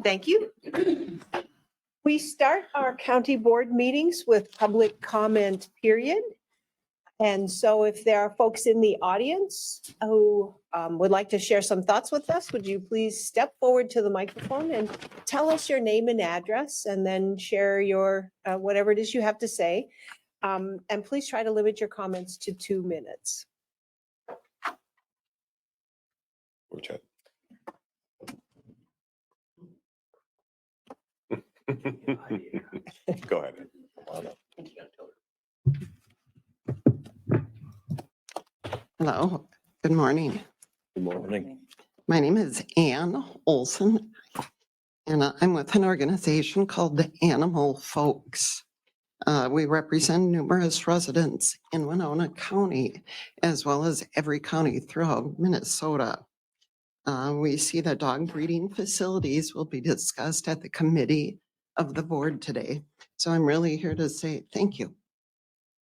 Thank you. We start our county board meetings with public comment period. And so if there are folks in the audience who would like to share some thoughts with us, would you please step forward to the microphone and tell us your name and address and then share your whatever it is you have to say. And please try to limit your comments to 2 minutes. Go ahead. Hello, good morning. Good morning. My name is Ann Olson, and I'm with an organization called the Animal Folks. We represent numerous residents in Winona County, as well as every county throughout Minnesota. We see that dog breeding facilities will be discussed at the committee of the board today. So I'm really here to say thank you.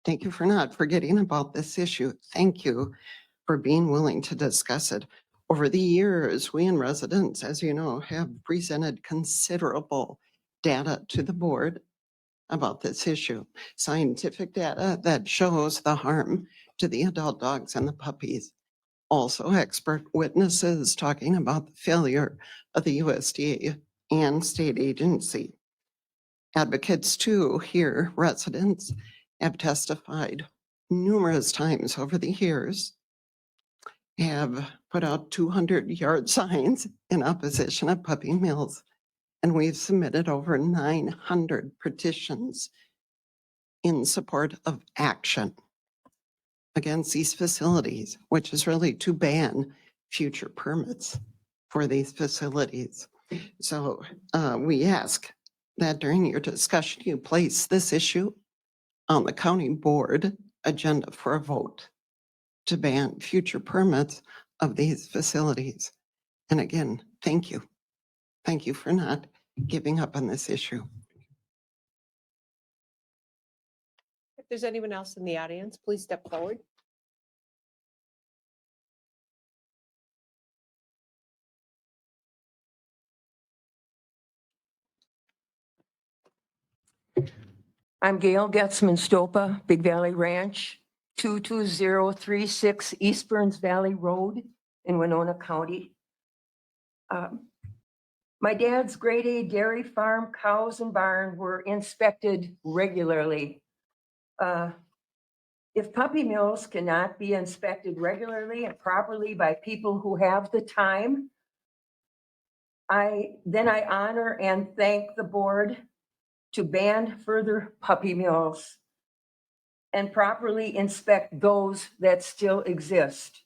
Thank you for not forgetting about this issue. Thank you for being willing to discuss it. Over the years, we and residents, as you know, have presented considerable data to the board about this issue. Scientific data that shows the harm to the adult dogs and the puppies. Also, expert witnesses talking about the failure of the USDA and state agency. Advocates too, here, residents have testified numerous times over the years, have put out 200-yard signs in opposition of puppy mills, and we've submitted over 900 petitions in support of action against these facilities, which is really to ban future permits for these facilities. So we ask that during your discussion, you place this issue on the county board agenda for a vote to ban future permits of these facilities. And again, thank you. Thank you for not giving up on this issue. If there's anyone else in the audience, please step forward. I'm Gail Getzman-Stopa, Big Valley Ranch, 22036 East Burns Valley Road in Winona County. My dad's grade A dairy farm, cows and barn were inspected regularly. If puppy mills cannot be inspected regularly and properly by people who have the time, I honor and thank the board to ban further puppy mills and properly inspect those that still exist.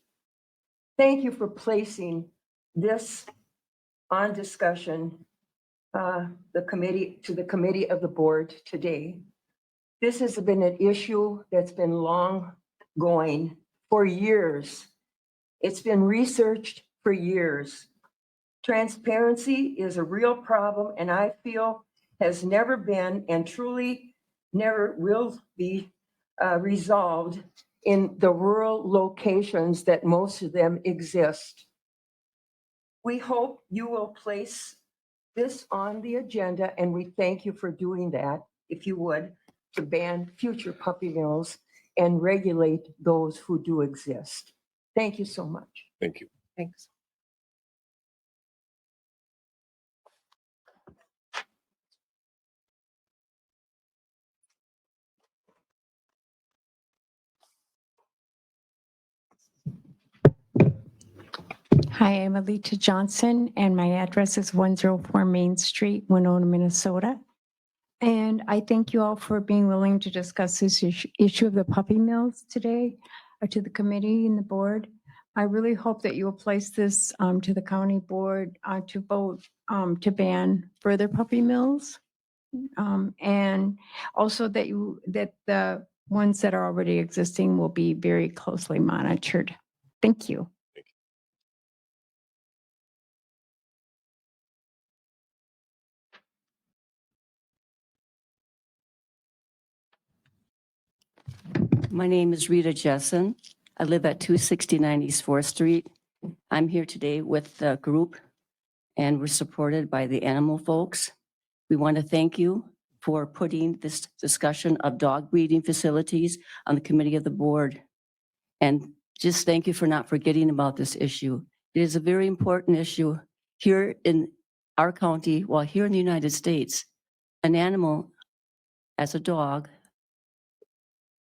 Thank you for placing this on discussion, to the committee of the board today. This has been an issue that's been long going for years. It's been researched for years. Transparency is a real problem, and I feel has never been and truly never will be resolved in the rural locations that most of them exist. We hope you will place this on the agenda, and we thank you for doing that, if you would, to ban future puppy mills and regulate those who do exist. Thank you so much. Thank you. Thanks. Hi, I'm Alita Johnson, and my address is 104 Main Street, Winona, Minnesota. And I thank you all for being willing to discuss this issue of the puppy mills today to the committee and the board. I really hope that you will place this to the county board to vote to ban further puppy mills. And also that the ones that are already existing will be very closely monitored. Thank you. My name is Rita Jessen. I live at 269 East 4th Street. I'm here today with the group, and we're supported by the animal folks. We want to thank you for putting this discussion of dog breeding facilities on the committee of the board. And just thank you for not forgetting about this issue. It is a very important issue here in our county, well, here in the United States. An animal, as a dog,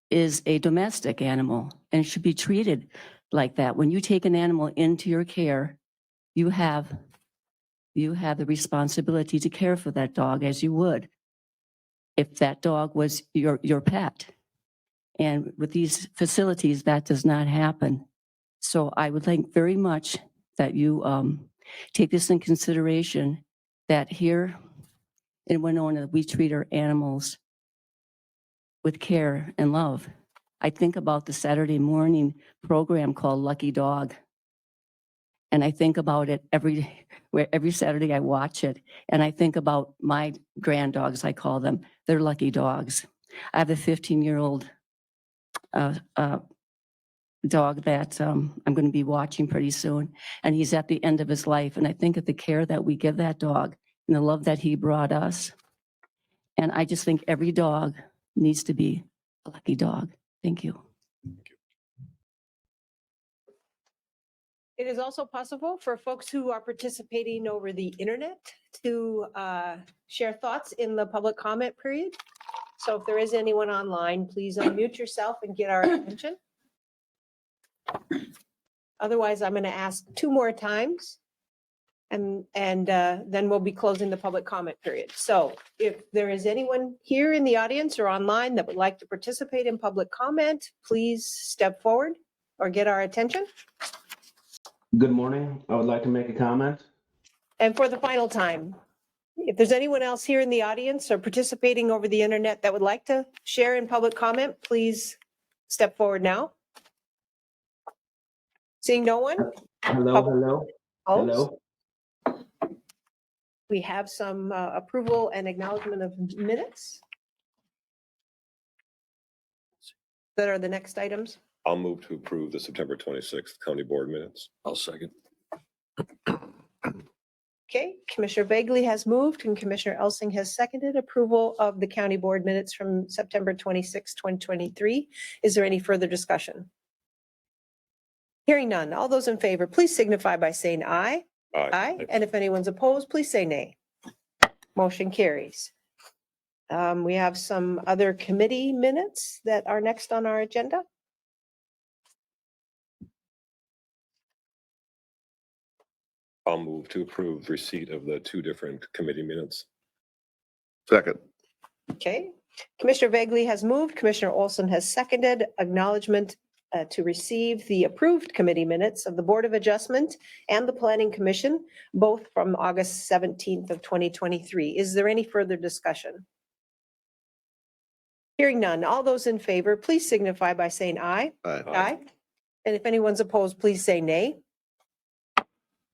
is a domestic animal and should be treated like that. When you take an animal into your care, you have the responsibility to care for that dog as you would if that dog was your pet. And with these facilities, that does not happen. So I would like very much that you take this in consideration, that here in Winona, we treat our animals with care and love. I think about the Saturday morning program called Lucky Dog. And I think about it every Saturday I watch it. And I think about my grand dogs, I call them. They're lucky dogs. I have a 15-year-old dog that I'm going to be watching pretty soon. And he's at the end of his life. And I think of the care that we give that dog and the love that he brought us. And I just think every dog needs to be a lucky dog. Thank you. It is also possible for folks who are participating over the internet to share thoughts in the public comment period. So if there is anyone online, please unmute yourself and get our attention. Otherwise, I'm going to ask 2 more times and then we'll be closing the public comment period. So if there is anyone here in the audience or online that would like to participate in public comment, please step forward or get our attention. Good morning. I would like to make a comment. And for the final time, if there's anyone else here in the audience or participating over the internet that would like to share in public comment, please step forward now. Seeing no one? Hello. Close. We have some approval and acknowledgement of minutes that are the next items. I'll move to approve the September 26th county board minutes. I'll second. Okay, Commissioner Bagley has moved and Commissioner Elsing has seconded approval of the county board minutes from September 26, 2023. Is there any further discussion? Hearing none. All those in favor, please signify by saying aye. Aye. And if anyone's opposed, please say nay. Motion carries. We have some other committee minutes that are next on our agenda. I'll move to approve receipt of the 2 different committee minutes. Second. Okay, Commissioner Bagley has moved, Commissioner Olson has seconded acknowledgement to receive the approved committee minutes of the Board of Adjustment and the Planning Commission, both from August 17th of 2023. Is there any further discussion? Hearing none, all those in favor, please signify by saying aye. Aye. And if anyone's opposed, please say nay.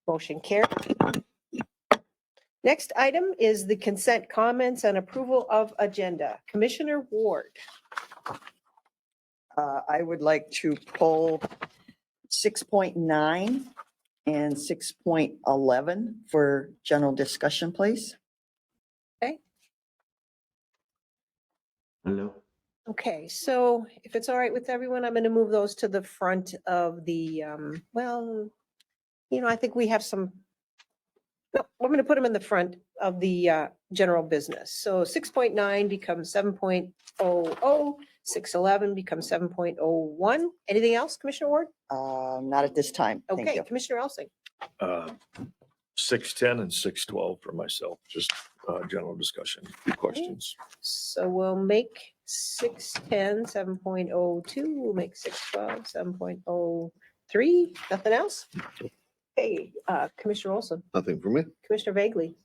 Motion carried. Next item is the consent comments and approval of agenda. Commissioner Ward. I would like to pull 6.9 and 6.11 for general discussion, please. Hello. Okay, so if it's all right with everyone, I'm going to move those to the front of the, I think we have some, no, I'm going to put them in the front of the general business. So 6.9 becomes 7.00, 6.11 becomes 7.01. Anything else, Commissioner Ward? Not at this time. Thank Okay, you. Commissioner Elsing. 6:10 and 6:12 for myself, just general discussion, questions. So we'll make 6.10, 7.02, we'll make 6.12, 7.03. Nothing else? Hey, Commissioner Olson, Nothing for me. Commissioner Bagley.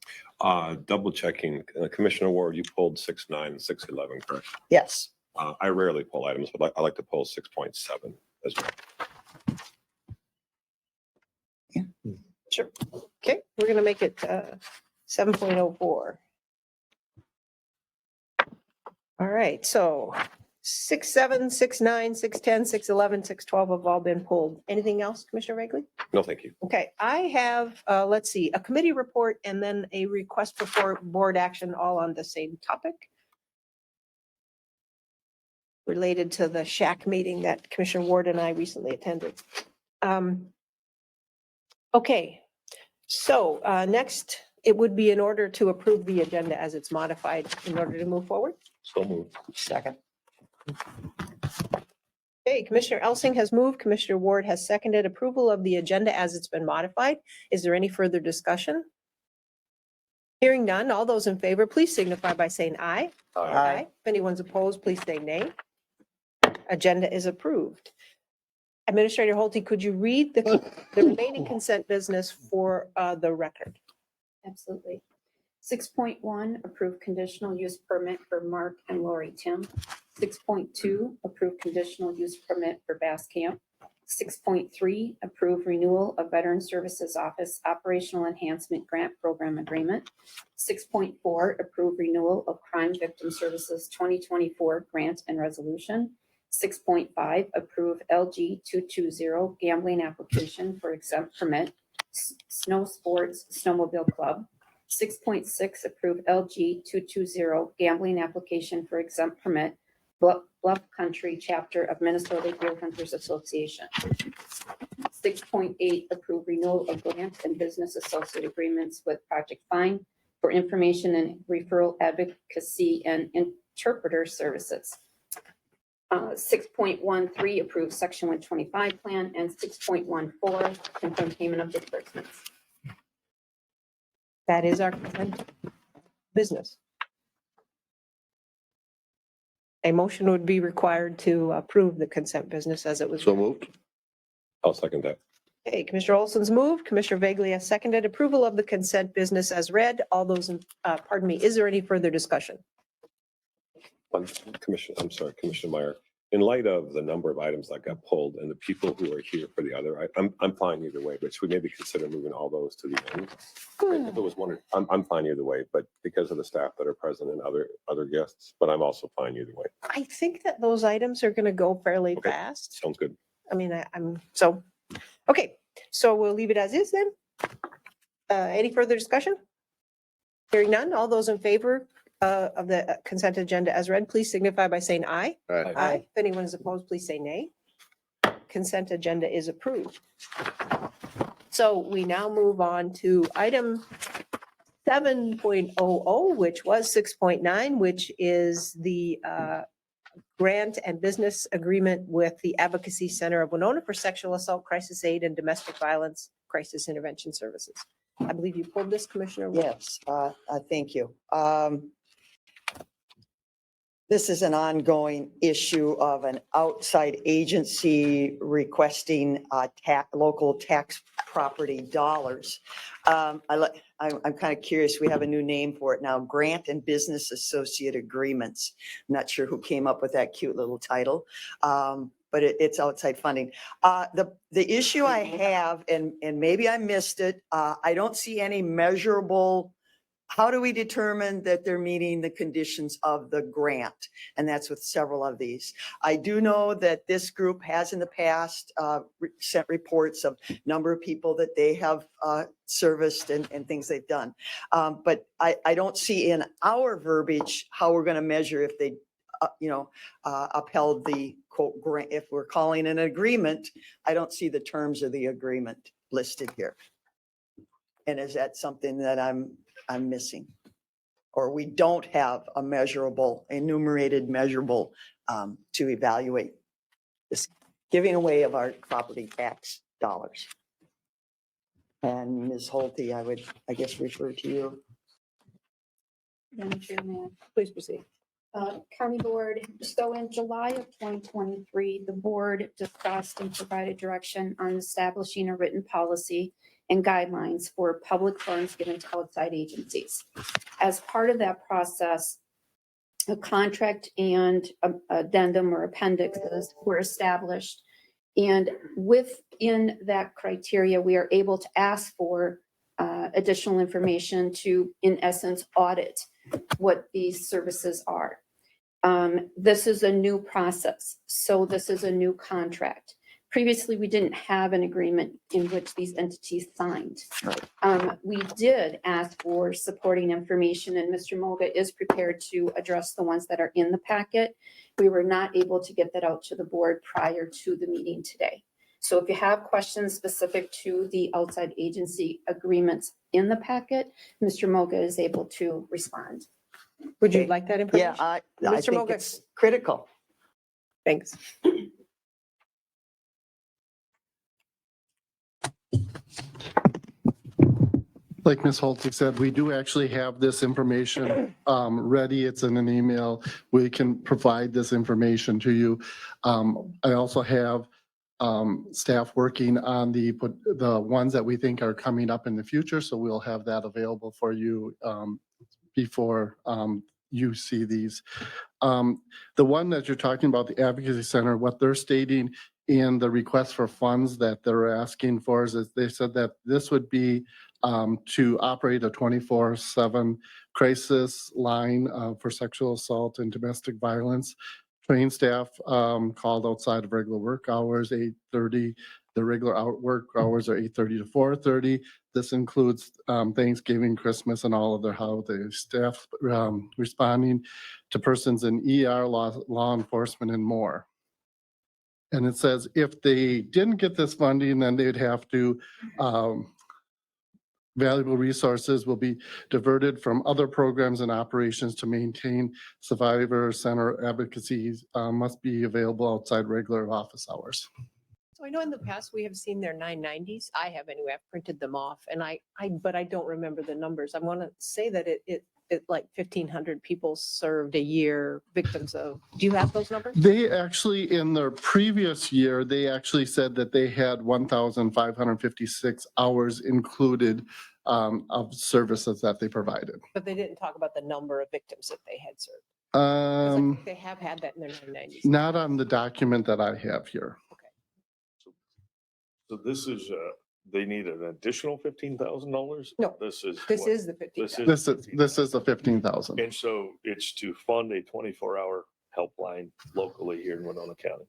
Double checking, Commissioner Ward, you pulled 6.9 and 6.11, correct? Yes. I rarely pull items, but I like to pull 6.7 as well. Sure. Okay, we're going to make it 7.04. All right, so 6-7, 6-9, 6-10, 6-11, 6-12 have all been pulled. Anything else, Commissioner Regley? No, thank you. Okay, I have, let's see, a committee report and then a request for board action all on the same topic related to the SHAC meeting that Commissioner Ward and I recently attended. Okay, so next, it would be in order to approve the agenda as it's modified in order to move forward. So moved. Second. Okay, Commissioner Elsing has moved, Commissioner Ward has seconded approval of the agenda as it's been modified. Is there any further discussion? Hearing none, all those in favor, please signify by saying aye. Aye. If anyone's opposed, please say nay. Agenda is approved. Administrator Holte, could you read the remaining consent business for the record? Absolutely. 6.1, approve conditional use permit for Mark and Lori Tim. 6.2, approve conditional use permit for Bass Camp. 6.3, approve renewal of Veteran Services Office Operational Enhancement Grant Program Agreement. 6.4, approve renewal of Crime Victim Services 2024 Grant and Resolution. 6.5, approve LG 220 gambling application for exempt permit, Snow Sports Snowmobile Club. 6.6, approve LG 220 gambling application for exempt permit, Bluff Country Chapter of Minnesota Deer Hunters Association. 6.8, approve renewal of grant and business associate agreements with Project Find for information and referral advocacy and interpreter services. 6.13, approve Section 125 plan, and 6.14, confirm payment of disbursements. That is our consent business. A motion would be required to approve the consent business as it was. So moved. I'll second that. Okay, Commissioner Olson's moved, Commissioner Vagley has seconded approval of the consent business as read. All those, pardon me, is there any further discussion? Commissioner Meyer, in light of the number of items that got pulled and the people who are here for the other, I'm fine either way, but should we maybe consider moving all those to the end? If it was one, I'm fine either way, but because of the staff that are present and other guests, but I'm also fine either way. I think that those items are going to go fairly Okay. fast. Sounds good. I mean, okay, so we'll leave it as is then. Any further discussion? Hearing none, all those in favor of the consent agenda as read, please signify by saying aye. Aye. If anyone is opposed, please say nay. Consent agenda is approved. So we now move on to item 7.00, which was 6.9, which is the grant and business agreement with the Advocacy Center of Winona for sexual assault, crisis aid, and domestic violence crisis intervention services. I believe you pulled this, Commissioner. Yes, thank you. This is an ongoing issue of an outside agency requesting local tax property dollars. I'm kind of curious, we have a new name for it now, Grant and Business Associate Agreements. I'm not sure who came up with that cute little title, but it's outside funding. The issue I have, and maybe I missed it, I don't see any measurable. How do we determine that they're meeting the conditions of the grant? And that's with several of these. I do know that this group has in the past sent reports of number of people that they have serviced and things they've done. But I don't see in our verbiage how we're going to measure if they, upheld the quote grant. If we're calling an agreement, I don't see the terms of the agreement listed here. And is that something that I'm missing? Or we don't have a measurable, enumerated measurable to evaluate this giving away of our property tax dollars. And Ms. Holte, I would, I guess, refer to you. Madam Chairman, Please proceed. County Board, so in July of 2023, the board discussed and provided direction on establishing a written policy and guidelines for public funds given to outside agencies. As part of that process, a contract and addendum or appendixes were established. And within that criteria, we are able to ask for additional information to, in essence, audit what these services are. This is a new process, so this is a new contract. Previously, we didn't have an agreement in which these entities signed. We did ask for supporting information, and Mr. Moga is prepared to address the ones that are in the packet. We were not able to get that out to the board prior to the meeting today. So if you have questions specific to the outside agency agreements in the packet, Mr. Moga is able to respond. Would you Okay. like that Yeah, information? I Mr. think Moga. it's critical. Thanks. Like Ms. Holtz said, we do actually have this information ready. It's in an email. We can provide this information to you. I also have staff working on the ones that we think are coming up in the future, so we'll have that available for you before you see these. The one that you're talking about, the Advocacy Center, what they're stating in the request for funds that they're asking for is that they said that this would be to operate a 24/7 crisis line for sexual assault and domestic violence. Trained staff called outside of regular work hours, 8:30. The regular work hours are 8:30 to 4:30. This includes Thanksgiving, Christmas, and all of their holiday staff responding to persons in ER, law enforcement, and more. And it says if they didn't get this funding, then they'd have to, valuable resources will be diverted from other programs and operations to maintain survivor center advocacy must be available outside regular office hours. So I know in the past we have seen their 990s. I have anyway. I've printed them off and but I don't remember the numbers. I want to say that it like 1,500 people served a year, victims of, do you have those numbers? They actually, in their previous year, they actually said that they had 1,556 hours included of services that they provided. But they didn't talk about the number of victims that they had served. 'Cause I think they have had that in their 990s. Not on the document that I have here. So this is, they need an additional $15,000? No, This is. This what? is the 50,000. This is the 15,000. And so it's to fund a 24-hour helpline locally here in Winona County.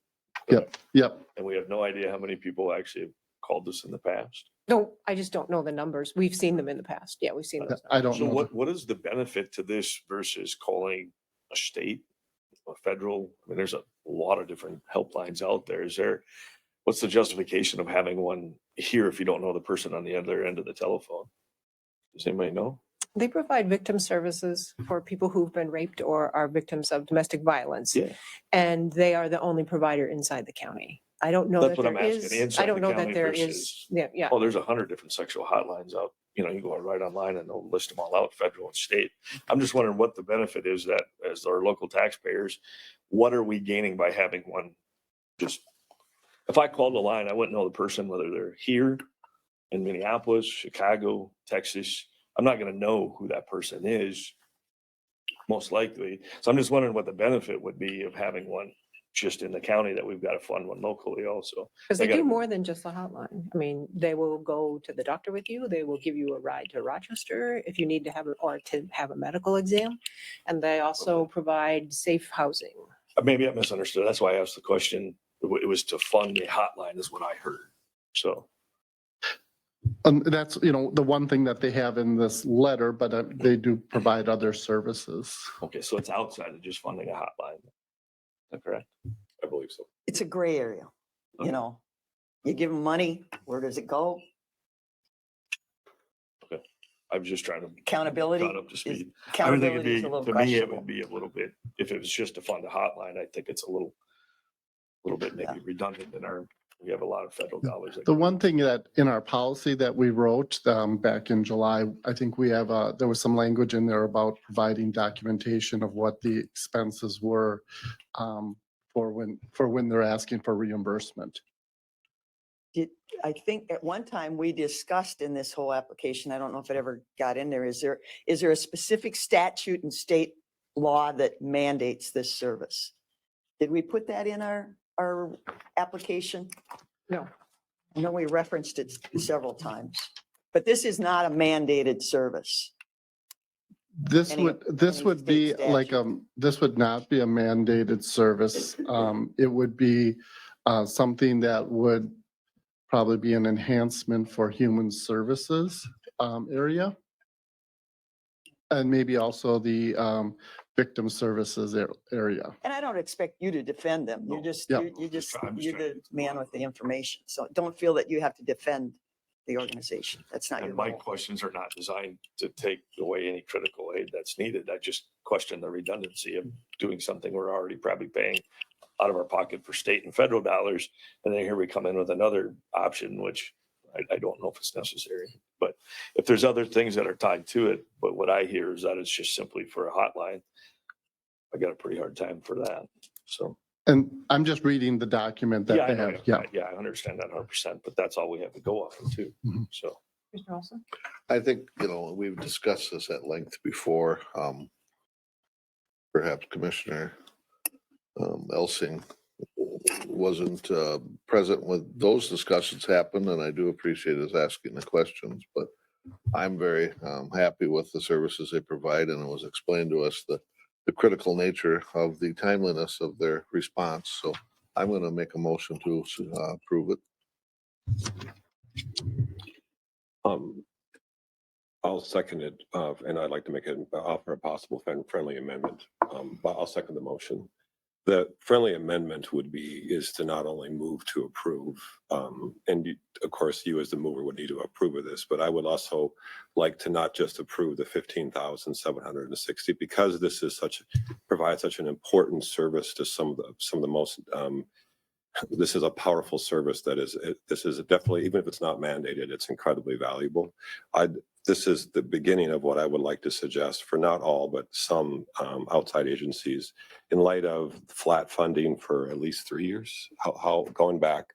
Yep. And we have no idea how many people actually have called us in the past. No, I just don't know the numbers. We've seen them in the past. Yeah, we've seen those. I numbers. don't So know. what is the benefit to this versus calling a state, a federal? I mean, there's a lot of different helplines out there. What's the justification of having one here if you don't know the person on the other end of the telephone? Does anybody know? They provide victim services for people who've been raped or are victims of domestic violence. Yeah. And they are the only provider inside the county. I don't know That's that what I'm there asking, is, inside I don't the know that county there is, versus- yeah. Oh, there's 100 different sexual hotlines out. You know, you go right online and they'll list them all out, federal and state. I'm just wondering what the benefit is that as our local taxpayers, what are we gaining by having one? Just, if I called the line, I wouldn't know the person, whether they're here in Minneapolis, Chicago, Texas. I'm not going to know who that person is, most likely. So I'm just wondering what the benefit would be of having one just in the county that we've got to fund one locally also. Because they They gotta do be- more than just the hotline. I mean, they will go to the doctor with you. They will give you a ride to Rochester if you need to have, or to have a medical exam. And they also provide safe housing. Maybe I misunderstood. That's why I asked the question. It was to fund a hotline is what I heard. So, That's, the one thing that they have in this letter, but they do provide other services. okay, so it's outside of just funding a hotline. Is that correct? I believe so. It's a gray area, Okay. You give them money, where does it go? I'm just trying to Accountability got up to is, speed. I would think it'd accountability is be, a little to me, it questionable. would be a little bit, if it was just to fund a hotline, I think it's a little bit maybe Yeah. redundant we have a lot of federal dollars. that The go- one thing that in our policy that we wrote back in July, I think we have, there was some language in there about providing documentation of what the expenses were for when they're asking for reimbursement. I think at one time we discussed in this whole application, I don't know if it ever got in there, is there a specific statute and state law that mandates this service? Did we put that in our application? No. I know we referenced it several times, but this is not a mandated service. This Any- this any would be state like, statute. this would not be a mandated service. It would be something that would probably be an enhancement for human services area. And maybe also the victim services area. And I don't expect you to defend them. You're No. just, Yeah. you're just, I'm just you're trying the to- man with the information. So don't feel that you have to defend the organization. That's not your And my role. questions are not designed to take away any critical aid that's needed. I just question the redundancy of doing something we're already probably paying out of our pocket for state and federal dollars. And then here we come in with another option, which I don't know if it's necessary. But if there's other things that are tied to it, but what I hear is that it's just simply for a hotline. I got a pretty hard time for that. So. And I'm just reading the document that Yeah, I they know, have. Yeah. yeah, I understand that 100%, but that's all we have to go off of too. Mhm. So. Mr. Olson? I think, we've discussed this at length before. Perhaps Commissioner Elsing wasn't present when those discussions happened, and I do appreciate his asking the questions, but I'm very happy with the services they provide, and it was explained to us the critical nature of the timeliness of their response. So I'm going to make a motion to approve it. I'll second it, and I'd like to make an offer a possible friendly amendment. But I'll second the motion. The friendly amendment is to not only move to approve, and of course, you as the mover would need to approve of this, but I would also like to not just approve the 15,760 because this is provides such an important service to some of the most. This is a powerful service this is definitely, even if it's not mandated, it's incredibly valuable. This is the beginning of what I would like to suggest for not all, but some outside agencies in light of flat funding for at least 3 years, how going back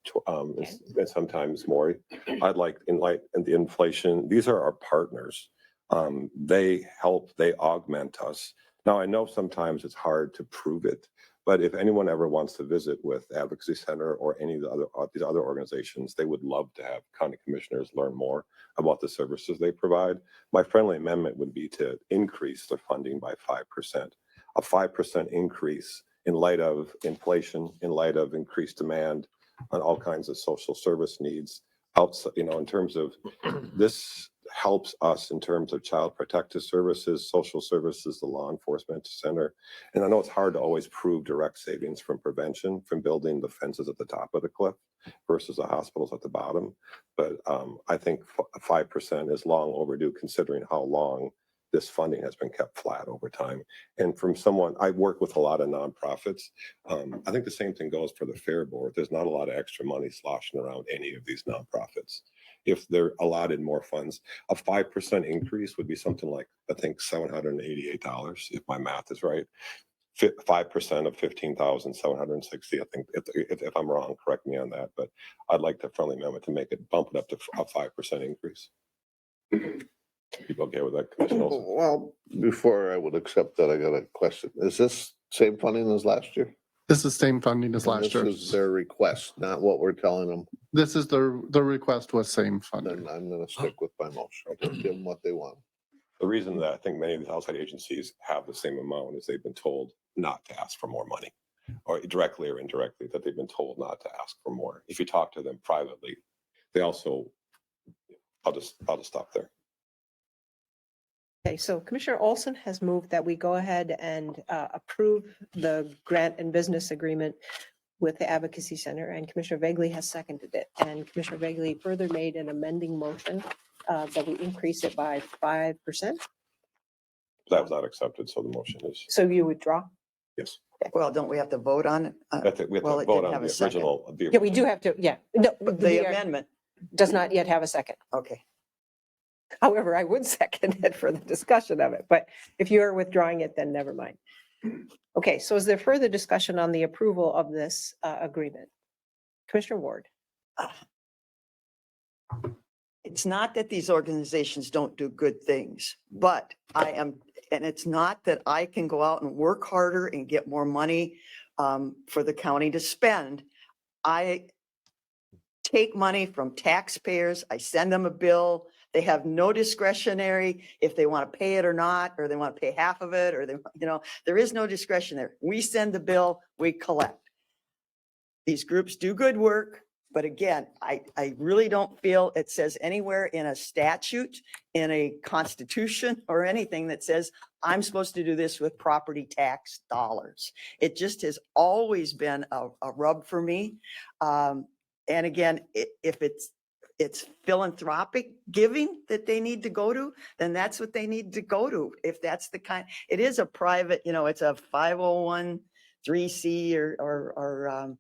to, and sometimes more. I'd like in the inflation, these are our partners. They augment us. Now, I know sometimes it's hard to prove it, but if anyone ever wants to visit with Advocacy Center or any of these other organizations, they would love to have county commissioners learn more about the services they provide. My friendly amendment would be to increase the funding by 5%. A 5% increase in light of inflation, in light of increased demand on all kinds of social service needs. Outside, in terms of this helps us in terms of child protective services, social services, the law enforcement center. And I know it's hard to always prove direct savings from prevention, from building the fences at the top of the cliff versus the hospitals at the bottom. But I think 5% is long overdue considering how long this funding has been kept flat over time. And from someone, I work with a lot of nonprofits. I think the same thing goes for the Fair Board. There's not a lot of extra money sloshing around any of these nonprofits. If they're allotted more funds, a 5% increase would be something like, I think, $788, if my math is right. 5% of 15,760. I think if I'm wrong, correct me on that, but I'd like the friendly amendment to bump it up to a 5% increase. People okay with that, Commissioner Olson? Well, before I would accept that, I got a question. Is this same funding as last year? This is same funding as last year. This is their request, not what we're telling them. This is the request was same funding. Then I'm going to stick with my motion. Just give them what they want. The reason that I think many of these outside agencies have the same amount is they've been told not to ask for more money, or directly or indirectly, that they've been told not to ask for more. If you talk to them privately, they also, I'll just stop there. Okay, so Commissioner Olson has moved that we go ahead and approve the grant and business agreement with the Advocacy Center, and Commissioner Vegley has seconded it. And Commissioner Vegley further made an amending motion that we increase it by 5%. That was not accepted, so the motion is, So you withdraw? yes. Well, don't we have to vote on it? I think we have Well, to it vote didn't on have the a second. original. Yeah, we do have to, yeah. No, The amendment, does not yet have a second. okay. However, I would second it for the discussion of it, but if you are withdrawing it, then never mind. Okay, so is there further discussion on the approval of this agreement? Commissioner Ward? It's not that these organizations don't do good things, but and it's not that I can go out and work harder and get more money for the county to spend. I take money from taxpayers, I send them a bill, They have no discretionary if they want to pay it or not, or they want to pay half of it, or they, there is no discretion there. We send the bill, we collect. These groups do good work, but again, I really don't feel it says anywhere in a statute, in a constitution, or anything that says I'm supposed to do this with property tax dollars. It just has always been a rub for me. And again, if it's philanthropic giving that they need to go to, then that's what they need to go to. If that's the kind, it is a private, it's a 501(c) or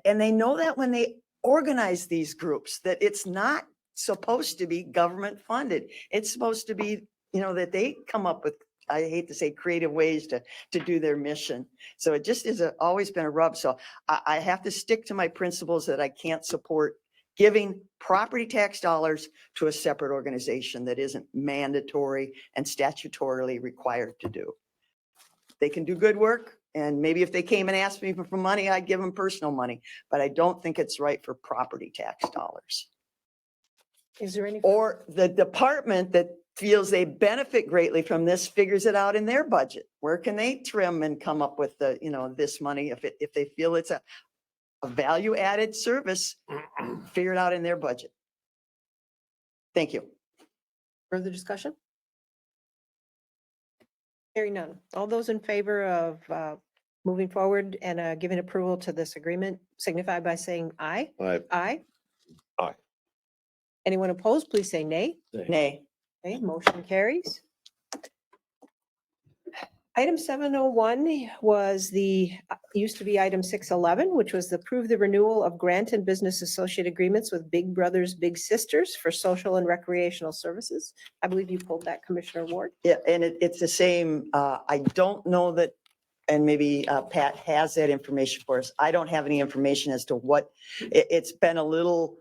and they know that when they organize these groups, that it's not supposed to be government funded. It's supposed to be, that they come up with, I hate to say, creative ways to do their mission. So it just is always been a rub. So I have to stick to my principles that I can't support giving property tax dollars to a separate organization that isn't mandatory and statutorily required to do. They can do good work. And maybe if they came and asked me for money, I'd give them personal money, but I don't think it's right for property tax dollars. Is there any? Or the department that feels they benefit greatly from this figures it out in their budget. Where can they trim and come up with the, this money if they feel it's a value added service, figure it out in their budget. Thank you. Further discussion? Hearing none. All those in favor of moving forward and giving approval to this agreement signify by saying aye. Aye. Aye. Aye. Anyone opposed, please say nay. Nay. Okay, motion carries. Item 701 was used to be item 611, which was the approve the renewal of grant and business associate agreements with Big Brothers Big Sisters for social and recreational services. I believe you pulled that, Commissioner Ward. Yeah, and it's the same. I don't know that, and maybe Pat has that information for us. I don't have any information as to what, it's been a little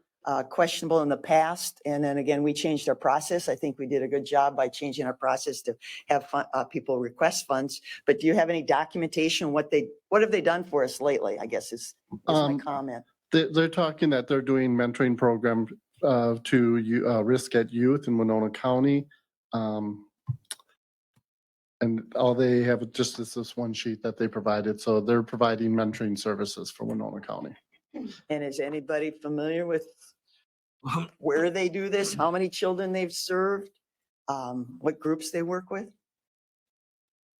questionable in the past. And then again, we changed our process. I think we did a good job by changing our process to have people request funds. But do you have any documentation? What have they done for us lately? I guess is my comment. They're talking that they're doing mentoring program to risk at youth in Winona County. And all they have just is this one sheet that they provided. So they're providing mentoring services for Winona County. And is anybody familiar with where they do this? How many children they've served? What groups they work with?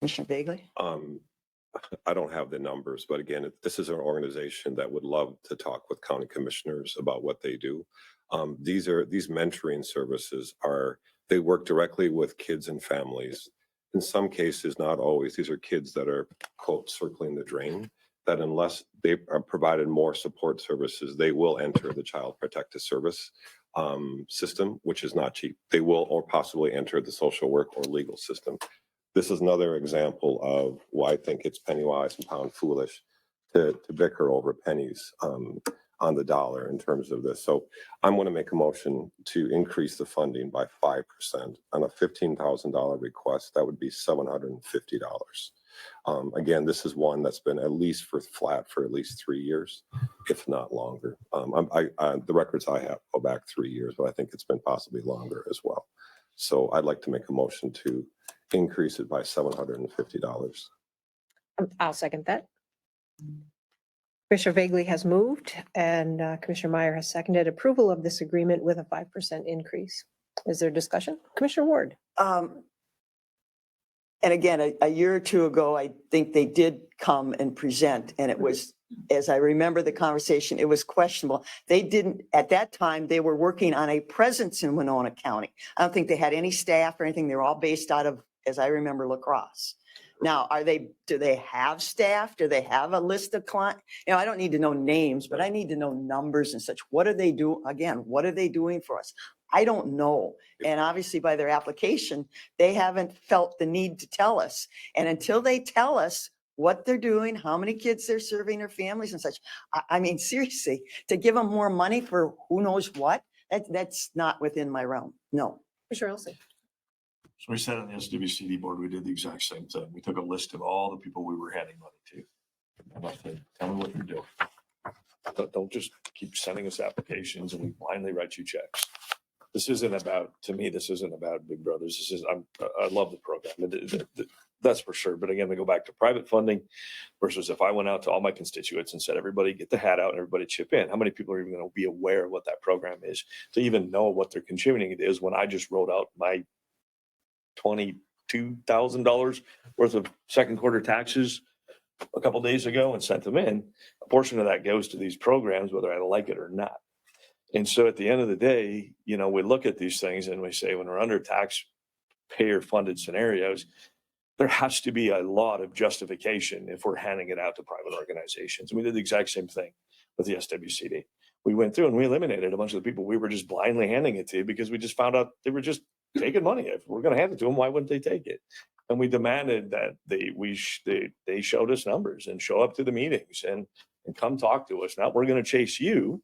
Commissioner Bagley? I don't have the numbers, but again, this is an organization that would love to talk with county commissioners about what they do. These mentoring services they work directly with kids and families. In some cases, not always, these are kids that are, quote, circling the drain, that unless they are provided more support services, they will enter the Child Protective Service system, which is not cheap. They will or possibly enter the social work or legal system. This is another example of why I think it's penny wise and pound foolish to bicker over pennies on the dollar in terms of this. So I'm going to make a motion to increase the funding by 5% on a $15,000 request. That would be $750. Again, this is one that's been at least flat for at least 3 years, if not longer. The records I have go back 3 years, but I think it's been possibly longer as well. So I'd like to make a motion to increase it by $750. I'll second that. Commissioner Vagley has moved and Commissioner Meyer has seconded approval of this agreement with a 5% increase. Is there discussion? Commissioner Ward. And again, a year or two ago, I think they did come and present, and it was, as I remember the conversation, it was questionable. They didn't, at that time, they were working on a presence in Winona County. I don't think they had any staff or anything. They were all based out of, as I remember, La Crosse. Now, do they have staff? Do they have a list of clients? I don't need to know names, but I need to know numbers and such. What do they do? Again, what are they doing for us? I don't know. And obviously by their application, they haven't felt the need to tell us. And until they tell us what they're doing, how many kids they're serving, their families and such, I mean, seriously, to give them more money for who knows what, that's not within my realm. No. Commissioner Elsie. So we said on the SWCD board, we did the exact same thing. We took a list of all the people we were handing money to. And I said, tell me what you're doing. Don't just keep sending us applications and we blindly write you checks. This isn't about, to me, this isn't about Big Brothers. This is, I love the program. That's for sure. But again, we go back to private funding versus if I went out to all my constituents and said, everybody get the hat out and everybody chip in. How many people are even going to be aware of what that program is to even know what they're contributing it is when I just wrote out my $22,000 worth of second quarter taxes a couple days ago and sent them in. A portion of that goes to these programs, whether I like it or not. And so at the end of the day, you know, we look at these things and we say, when we're under taxpayer funded scenarios, there has to be a lot of justification if we're handing it out to private organizations. And we did the exact same thing with the SWCD. We went through and we eliminated a bunch of the people we were just blindly handing it to because we just found out they were just taking money. If we're going to hand it to them, why wouldn't they take it? And we demanded that they showed us numbers and show up to the meetings and come talk to us. Now we're going to chase you.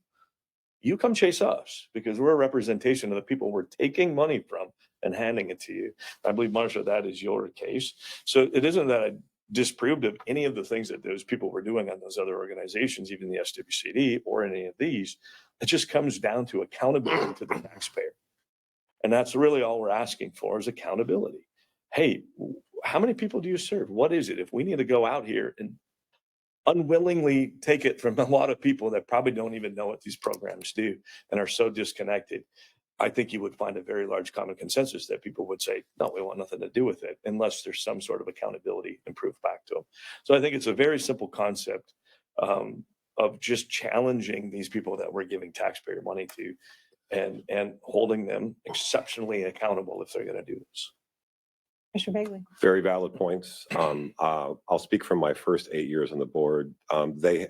You come chase us because we're a representation of the people we're taking money from and handing it to you. I believe, Marsha, that is your case. So it isn't that I disproved of any of the things that those people were doing on those other organizations, even the SWCD or any of these. It just comes down to accountability to the taxpayer. And that's really all we're asking for is accountability. Hey, how many people do you serve? What is it? If we need to go out here and unwillingly take it from a lot of people that probably don't even know what these programs do and are so disconnected, I think you would find a very large common consensus that people would say, no, we want nothing to do with it unless there's some sort of accountability and proof back to them. So I think it's a very simple concept of just challenging these people that we're giving taxpayer money to and holding them exceptionally accountable if they're going to do this. Commissioner Bailey. Very valid points. I'll speak from my first 8 years on the board. They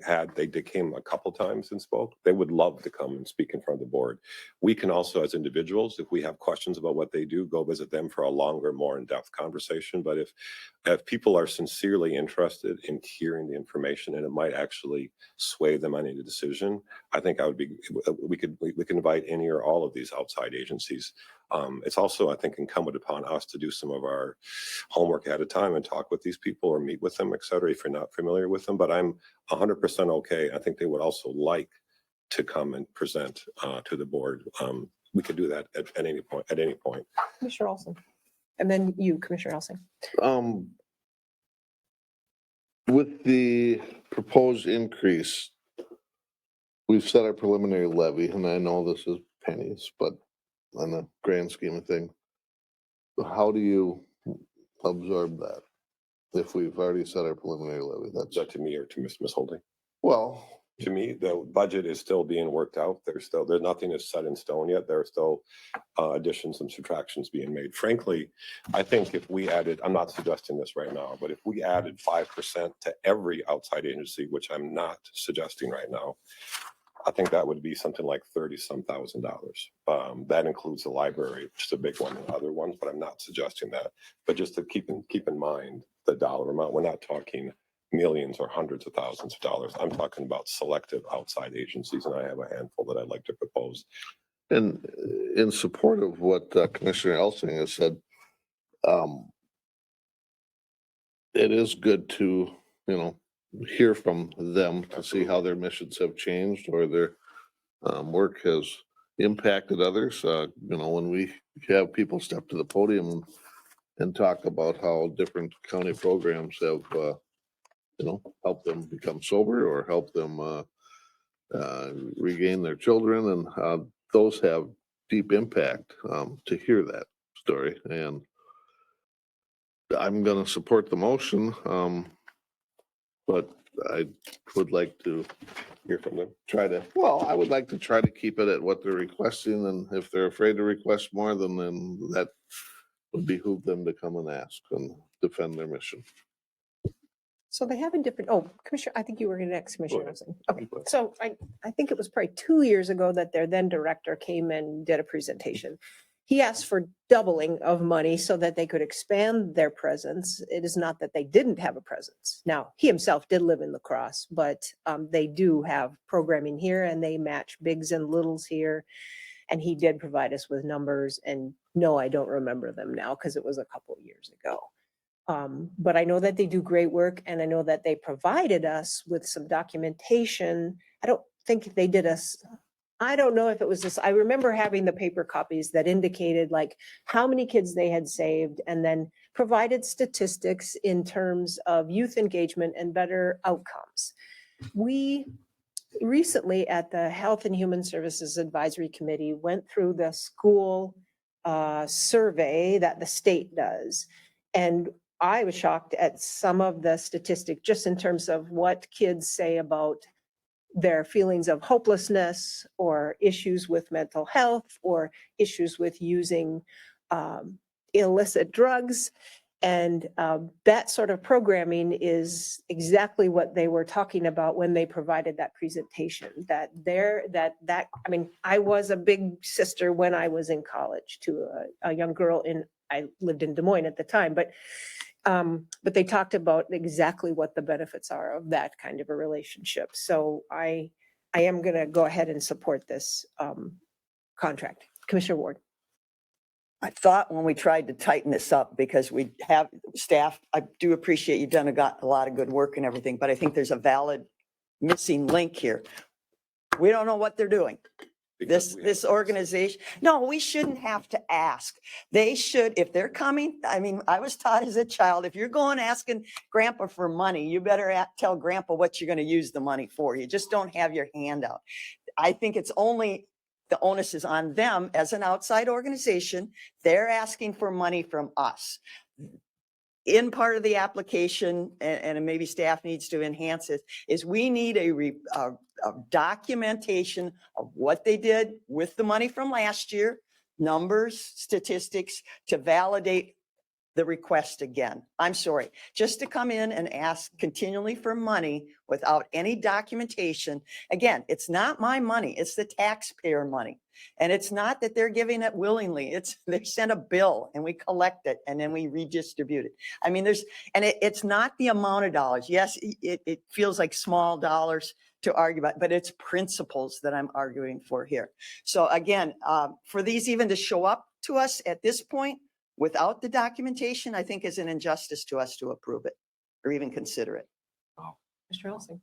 came a couple times and spoke. They would love to come and speak in front of the board. We can also, as individuals, if we have questions about what they do, go visit them for a longer, more in-depth conversation. But if people are sincerely interested in hearing the information and it might actually sway them on any decision, I think we can invite any or all of these outside agencies. It's also, I think, incumbent upon us to do some of our homework ahead of time and talk with these people or meet with them, et cetera, if you're not familiar with them. But I'm 100% okay. I think they would also like to come and present to the board. We could do that at any point. Commissioner Olson. And then you, Commissioner Elsing. With the proposed increase, we've set our preliminary levy, and I know this is pennies, but on the grand scheme of things, how do you absorb that if we've already set our preliminary levy? Is that to me or to Ms. Holding? Well, to me, the budget is still being worked out. There's nothing is set in stone yet. There are still additions and subtractions being made. Frankly, I think if we added, I'm not suggesting this right now, but if we added 5% to every outside agency, which I'm not suggesting right now, I think that would be something like $30-some thousand. That includes the library, which is a big one, and other ones, but I'm not suggesting that. But just to keep in mind the dollar amount, we're not talking millions or hundreds of thousands of dollars. I'm talking about selective outside agencies, and I have a handful that I'd like to propose. and in support of what Commissioner Elsing has said, it is good to, hear from them to see how their missions have changed or their work has impacted others. When we have people step to the podium and talk about how different county programs have, helped them become sober or help them regain their children, and those have deep impact. To hear that story, and I'm going to support the motion, but I would like to Hear from them. I would like to try to keep it at what they're requesting, and if they're afraid to request more, then that would behoove them to come and ask and defend their mission. So they have a different, Commissioner, I think you were next, Commissioner ahead. Olson. Okay, so I think it was probably 2 years ago that their then director came and did a presentation. He asked for doubling of money so that they could expand their presence. It is not that they didn't have a presence. Now, he himself did live in La Crosse, but they do have programming here and they match bigs and littles here. And he did provide us with numbers, and no, I don't remember them now because it was a couple of years ago. But I know that they do great work, and I know that they provided us with some documentation. I don't think they did us I don't know if it was this, I remember having the paper copies that indicated like how many kids they had saved and then provided statistics in terms of youth engagement and better outcomes. We recently at the Health and Human Services Advisory Committee went through the school survey that the state does. And I was shocked at some of the statistics just in terms of what kids say about their feelings of hopelessness or issues with mental health or issues with using illicit drugs. And that sort of programming is exactly what they were talking about when they provided that presentation, I mean, I was a big sister when I was in college to a young girl I lived in Des Moines at the time, but they talked about exactly what the benefits are of that kind of a relationship. So I am going to go ahead and support this contract. Commissioner Ward. I thought when we tried to tighten this up, because we have staff, I do appreciate you've done a lot of good work and everything, but I think there's a valid missing link here. We don't know what they're doing. This organization, no, we shouldn't have to ask. They should, if they're coming, I mean, I was taught as a child, if you're going asking grandpa for money, you better tell grandpa what you're going to use the money for. You just don't have your hand out. I think it's only, the onus is on them as an outside organization. They're asking for money from us. In part of the application, and maybe staff needs to enhance it, is we need a documentation of what they did with the money from last year, numbers, statistics, to validate the request again. I'm sorry, just to come in and ask continually for money without any documentation. Again, it's not my money, it's the taxpayer money. And it's not that they're giving it willingly. They send a bill and we collect it and then we redistribute it. I mean, it's not the amount of dollars. Yes, it feels like small dollars to argue about, but it's principles that I'm arguing for here. So again, for these even to show up to us at this point without the documentation, I think is an injustice to us to approve it or even consider it. Mr. Olson.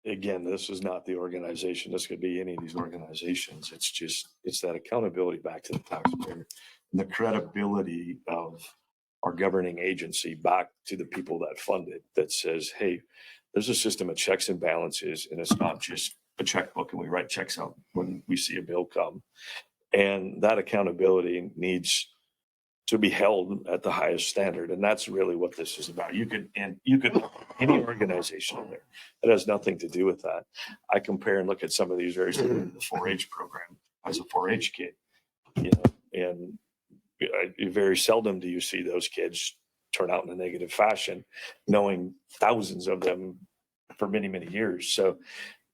Again, this is not the organization. This could be any of these organizations. It's that accountability back to the taxpayer and the credibility of our governing agency back to the people that fund it, that says, hey, there's a system of checks and balances, and it's not just a checkbook and we write checks out when we see a bill come. And that accountability needs to be held at the highest standard. And that's really what this is about. You could any organization in there, it has nothing to do with that. I compare and look at some of these very similar to the 4-H program as a 4-H kid, and very seldom do you see those kids turn out in a negative fashion, knowing thousands of them for many, many years. So,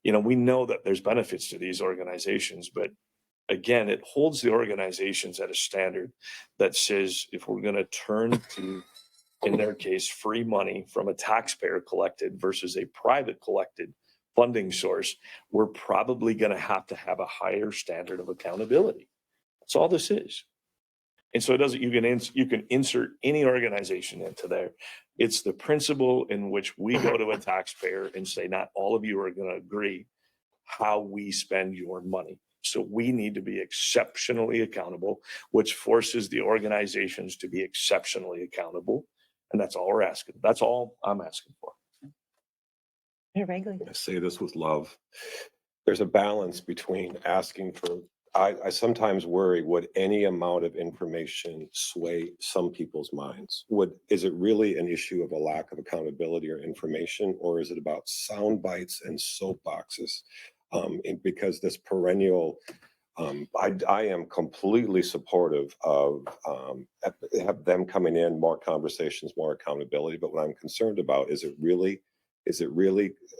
we know that there's benefits to these organizations, but again, it holds the organizations at a standard that says if we're going to turn to, in their case, free money from a taxpayer collected versus a private collected funding source, we're probably going to have a higher standard of accountability. That's all this is. And so you can insert any organization into there. It's the principle in which we go to a taxpayer and say, not all of you are going to agree how we spend your money. So we need to be exceptionally accountable, which forces the organizations to be exceptionally accountable. And that's all we're asking. That's all I'm asking for. Regularly. I say this with love. There's a balance between asking for, I sometimes worry, would any amount of information sway some people's minds? Is it really an issue of a lack of accountability or information, or is it about sound bites and soapboxes? Because this perennial, I am completely supportive of have them coming in, more conversations, more accountability. But what I'm concerned about, is it really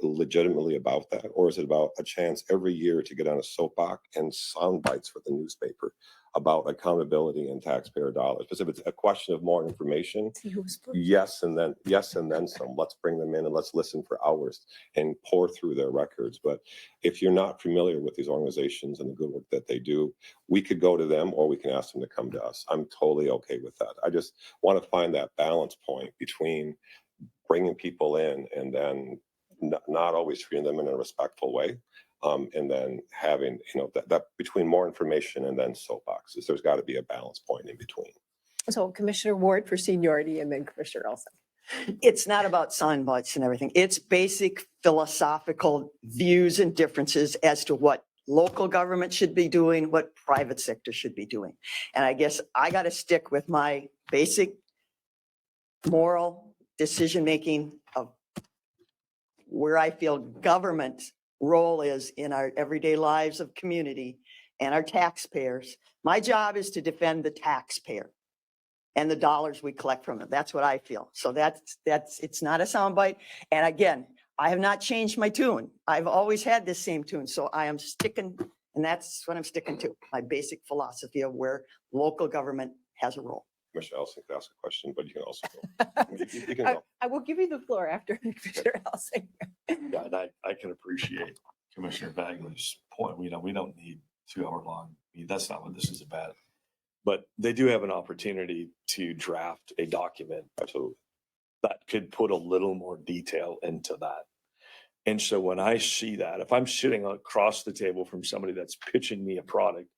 legitimately about that? Or is it about a chance every year to get on a soapbox and sound bites for the newspaper about accountability and taxpayer dollars? Because if it's a question of more information, yes, and then some. Let's bring them in and let's listen for hours and pour through their records. But if you're not familiar with these organizations and the good work that they do, we could go to them or we can ask them to come to us. I'm totally okay with that. I just want to find that balance point between bringing people in and then not always treating them in a respectful way. And then having, that between more information and then soapboxes, there's got to be a balance point in between. So Commissioner Ward for seniority and then Commissioner Elson. It's not about sound bites and everything. It's basic philosophical views and differences as to what local government should be doing, what private sector should be doing. And I guess I got to stick with my basic moral decision-making of where I feel government's role is in our everyday lives of community and our taxpayers. My job is to defend the taxpayer and the dollars we collect from them. That's what I feel. So that's, it's not a soundbite. And again, I have not changed my tune. I've always had this same tune. So I am sticking, and that's what I'm sticking to, my basic philosophy of where local government has a role. Commissioner Elson can ask a question, but you can also go. You can go. I will give you the floor after Commissioner Elson. Yeah, and I can appreciate Commissioner Bagley's point. We don't need 2-hour long. That's not what this is about. But they do have an opportunity to draft a document. Absolutely. That could put a little more detail into that. And so when I see that, if I'm sitting across the table from somebody that's pitching me a product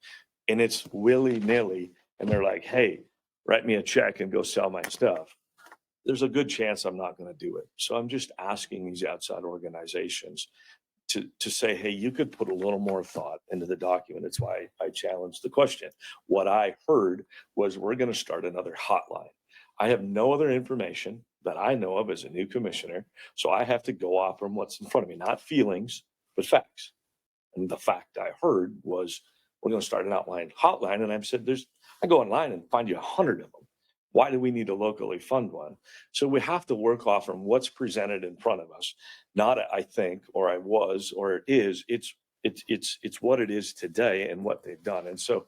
and it's willy-nilly and they're like, hey, write me a check and go sell my stuff, there's a good chance I'm not going to do it. So I'm just asking these outside organizations to say, hey, you could put a little more thought into the document. It's why I challenged the question. What I heard was we're going to start another hotline. I have no other information that I know of as a new commissioner. So I have to go off from what's in front of me, not feelings, but facts. And the fact I heard was we're going to start an outline hotline. And I've said, I go online and find you 100 of them. Why do we need to locally fund one? So we have to work off from what's presented in front of us. Not I think, or I was, or it is. It's what it is today and what they've done. And so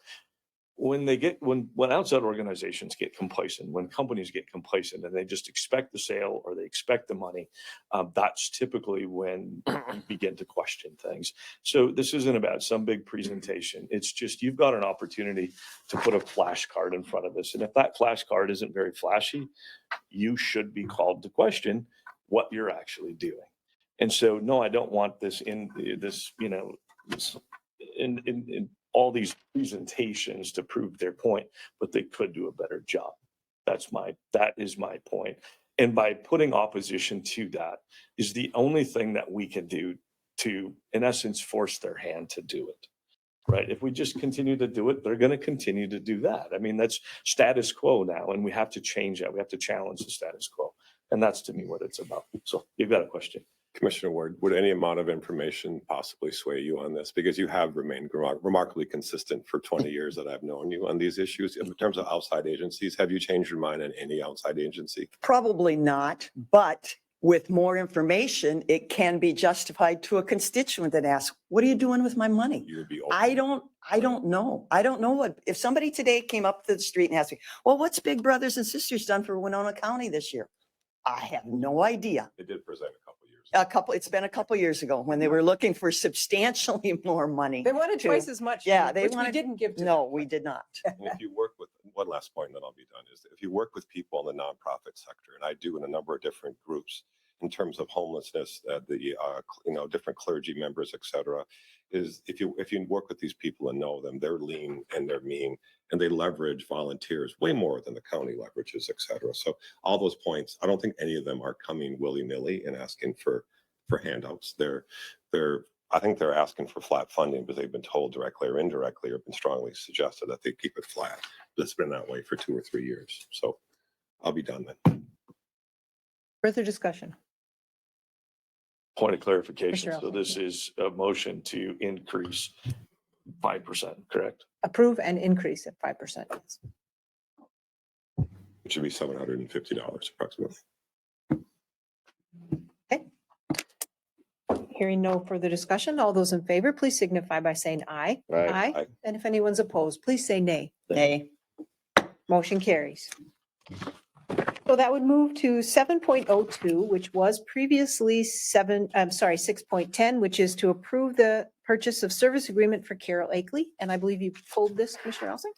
when outside organizations get complacent, when companies get complacent and they just expect the sale or they expect the money, that's typically when you begin to question things. So this isn't about some big presentation. It's just you've got an opportunity to put a flashcard in front of us. And if that flashcard isn't very flashy, you should be called to question what you're actually doing. And so, no, I don't want this in all these presentations to prove their point, but they could do a better job. That is my point. And by putting opposition to that is the only thing that we can do to, in essence, force their hand to do it. Right? If we just continue to do it, they're going to continue to do that. I mean, that's status quo now, and we have to change that. We have to challenge the status quo. And that's to me what it's about. So you've got a question. Commissioner Ward, would any amount of information possibly sway you on this? Because you have remained remarkably consistent for 20 years that I've known you on these issues. In terms of outside agencies, have you changed your mind on any outside agency? Probably not, but with more information, it can be justified to a constituent that asks, what are you doing with my money? You would be open. I don't know. I don't know what, if somebody today came up to the street and asked me, well, what's Big Brothers and Sisters done for Winona County this year? I have no idea. They did present a couple years. It's been a couple years ago when they were looking for substantially more money. They wanted to- twice as much. Yeah, they which wanted- we didn't give to No, them. we did not. And if you work with, one last point, and then I'll be done, is if you work with people in the nonprofit sector, and I do in a number of different groups, in terms of homelessness, different clergy members, et cetera, is if you work with these people and know them, they're lean and they're mean and they leverage volunteers way more than the county leverages, et cetera. So all those points, I don't think any of them are coming willy-nilly and asking for handouts. I think they're asking for flat funding because they've been told directly or indirectly or been strongly suggested that they keep it flat. But it's been that way for 2 or 3 years. So I'll be done then. Further discussion. Point of clarification. Commissioner So Elson. this is a motion to increase 5%, correct? Approve and increase at 5%. Yes. It should be $750 approximately. Hearing no further discussion, all those in favor, please signify by saying aye. Aye. Aye. And if anyone's opposed, please say nay. Nay. Motion carries. So that would move to 7.02, which was previously 6.10, which is to approve the purchase of service agreement for Carol Akeley. And I believe you pulled this, Commissioner Elson?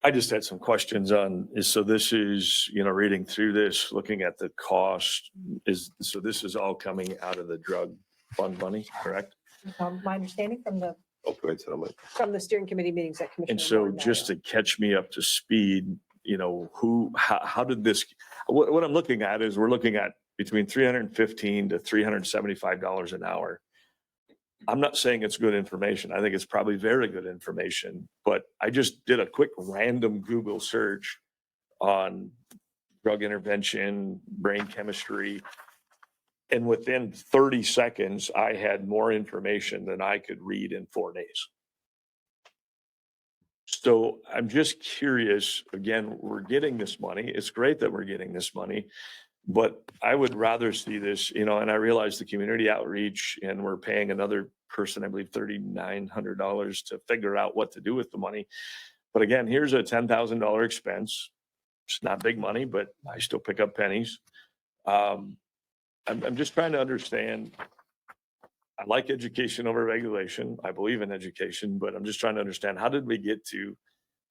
I just had some questions so this is, reading through this, looking at the cost this is all coming out of the drug fund money, correct? My understanding from the Opioid settlement. steering committee meetings that Commissioner. And so Warren and I just were to catch me up to speed, you know, how did this, what I'm looking at is we're looking at between $315 to $375 an hour. I'm not saying it's good information. I think it's probably very good information, but I just did a quick random Google search on drug intervention, brain chemistry. And within 30 seconds, I had more information than I could read in 4 days. So I'm just curious, again, we're getting this money. It's great that we're getting this money, but I would rather see this, you know, and I realize the community outreach and we're paying another person, I believe, $3,900 to figure out what to do with the money. But again, here's a $10,000 expense. It's not big money, but I still pick up pennies. I'm just trying to understand. I like education over regulation. I believe in education, but I'm just trying to understand, how did we get to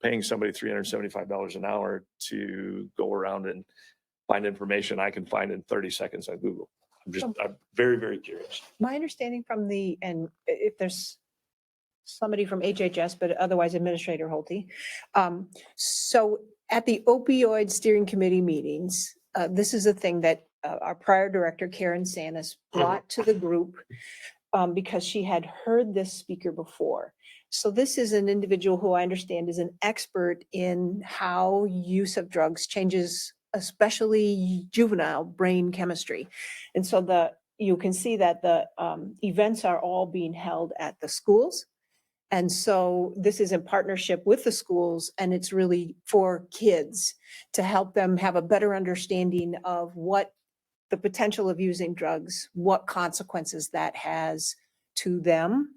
paying somebody $375 an hour to go around and find information I can find in 30 seconds on Google? I'm very, very curious. My understanding from and if there's somebody from HHS, but otherwise Administrator Holte. So at the opioid steering committee meetings, this is a thing that our prior director, Karen Sanis, brought to the group because she had heard this speaker before. So this is an individual who I understand is an expert in how use of drugs changes, especially juvenile brain chemistry. And so you can see that the events are all being held at the schools. And so this is in partnership with the schools, and it's really for kids to help them have a better understanding of what the potential of using drugs, what consequences that has to them.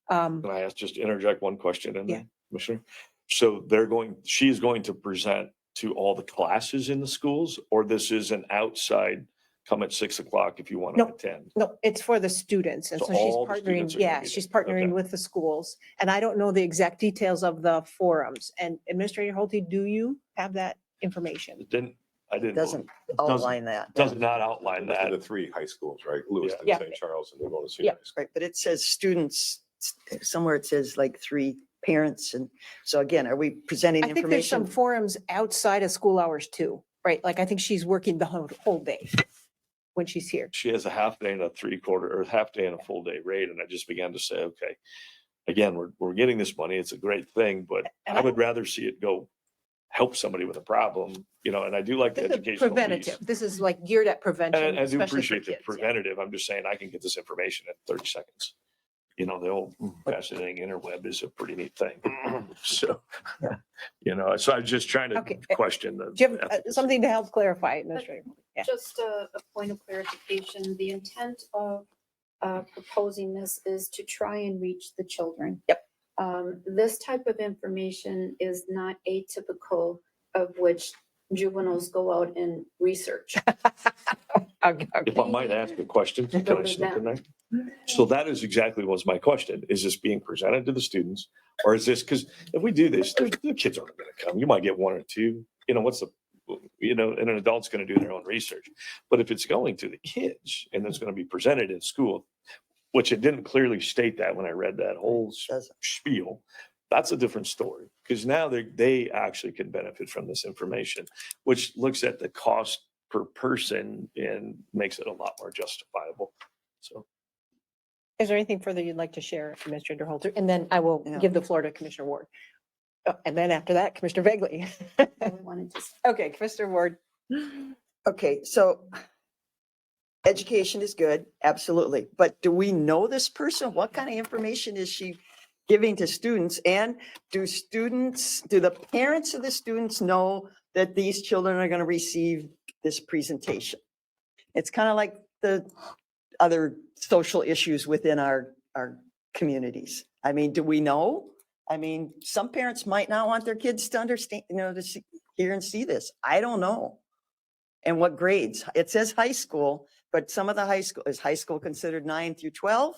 Can I just interject one question in Yeah. there, Commissioner? So she's going to present to all the classes in the schools, or this is an outside, come at 6 o'clock if you want to No. attend? No, it's for the students. And So so she's all the partnering, students are gonna yeah, be she's there. partnering Okay. with the schools. And I don't know the exact details of the forums. And Administrator Holte, do you have that information? I didn't. Doesn't outline that. Does not outline Those are that. the 3 high schools, right? Lewiston, Yeah. St. Charles, and Winona Senior Yeah. High School. Right, but it says students, somewhere it says like 3 parents. And so again, are we presenting I think there's some information? forums outside of school hours too, right? Like I think she's working the whole day when she's here. She has a half day and a 3/4, or half day and a full day rate. And I just began to say, okay, again, we're getting this money. It's a great thing, but And I would rather see it go help somebody with a problem, you know, and I do like the This is educational piece. preventative. This is like geared at prevention, And I do especially for appreciate the kids. Yeah. preventative. I'm just saying I can get this information in 30 seconds. You know, the old fascinating interweb is a pretty neat thing. So, you know, so I'm just trying to Okay. question the. Do you have efficacy. something to help clarify, Administrator? Yeah. Just a point of clarification, the intent of proposing this is to try and reach the children. Yep. This type of information is not atypical of which juveniles go out and research. Okay. If I might ask a question, can Go I to sneak in that. there? So that is exactly was my question. Is this being presented to the students? Or is this, because if we do this, the kids aren't going to come. You might get 1 or 2. You know, and an adult's going to do their own research. But if it's going to the kids and it's going to be presented in school, which it didn't clearly state that when I read that whole Doesn't. spiel, that's a different story. Because now they actually can benefit from this information, which looks at the cost per person and makes it a lot more justifiable. So. Is there anything further you'd like to share, Administrator Holter? And then I will Yeah. give the floor to Commissioner Ward. And then after that, Commissioner Vegley. I wanted to Okay, Commissioner Ward. Okay, so education is good, absolutely. But do we know this person? What kind of information is she giving to students? And do the parents of the students know that these children are going to receive this presentation? It's kind of like the other social issues within our communities. I mean, do we know? I mean, some parents might not want their kids to understand, to hear and see this. I don't know. And what grades? It says high school, but some of the is high school considered 9 through 12?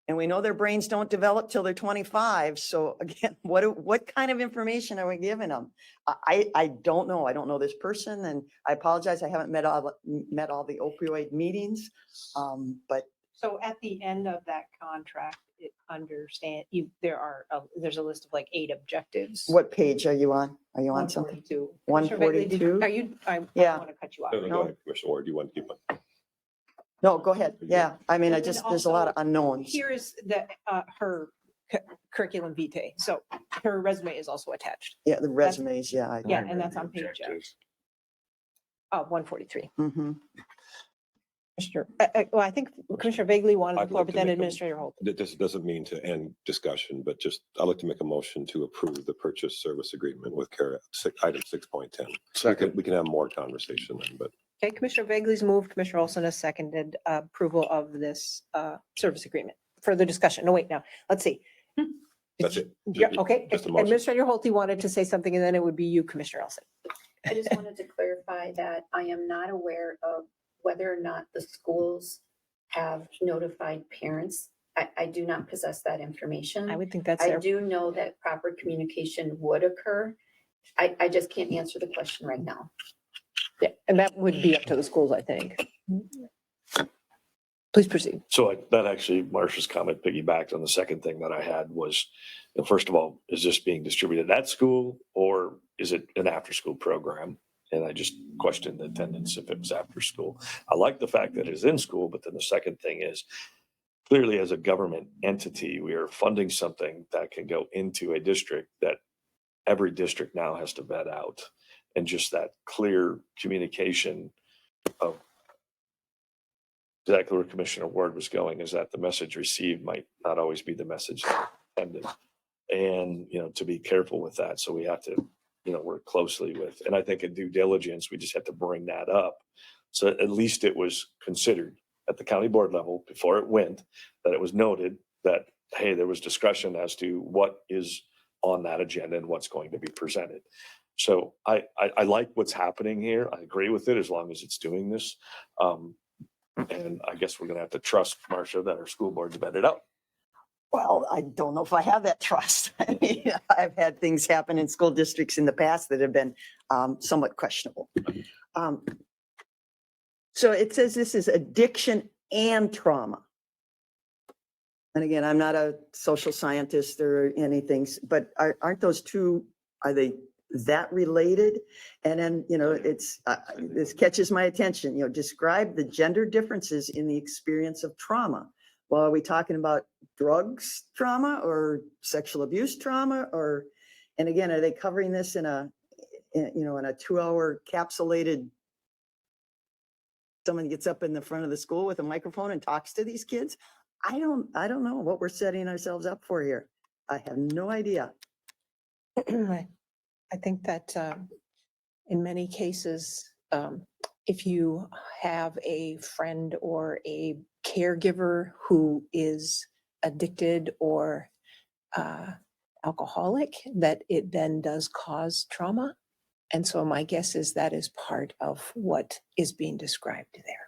And we know their brains don't develop till they're 25. So again, what kind of information are we giving them? I don't know. I don't know this person, and I apologize. I haven't met all the opioid meetings. But So at the end of that contract, there's a list of like 8 objectives. what page are you on? Are you on something? 142. Commissioner Begley, 142? Are you, I Yeah. want to cut you off. No, no, No. go ahead, Commissioner Ward, you want to keep on? No, go ahead. Yeah. I mean, And then there's a lot of also, unknowns. Here is her curriculum vitae. So her resume is also attached. Yeah, the resumes. Yeah. Yeah, and that's on page Objectives. 143. Mhm. Commissioner, well, I think Commissioner Begley wanted the I'd floor, like but to then make a- Administrator Holt. This doesn't mean to end discussion, but just, I'd like to make a motion to approve the purchase service agreement with CARE, item 6.10. Second. We can have more conversation then, but Okay, Commissioner Begley's moved, Commissioner Olson has seconded approval of this service agreement. Further discussion. No, wait, now, let's see. that's it. Yeah, okay. Just a motion. Administrator Holt wanted to say something, and then it would be you, Commissioner Olson. I just wanted to clarify that I am not aware of whether or not the schools have notified parents. I do not possess that information. I would think that's I their, do know that proper communication would occur. I just can't answer the question right now. yeah, and that would be up to the schools, I think. Please proceed. So that actually, Marcia's comment piggybacked on the second thing that I had was, first of all, is this being distributed at school or is it an after-school program? And I just questioned the attendance if it was after school. I like the fact that it is in school, but then the second thing is clearly as a government entity, we are funding something that can go into a district that every district now has to vet out. And just that clear communication of exactly where Commissioner Ward was going is that the message received might not always be the message intended. And, to be careful with that. So we have to, work closely with, and I think in due diligence, we just have to bring that up. So at least it was considered at the county board level before it went, that it was noted that, hey, there was discussion as to what is on that agenda and what's going to be presented. So I like what's happening here. I agree with it as long as it's doing this. And I guess we're gonna have to trust, Marcia, that our school board's vetted out. Well, I don't know if I have that trust. I mean, I've had things happen in school districts in the past that have been somewhat questionable. So it says this is addiction and trauma. And again, I'm not a social scientist or anything, but aren't those two, are they that related? And then, this catches my attention, describe the gender differences in the experience of trauma. Well, are we talking about drugs trauma or sexual abuse trauma and again, are they covering this in a 2-hour capsulated, someone gets up in the front of the school with a microphone and talks to these kids? I don't know what we're setting ourselves up for here. I have no idea. I think that in many cases, if you have a friend or a caregiver who is addicted or alcoholic, that it then does cause trauma. And so my guess is that is part of what is being described there.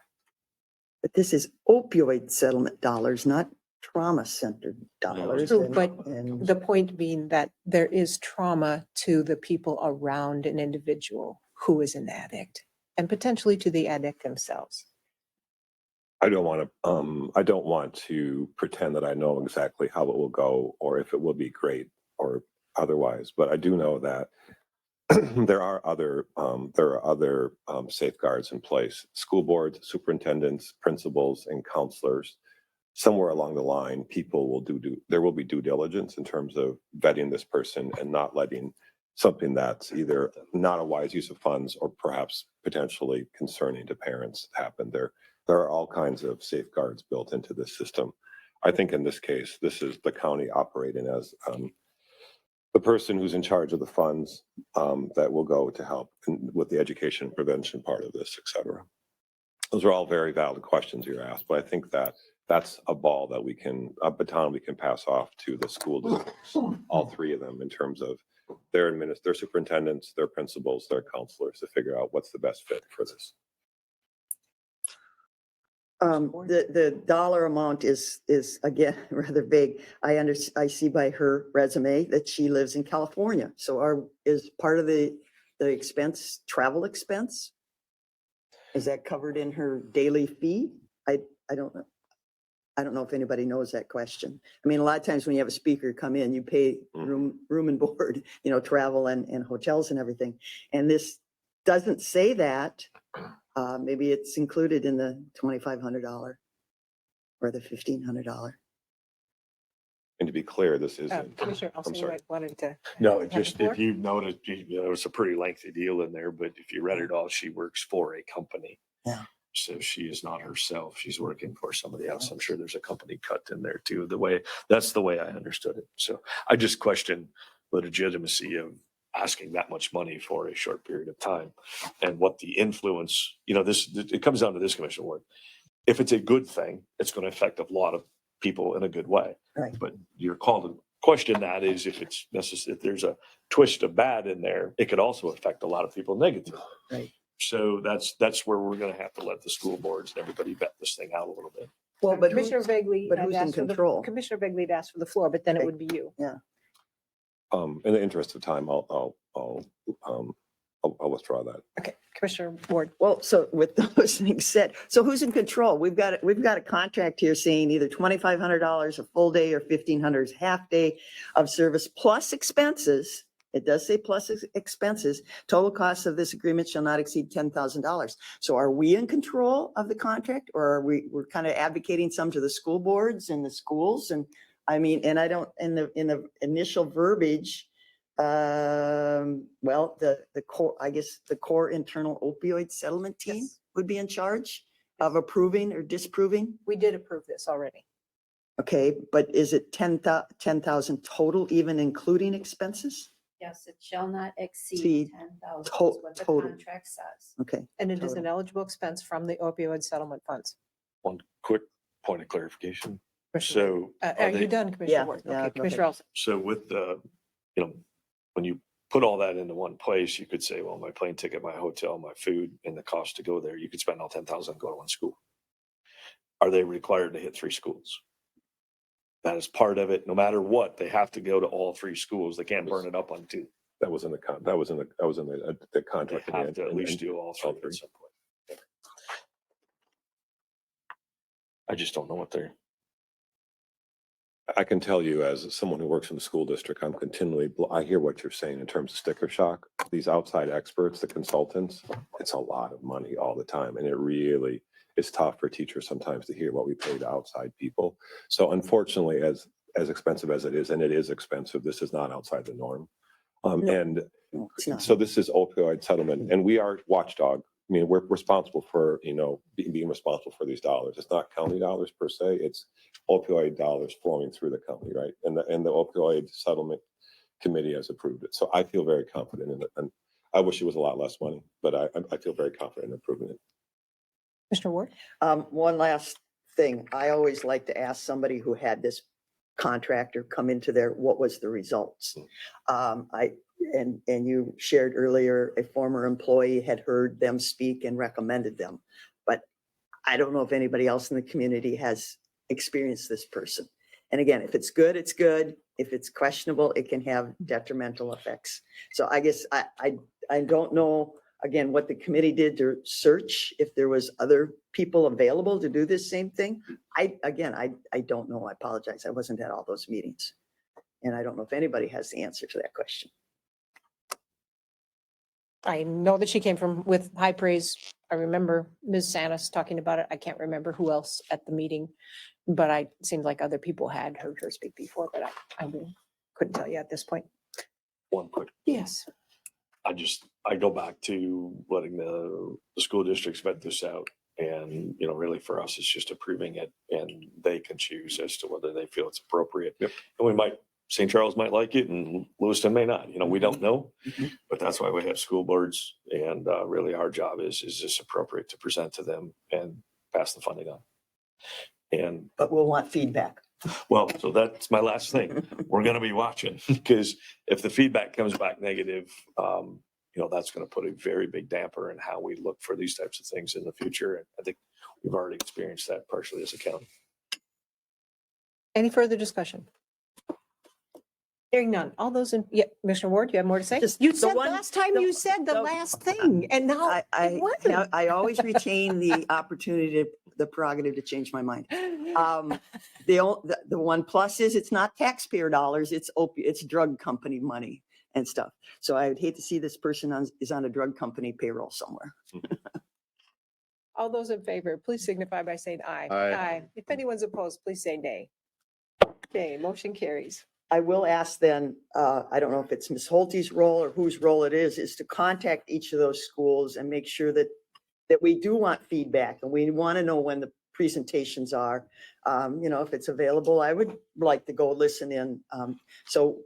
But this is opioid settlement dollars, not trauma-centered dollars. True, and- but and- the point being that there is trauma to the people around an individual who is an addict and potentially to the addict themselves. I don't want to pretend that I know exactly how it will go or if it will be great or otherwise, but I do know that there are other safeguards in place. School boards, superintendents, principals, and counselors. Somewhere along the line, people will there will be due diligence in terms of vetting this person and not letting something that's either not a wise use of funds or perhaps potentially concerning to parents happen. There are all kinds of safeguards built into this system. I think in this case, this is the county operating as the person who's in charge of the funds that will go to help with the education prevention part of this, et cetera. Those are all very valid questions you're asked, but I think that that's a baton we can pass off to the school districts, all 3 of them, in terms of their superintendents, their principals, their counselors, to figure out what's the best fit for this. The dollar amount is again rather vague. I see by her resume that she lives in California. So is part of the expense, travel expense? Is that covered in her daily fee? I don't know. I don't know if anybody knows that question. I mean, a lot of times when you have a speaker come in, you pay room and board, travel and hotels and everything. And this doesn't say that. Maybe it's included in the $2,500 or the $1,500. And to be clear, this isn't, Commissioner Olson, you sorry. might wanted to. No, Have it just, the floor? if you've noticed, it's a pretty lengthy deal in there, but if you read it all, she works for a company. Yeah. So she is not herself. She's working for somebody else. I'm sure there's a company cut in there too. That's the way I understood it. So I just question the legitimacy of asking that much money for a short period of time and what the influence, it comes down to this, Commissioner Ward. If it's a good thing, it's going to affect a lot of people in a good way. Right. But you're called to question that is if it's necessary, if there's a twist of bad in there, it could also affect a lot of people negatively. Right. So that's where we're going to have to let the school boards and everybody vet this thing out a little bit. Well, but Commissioner Begley. but had who's in asked for the- control? Commissioner Begley had asked for the floor, but then it Okay. would be you. in the interest of time, I'll withdraw that. Okay, Commissioner Ward. Well, so with those things said, so who's in control? We've got a contract here saying either $2,500 a full day or $1,500 half day of service plus expenses. It does say plus expenses. Total cost of this agreement shall not exceed $10,000. So are we in control of the contract, or we're kind of advocating some to the school boards and the schools? And I mean, and I don't, in the initial verbiage, the core, I guess the core internal opioid settlement team Yes. would be in charge of approving or disproving. We did approve this already. Okay, but is it 10,000 total, even including expenses? Yes, it shall not See, exceed 10,000 is to- what the total. contract says. Okay. And it is Total. an eligible expense from the opioid settlement funds. One quick point of clarification. Commissioner Begley. So Are are you they, done, Commissioner Yeah, Ward? yeah, Okay, go Commissioner Olson. so with the, when you put all that into one place, you could say, well, my plane ticket, my hotel, my food, and the cost to go there, you could spend all 10,000 and go to one school. Are they required to hit 3 schools? That is part of it. No matter what, they have to go to all 3 schools. They can't burn it up on 2. That was in the contract. The They contract. have to at least and- do all 3 at some point. I just don't know what they're. I can tell you as someone who works in the school district, I'm continually, I hear what you're saying in terms of sticker shock. These outside experts, the consultants, it's a lot of money all the time. And it really is tough for teachers sometimes to hear what we pay to outside people. So unfortunately, as expensive as it is, and it is expensive, this is not outside the norm. And It's not. so this is opioid settlement, and we are watchdog. I mean, we're responsible for, being responsible for these dollars. It's not county dollars per se, it's opioid dollars flowing through the county, right? And the opioid settlement committee has approved it. So I feel very confident in it. And I wish it was a lot less money, but I feel very confident in approving it. Commissioner Ward? One last thing. I always like to ask somebody who had this contractor come into there, what was the results? And you shared earlier, a former employee had heard them speak and recommended them. But I don't know if anybody else in the community has experienced this person. And again, if it's good, it's good. If it's questionable, it can have detrimental effects. So I guess I don't know, again, what the committee did to search if there was other people available to do this same thing. I don't know. I apologize. I wasn't at all those meetings. And I don't know if anybody has the answer to that question. I know that she came with high praise. I remember Ms. Sanis talking about it. I can't remember who else at the meeting, but it seemed like other people had heard her speak before, but I couldn't tell you at this point. One quick. Yes. I go back to letting the school districts vet this out. And, really for us, it's just approving it and they can choose as to whether they feel it's appropriate. Yep. And St. Charles might like it and Lewiston may not, we don't know, but that's why we have school boards. And really our job is this appropriate to present to them and pass the funding on. But we'll want feedback. Well, so that's my last thing. We're going to be watching because if the feedback comes back negative, that's going to put a very big damper in how we look for these types of things in the future. And I think we've already experienced that partially as a county. Any further discussion? Hearing none. All those in, yeah, Commissioner Ward, you have more to say? Just You the said one- last time the- you said the the- last thing and now it wasn't. I always retain the opportunity, the prerogative to change my mind. The one plus is it's not taxpayer dollars, it's drug company money and stuff. So I would hate to see this person is on a drug company payroll somewhere. All those in favor, please signify by saying aye. Aye. If anyone's opposed, please say nay. Okay, motion carries. I will ask then, I don't know if it's Ms. Holte's role or whose role it is to contact each of those schools and make sure that we do want feedback and we want to know when the presentations are. If it's available, I would like to go listen in. So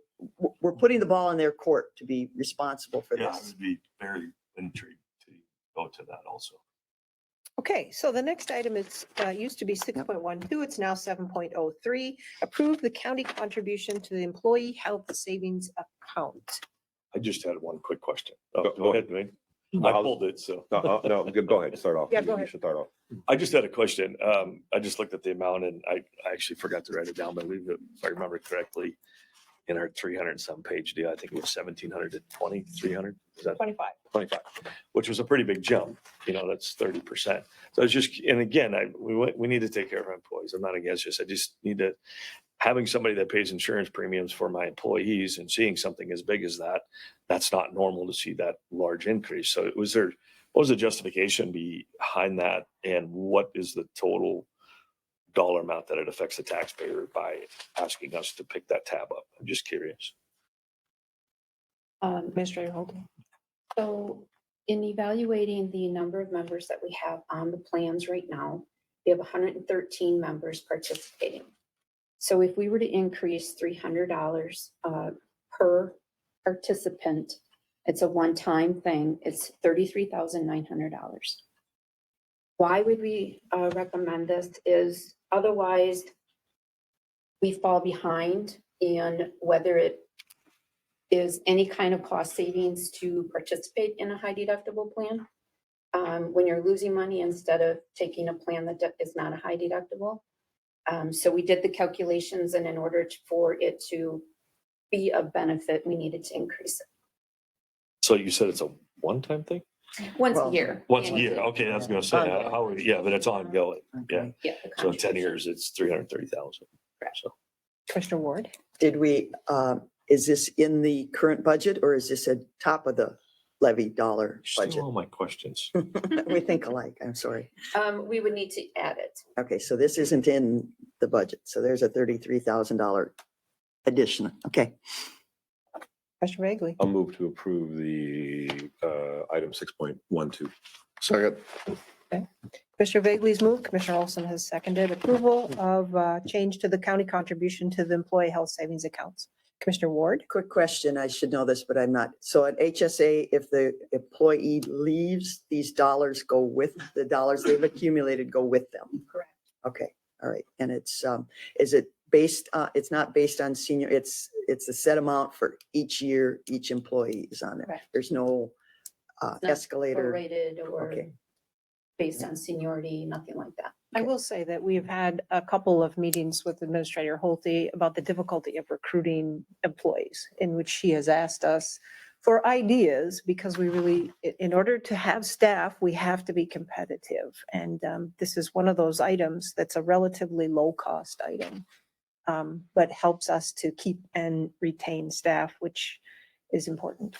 we're putting the ball in their court to be responsible for Yeah, I this. would be very intrigued to go to that also. Okay, so the next item is, used to be 6.12, it's now 7.03. Approve the county contribution to the employee health savings account. I just had one quick question. Go Ahead, Dwayne. I I'll- pulled it, so. No, go ahead, start off. Yeah, go You ahead. should start off. I just had a question. I just looked at the amount and I actually forgot to write it down, but if I remember correctly, in our 300 and some page deal, I think it was 1,700 to 2,300. Is that 25. 25, which was a pretty big jump. That's 30%. So it's just, and again, we need to take care of our employees. I'm not against this. I just need to, having somebody that pays insurance premiums for my employees and seeing something as big as that, that's not normal to see that large increase. So what was the justification behind that? And what is the total dollar amount that it affects the taxpayer by asking us to pick that tab up? I'm just curious. Administrator Holden. So in evaluating the number of members that we have on the plans right now, we have 113 members participating. So if we were to increase $300 per participant, it's a one-time thing, it's $33,900. Why would we recommend this is otherwise we fall behind in whether it is any kind of cost savings to participate in a high deductible plan. When you're losing money instead of taking a plan that is not a high deductible. So we did the calculations and in order for it to be a benefit, we needed to increase it. So you said it's a one-time thing? Once a Well, year. Once a annually. year. Okay, I was going to say, but it's ongoing. Yeah. Yeah. the So in 10 contribution. years, it's 330,000. Correct. So Commissioner Ward. Did we, is this in the current budget or is this at top of the levy dollar still budget? all my questions. We think alike, I'm sorry. We would need to add it. Okay, so this isn't in the budget. So there's a $33,000 addition. Okay. Commissioner Bagley. I'll move to approve the item 6.12. Second. Commissioner Bagley's moved. Commissioner Olson has seconded approval of change to the county contribution to the employee health savings accounts. Commissioner Ward. Quick question. I should know this, but I'm not. So at HSA, if the employee leaves, these dollars go with the dollars they've accumulated go with them. Correct. Okay, all right. And it's, is it based, it's not based on senior, it's a set amount for each year, each employee is on it. Correct. There's no Not escalator. Prorated or Okay. based on seniority, nothing like that. I will say that we've had a couple of meetings with Administrator Holte about the difficulty of recruiting employees, in which she has asked us for ideas because we really, in order to have staff, we have to be competitive. And this is one of those items that's a relatively low-cost item, but helps us to keep and retain staff, which is important.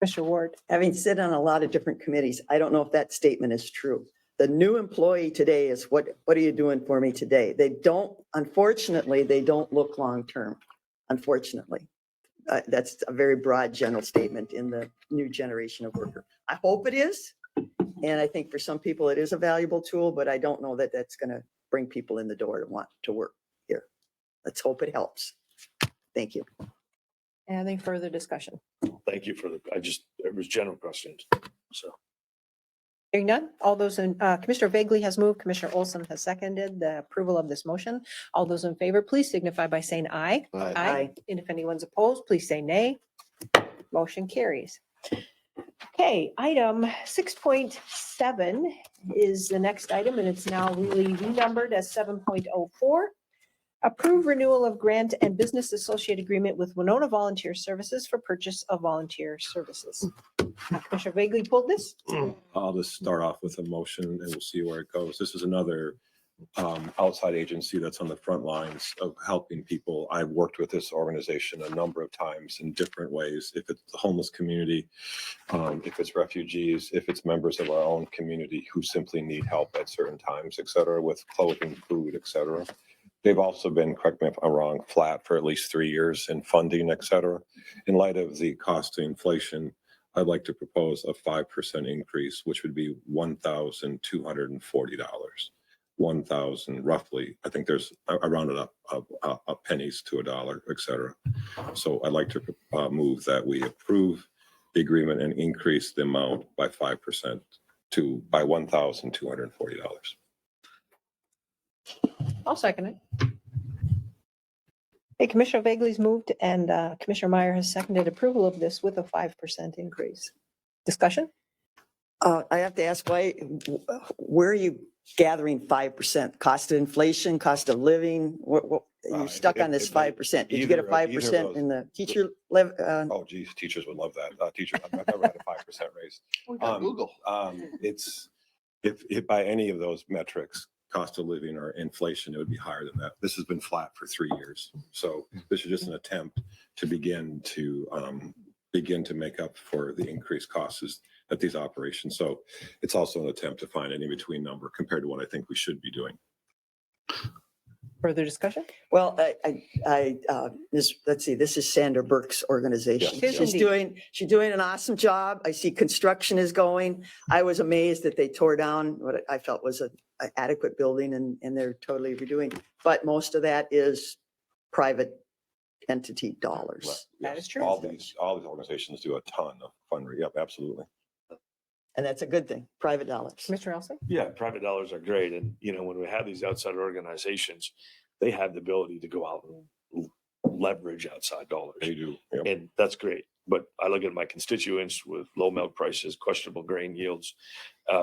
Commissioner Ward. Having sit on a lot of different committees, I don't know if that statement is true. The new employee today is what are you doing for me today? They don't, unfortunately, they don't look long-term, unfortunately. That's a very broad general statement in the new generation of worker. I hope it is. And I think for some people it is a valuable tool, but I don't know that that's going to bring people in the door to want to work here. Let's hope it helps. Thank you. Any further discussion? Thank you for it was general questions. So. Hearing none, all those in, Commissioner Vagley has moved, Commissioner Olson has seconded the approval of this motion. All those in favor, please signify by saying aye. Aye. Aye. And if anyone's opposed, please say nay. Motion carries. Okay, item 6.7 is the next item, and it's now really renumbered as 7.04. Approve renewal of grant and business associate agreement with Winona Volunteer Services for purchase of volunteer services. Commissioner Vagley pulled this. I'll just start off with a motion and we'll see where it goes. This is another outside agency that's on the front lines of helping people. I've worked with this organization a number of times in different ways. If it's the homeless community, if it's refugees, if it's members of our own community who simply need help at certain times, et cetera, with clothing, food, et cetera. They've also been, correct me if I'm wrong, flat for at least 3 years in funding, et cetera. In light of the cost of inflation, I'd like to propose a 5% increase, which would be $1,240. 1,000 roughly. I think there's, I rounded up pennies to a dollar, et cetera. So I'd like to move that we approve the agreement and increase the amount by 5% by $1,240. I'll second it. Hey, Commissioner Vagley's moved and Commissioner Meyer has seconded approval of this with a 5% increase. Discussion? I have to ask, where are you gathering 5%? Cost of inflation, cost of living? You're stuck on this 5%. Did you get a 5% in the teacher Oh geez, teachers would love that. Teachers, I've never had a 5% raise. Google. It's, if by any of those metrics, cost of living or inflation, it would be higher than that. This has been flat for 3 years. So this is just an attempt to begin to make up for the increased costs at these operations. So it's also an attempt to find an in-between number compared to what I think we should be doing. Further discussion? Well, let's see, this is Sandra Burke's organization. Yes. She's doing an awesome job. I see construction is going. I was amazed that they tore down what I felt was an adequate building and they're totally redoing. But most of that is private entity dollars. That is true. All these organizations do a ton of fundraising. Yep, absolutely. And that's a good thing, private dollars. Mr. Elson? Yeah, private dollars are great. And, when we have these outside organizations, they have the ability to go out and leverage outside dollars. They do. Yep. And that's great. But I look at my constituents with low milk prices, questionable grain yields,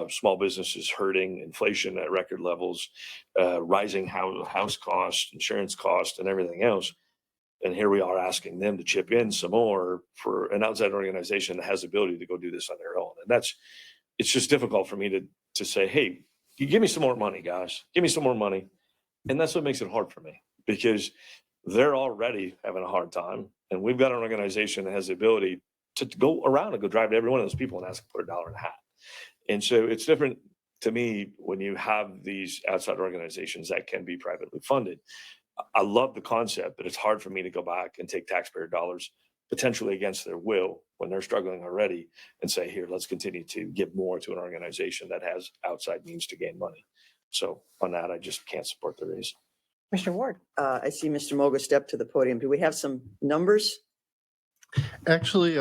small businesses hurting, inflation at record levels, rising house costs, insurance costs, and everything else. And here we are asking them to chip in some more for an outside organization that has the ability to go do this on their own. And it's just difficult for me to say, hey, you give me some more money, guys, give me some more money. And that's what makes it hard for me because they're already having a hard time. And we've got an organization that has the ability to go around and go drive to every one of those people and ask for $1 in a hat. And so it's different to me when you have these outside organizations that can be privately funded. I love the concept, but it's hard for me to go back and take taxpayer dollars potentially against their will when they're struggling already and say, here, let's continue to give more to an organization that has outside means to gain money. So on that, I just can't support the raise. Mr. Ward? I see Mr. Moga step to the podium. Do we have some numbers? Actually,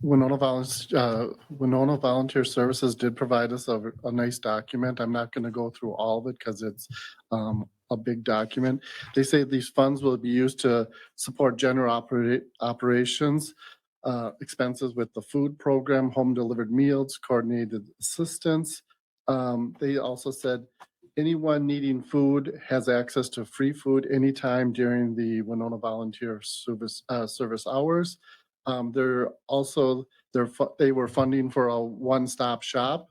Winona Volunteer Services did provide us a nice document. I'm not going to go through all of it because it's a big document. They say these funds will be used to support general operations, expenses with the food program, home delivered meals, coordinated assistance. They also said anyone needing food has access to free food anytime during the Winona Volunteer Service hours. They were funding for a one-stop shop.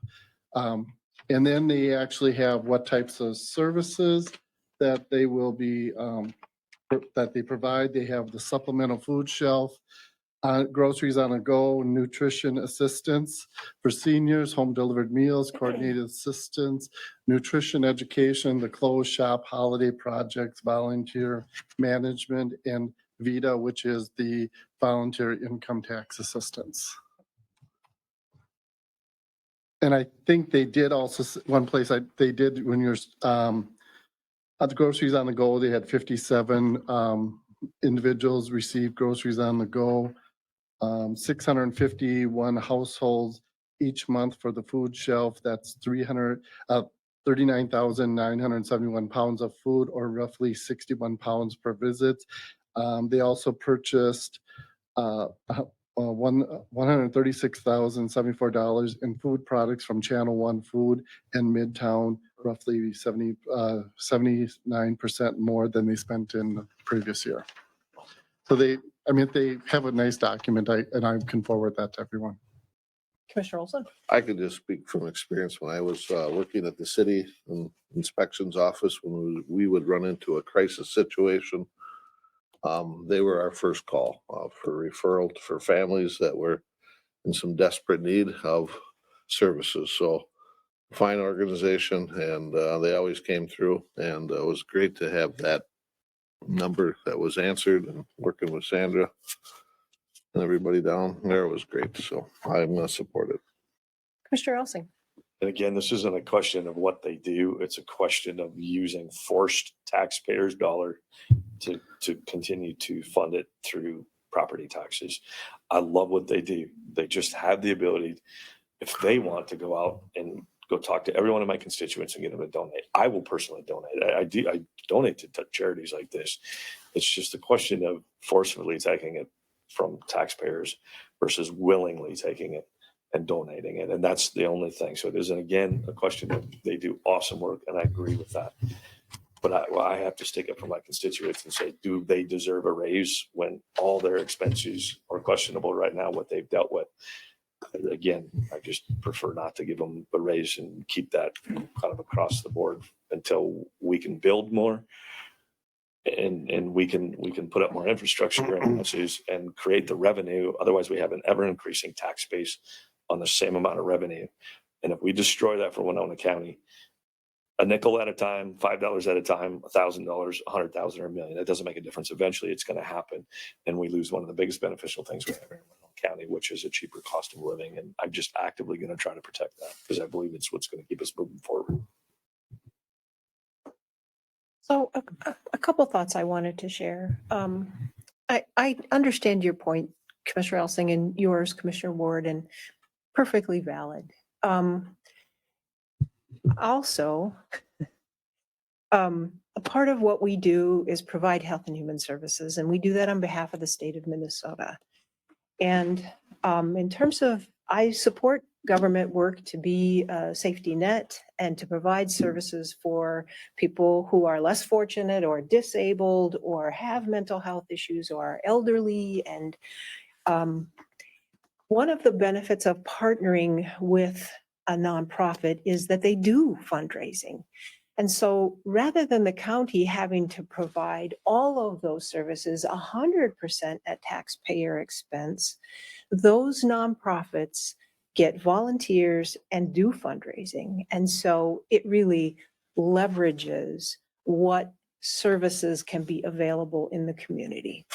And then they actually have what types of services that they will be, that they provide. They have the supplemental food shelf, groceries on a go, nutrition assistance for seniors, home delivered meals, coordinated assistance, nutrition education, the clothes shop, holiday projects, volunteer management, and VITA, which is the volunteer income tax assistance. And I think they did also, one place they did when you're at the groceries on the go, they had 57 individuals receive groceries on the go. 651 households each month for the food shelf. That's 39,971 pounds of food, or roughly 61 pounds per visit. They also purchased $136,074 in food products from Channel One Food and Midtown, roughly 79% more than they spent in the previous year. So they have a nice document, and I can forward that to everyone. Commissioner Olson? I could just speak from experience when I was working at the city inspections office, when we would run into a crisis situation. They were our first call for referral for families that were in some desperate need of services. So fine organization, and they always came through, and it was great to have that number that was answered, and working with Sandra and everybody down there was great. So I'm going to support it. Commissioner Elsing? And again, this isn't a question of what they do. It's a question of using forced taxpayers' dollar to continue to fund it through property taxes. I love what they do. They just have the ability, if they want to go out and go talk to every one of my constituents and get them to donate. I will personally donate. I donate to charities like this. It's just a question of forcefully taking it from taxpayers versus willingly taking it and donating it. And that's the only thing. So it isn't, again, a question of they do awesome work, and I agree with that. But I have to stick up for my constituents and say, do they deserve a raise when all their expenses are questionable right now, what they've dealt with? Again, I just prefer not to give them a raise and keep that kind of across the board until we can build more and we can put up more infrastructure and create the revenue. Otherwise, we have an ever increasing tax base on the same amount of revenue. And if we destroy that for Winona County, a nickel at a time, $5 at a time, $1,000, $100,000 or $1 million, that doesn't make a difference. Eventually it's going to happen. And we lose one of the biggest beneficial things we have in Winona County, which is a cheaper cost of living. And I'm just actively going to try to protect that because I believe it's what's going to keep us moving forward. So a couple thoughts I wanted to share. I understand your point, Commissioner Elsing, and yours, Commissioner Ward, and perfectly valid. Also, a part of what we do is provide health and human services, and we do that on behalf of the state of Minnesota. And in terms of, I support government work to be a safety net and to provide services for people who are less fortunate or disabled or have mental health issues or are elderly. And one of the benefits of partnering with a nonprofit is that they do fundraising. And so rather than the county having to provide all of those services 100% at taxpayer expense, those nonprofits get volunteers and do fundraising. And so it really leverages what services can be available in the community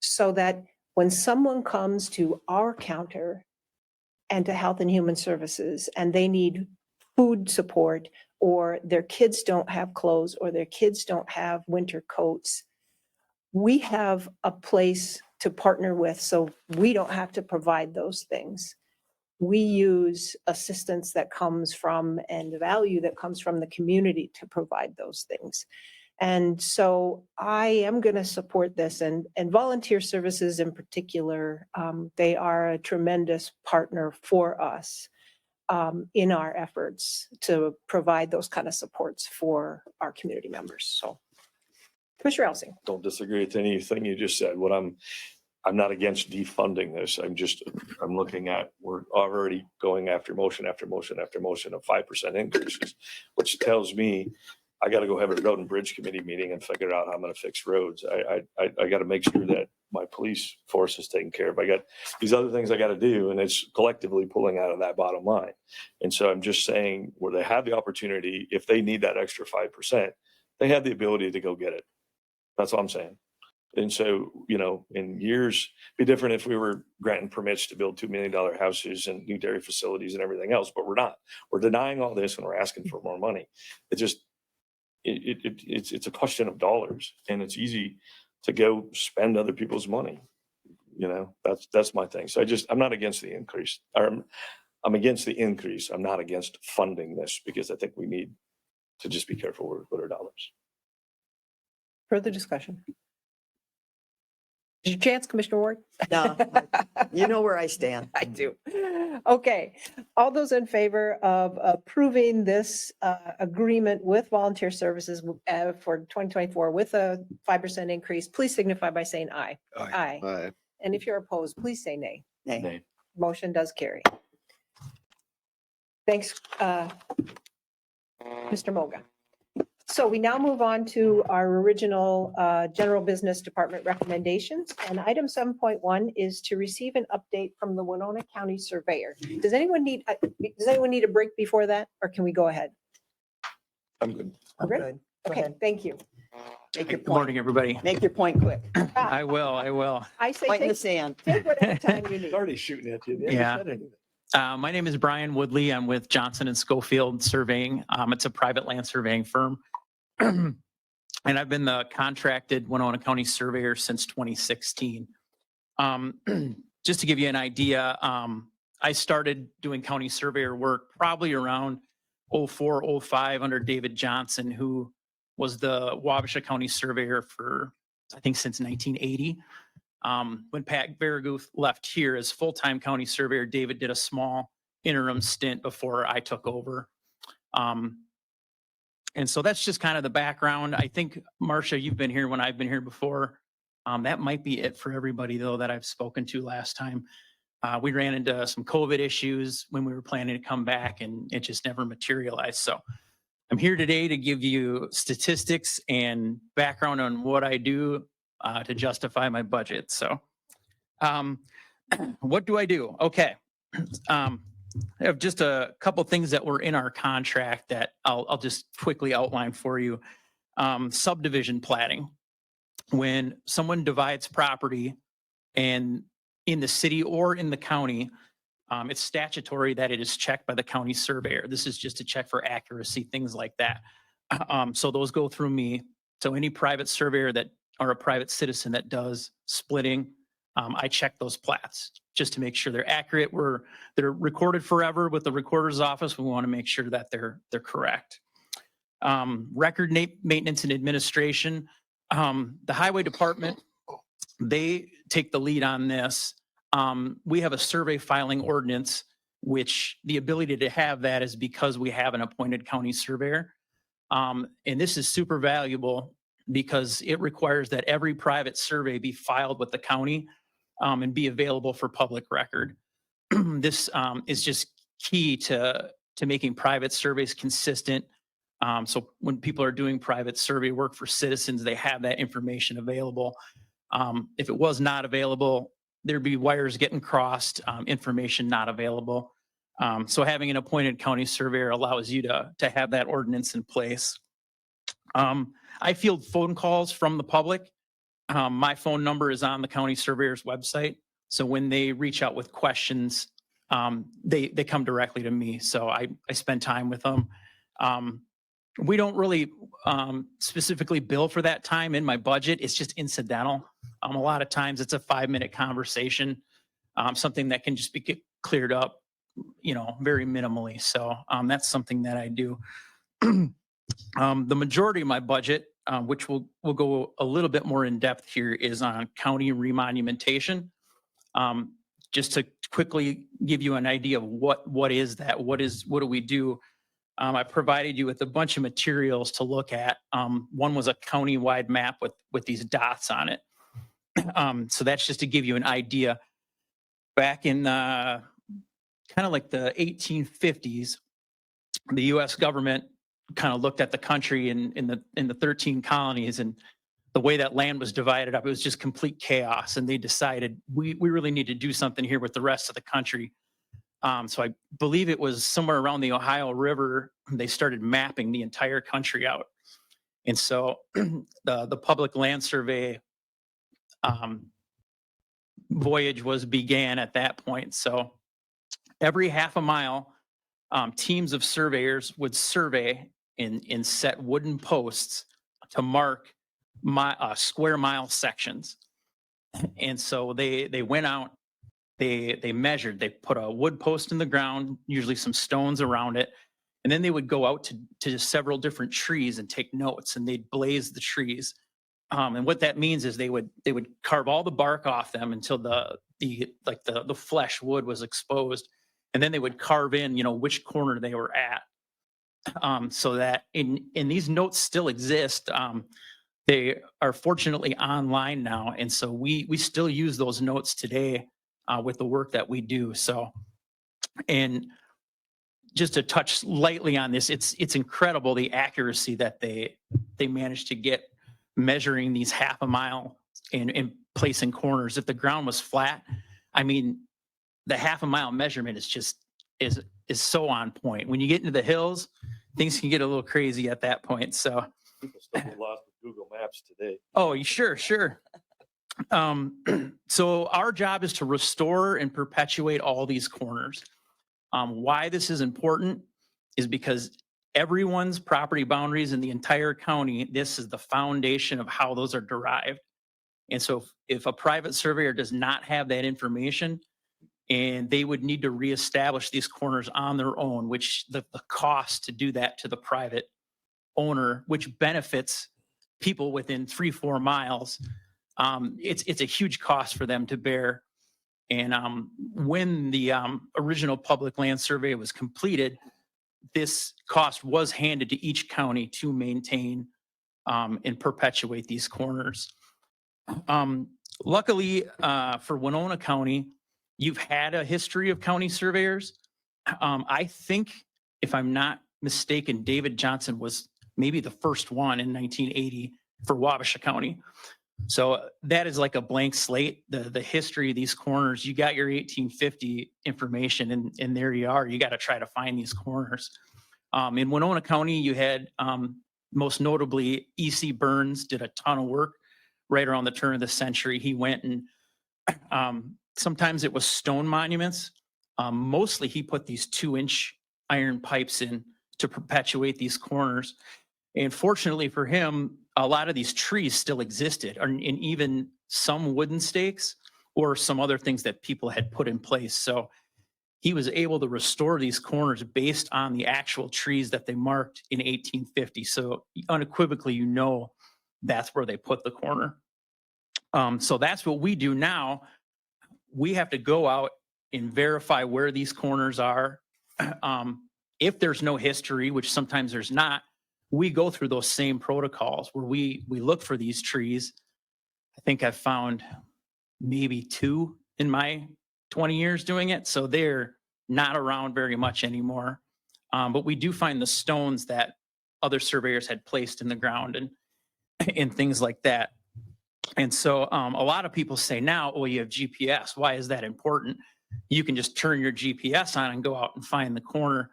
so that when someone comes to our counter and to Health and Human Services and they need food support, or their kids don't have clothes, or their kids don't have winter coats, we have a place to partner with so we don't have to provide those things. We use assistance that comes from and value that comes from the community to provide those things. And so I am going to support this, and volunteer services in particular, they are a tremendous partner for us in our efforts to provide those kind of supports for our community members. So, Commissioner Elsing. Don't disagree with anything you just said. What I'm not against defunding this. I'm looking at, we're already going after motion after motion after motion of 5% increases, which tells me I got to go have a road and bridge committee meeting and figure out how I'm going to fix roads. I got to make sure that my police force is taken care of. I got these other things I got to do, and it's collectively pulling out of that bottom line. And so I'm just saying, where they have the opportunity, if they need that extra 5%, they have the ability to go get it. That's all I'm saying. And so, in years, it'd be different if we were granting permits to build $2 million houses and new dairy facilities and everything else, but we're not. We're denying all this and we're asking for more money. It's a question of dollars, and it's easy to go spend other people's money. That's my thing. So I'm not against the increase. I'm against the increase. I'm not against funding this because I think we need to just be careful where we put our dollars. Further discussion. Your chance, Commissioner Ward? No, you know where I stand. I do. Okay. All those in favor of approving this agreement with volunteer services for 2024 with a 5% increase, please signify by saying aye. Aye. Aye. And if you're opposed, please say nay. Nay. Motion does carry. Thanks, Mr. Moga. So we now move on to our original general business department recommendations. And item 7.1 is to receive an update from the Winona County Surveyor. Does anyone need a break before that, or can we go ahead? I'm good. We're good? Good. Go Okay, ahead. thank you. Make your Good morning, point. everybody. Make your point quick. I will. I say Point in the take sand. whatever time you He's need. already shooting at you. They Yeah. haven't said anything. My name is Brian Woodley. I'm with Johnson and Schofield Surveying. It's a private land surveying firm. And I've been the contracted Winona County surveyor since 2016. Just to give you an idea, I started doing county surveyor work probably around 04, 05 under David Johnson, who was the Wabasha County surveyor for, I think, since 1980. When Pat Veraguth left here as full-time county surveyor, David did a small interim stint before I took over. And so that's just kind of the background. I think, Marcia, you've been here when I've been here before. That might be it for everybody, though, that I've spoken to last time. We ran into some COVID issues when we were planning to come back, and it just never materialized. So I'm here today to give you statistics and background on what I do to justify my budget. So what do I do? Okay. I have just a couple things that were in our contract that I'll just quickly outline for you. Subdivision platting. When someone divides property and in the city or in the county, it's statutory that it is checked by the county surveyor. This is just to check for accuracy, things like that. So those go through me. So any private surveyor that or a private citizen that does splitting, I check those plats just to make sure they're accurate. They're recorded forever with the recorder's office. We want to make sure that they're correct. Record maintenance and administration. The highway department, they take the lead on this. We have a survey filing ordinance, which the ability to have that is because we have an appointed county surveyor. And this is super valuable because it requires that every private survey be filed with the county and be available for public record. This is just key to making private surveys consistent. So when people are doing private survey work for citizens, they have that information available. If it was not available, there'd be wires getting crossed, information not available. So having an appointed county surveyor allows you to have that ordinance in place. I field phone calls from the public. My phone number is on the county surveyor's website. So when they reach out with questions, they come directly to me. So I spend time with them. We don't really specifically bill for that time in my budget. It's just incidental. A lot of times it's a 5-minute conversation, something that can just be cleared up, very minimally. So that's something that I do. The majority of my budget, which we'll go a little bit more in depth here, is on county remonumentation. Just to quickly give you an idea of what is that, what do we do? I provided you with a bunch of materials to look at. One was a county-wide map with these dots on it. So that's just to give you an idea. Back in kind of like the 1850s, the U.S. government kind of looked at the country in the 13 colonies, and the way that land was divided up, it was just complete chaos. And they decided we really need to do something here with the rest of the country. So I believe it was somewhere around the Ohio River, they started mapping the entire country out. And so the public land survey voyage began at that point. So every half a mile, teams of surveyors would survey in set wooden posts to mark square mile sections. And so they went out, they measured, they put a wood post in the ground, usually some stones around it. And then they would go out to several different trees and take notes, and they'd blaze the trees. And what that means is they would carve all the bark off them until the flesh wood was exposed. And then they would carve in, which corner they were at. So that in these notes still exist. They are fortunately online now. And so we still use those notes today with the work that we do. So, and just to touch lightly on this, it's incredible the accuracy that they managed to get measuring these half a mile and placing corners. If the ground was flat, I mean, the half a mile measurement is so on point. When you get into the hills, things can get a little crazy at that point. So People still get lost with Google Maps today. oh, sure. So our job is to restore and perpetuate all these corners. Why this is important is because everyone's property boundaries in the entire county, this is the foundation of how those are derived. And so if a private surveyor does not have that information, and they would need to reestablish these corners on their own, which the cost to do that to the private owner, which benefits people within 3-4 miles, it's a huge cost for them to bear. And when the original public land survey was completed, this cost was handed to each county to maintain and perpetuate these corners. Luckily for Winona County, you've had a history of county surveyors. I think, if I'm not mistaken, David Johnson was maybe the first one in 1980 for Wabasha County. So that is like a blank slate. The history of these corners, you got your 1850 information and there you are. You got to try to find these corners. In Winona County, you had most notably E.C. Burns did a ton of work right around the turn of the century. He went and sometimes it was stone monuments. Mostly he put these 2-inch iron pipes in to perpetuate these corners. And fortunately for him, a lot of these trees still existed, and even some wooden stakes or some other things that people had put in place. So he was able to restore these corners based on the actual trees that they marked in 1850. So unequivocally, that's where they put the corner. So that's what we do now. We have to go out and verify where these corners are. If there's no history, which sometimes there's not, we go through those same protocols where we look for these trees. I think I've found maybe 2 in my 20 years doing it. So they're not around very much anymore. But we do find the stones that other surveyors had placed in the ground and things like that. And so a lot of people say now, oh, you have GPS. Why is that important? You can just turn your GPS on and go out and find the corner.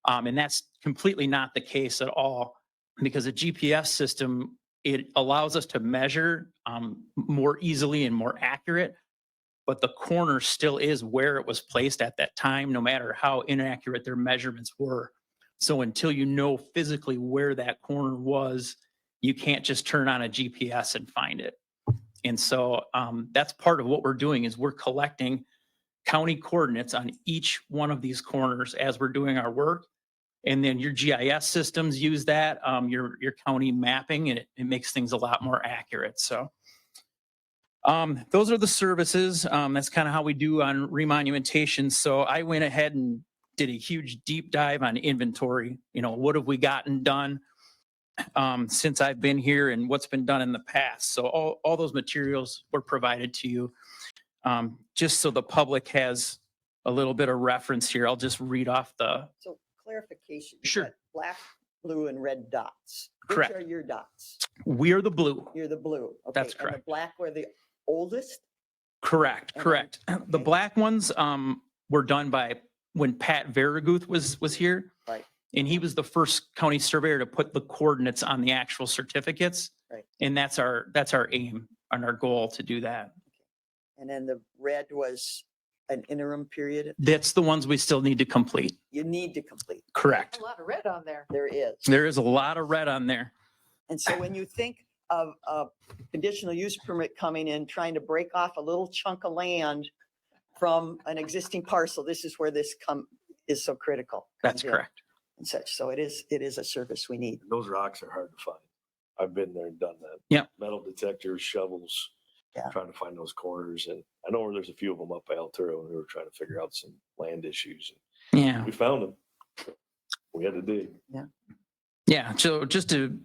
And that's completely not the case at all, because a GPS system, it allows us to measure more easily and more accurate, but the corner still is where it was placed at that time, no matter how inaccurate their measurements were. So until you know physically where that corner was, you can't just turn on a GPS and find it. And so that's part of what we're doing, is we're collecting county coordinates on each one of these corners as we're doing our work. And then your GIS systems use that, your county mapping, and it makes things a lot more accurate. So those are the services. That's kind of how we do on remonumentation. So I went ahead and did a huge deep dive on inventory. What have we gotten done since I've been here and what's been done in the past. So all those materials were provided to you. Just so the public has a little bit of reference here, I'll just read off So clarification. you Sure. got Black, blue, and red dots. Correct. Which are your dots? We're the blue. You're the blue. Okay. That's And correct. the black were the oldest? Correct. And Correct. then- The okay. black ones were done by when Pat Veraguth was here. Right. And he was the first county surveyor to put the coordinates on the actual certificates. Right. And that's our aim and our goal to do that. And then the red was an interim period That's the ones we still need to complete. you need to complete. Correct. A lot of red on there. There is. There is a lot of red on there. And so when you think of a conditional use permit coming in, trying to break off a little chunk of land from an existing parcel, this is where this is so critical. That's comes in correct. And such. So it is a service we need. Those rocks are hard to find. I've been there and done that. Yep. Metal detectors, shovels, Yeah. trying to find those corners. And I know where there's a few of them up by Alturo, and we were trying to figure out some land issues. Yeah. We found them. We had to dig. Yeah. So just to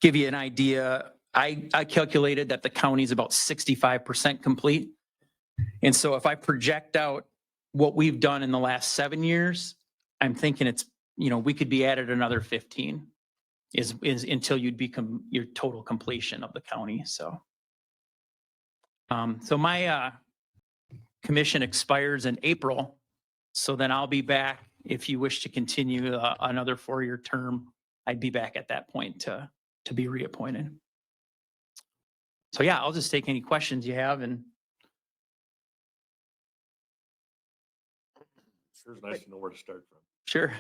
give you an idea, I calculated that the county is about 65% complete. And so if I project out what we've done in the last 7 years, I'm thinking it's, we could be added another 15 is until you'd become your total completion of the county. So, so my commission expires in April. So then I'll be back. If you wish to continue another 4-year term, I'd be back at that point to be reappointed. So yeah, I'll just take any questions you have and Sure, it's nice to know where to start from. sure.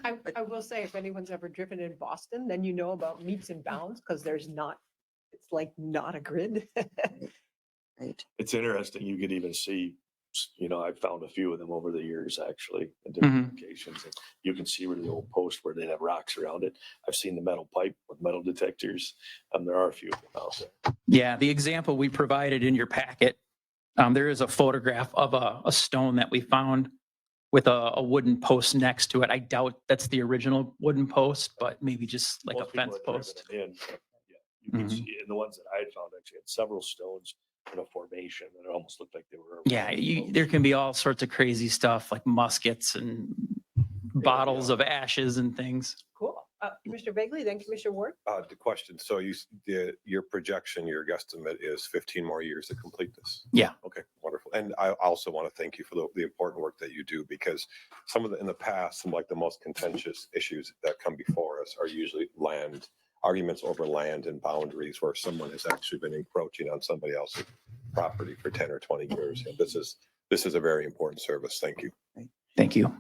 I will say, if anyone's ever driven in Boston, then you know about meets and bounds, because it's like not a grid. Right. It's interesting. You could even see, I found a few of them over the years, actually, in different locations. And you can see where the old post where they'd have rocks around it. I've seen the metal pipe with metal detectors. There are a few of them out there. Yeah, the example we provided in your packet, there is a photograph of a stone that we found with a wooden post next to it. I doubt that's the original wooden post, but maybe just like Most a fence people had post. driven them in. Yeah, you can see, and the ones that I had found actually had several stones in a formation, and it almost looked like they were. Yeah, there can be all sorts of crazy stuff like muskets and bottles of ashes and things. Cool. Commissioner Bagley, then Commissioner Ward. The question, so your projection, your guesstimate is 15 more years to complete this? Yeah. Okay, wonderful. And I also want to thank you for the important work that you do, because in the past, some like the most contentious issues that come before us are usually arguments over land and boundaries, where someone has actually been encroaching on somebody else's property for 10 or 20 years. This is a very important service. Thank you. Thank you.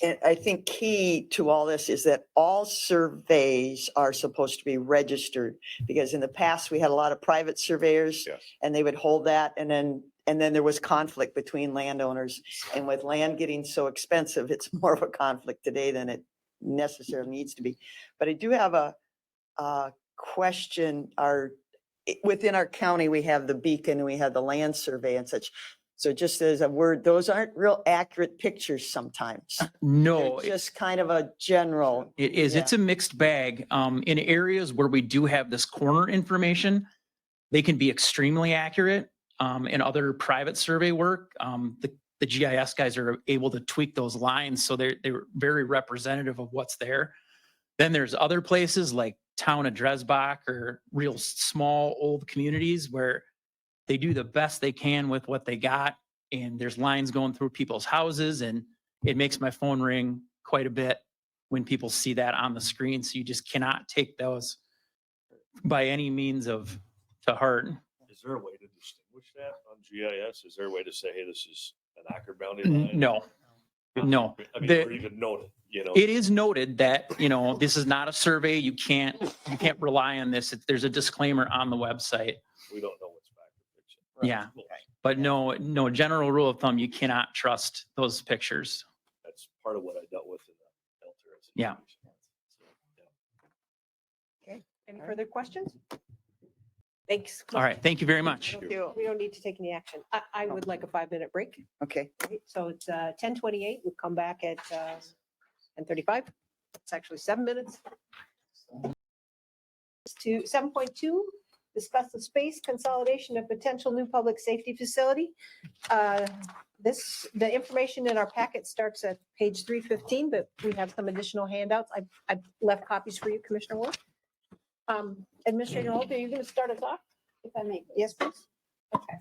And I think key to all this is that all surveys are supposed to be registered, because in the past we had a lot of private surveyors. Yes. And they would hold that, and then there was conflict between landowners. And with land getting so expensive, it's more of a conflict today than it necessarily needs to be. But I do have a question. Within our county, we have the beacon, and we have the land survey and such. So just as a word, those aren't real accurate pictures sometimes. No, They're just kind of a general. it is. Yeah. It's a mixed bag. In areas where we do have this corner information, they can be extremely accurate. In other private survey work, the GIS guys are able to tweak those lines so they're very representative of what's there. Then there's other places like town of Dresbach or real small old communities where they do the best they can with what they got, and there's lines going through people's houses, and it makes my phone ring quite a bit when people see that on the screen. So you just cannot take those by any means to heart. Is there a way to distinguish that on GIS? Is there a way to say, hey, this is an Acker boundary line? No. I mean, or even noted, It is noted that, this is not a survey. You can't rely on this. There's a disclaimer on the website. We don't know what's back in the picture. Yeah. But no general rule of thumb, you cannot trust those pictures. That's part of what I dealt with in the Altera situation. Yeah. Okay. Any further questions? Thanks. All right. Thank you very much. Thank you. We don't need to take any action. I would like a 5-minute break. Okay. Right, so it's 10:28. We'll come back at 10:35. It's actually 7 minutes. To 7.2, discuss the space consolidation of potential new public safety facility. The information in our packet starts at page 315, but we have some additional handouts. I've left copies for you, Commissioner Ward. Administrator Holt, are you going to start us off? If I may. Yes, please. Okay.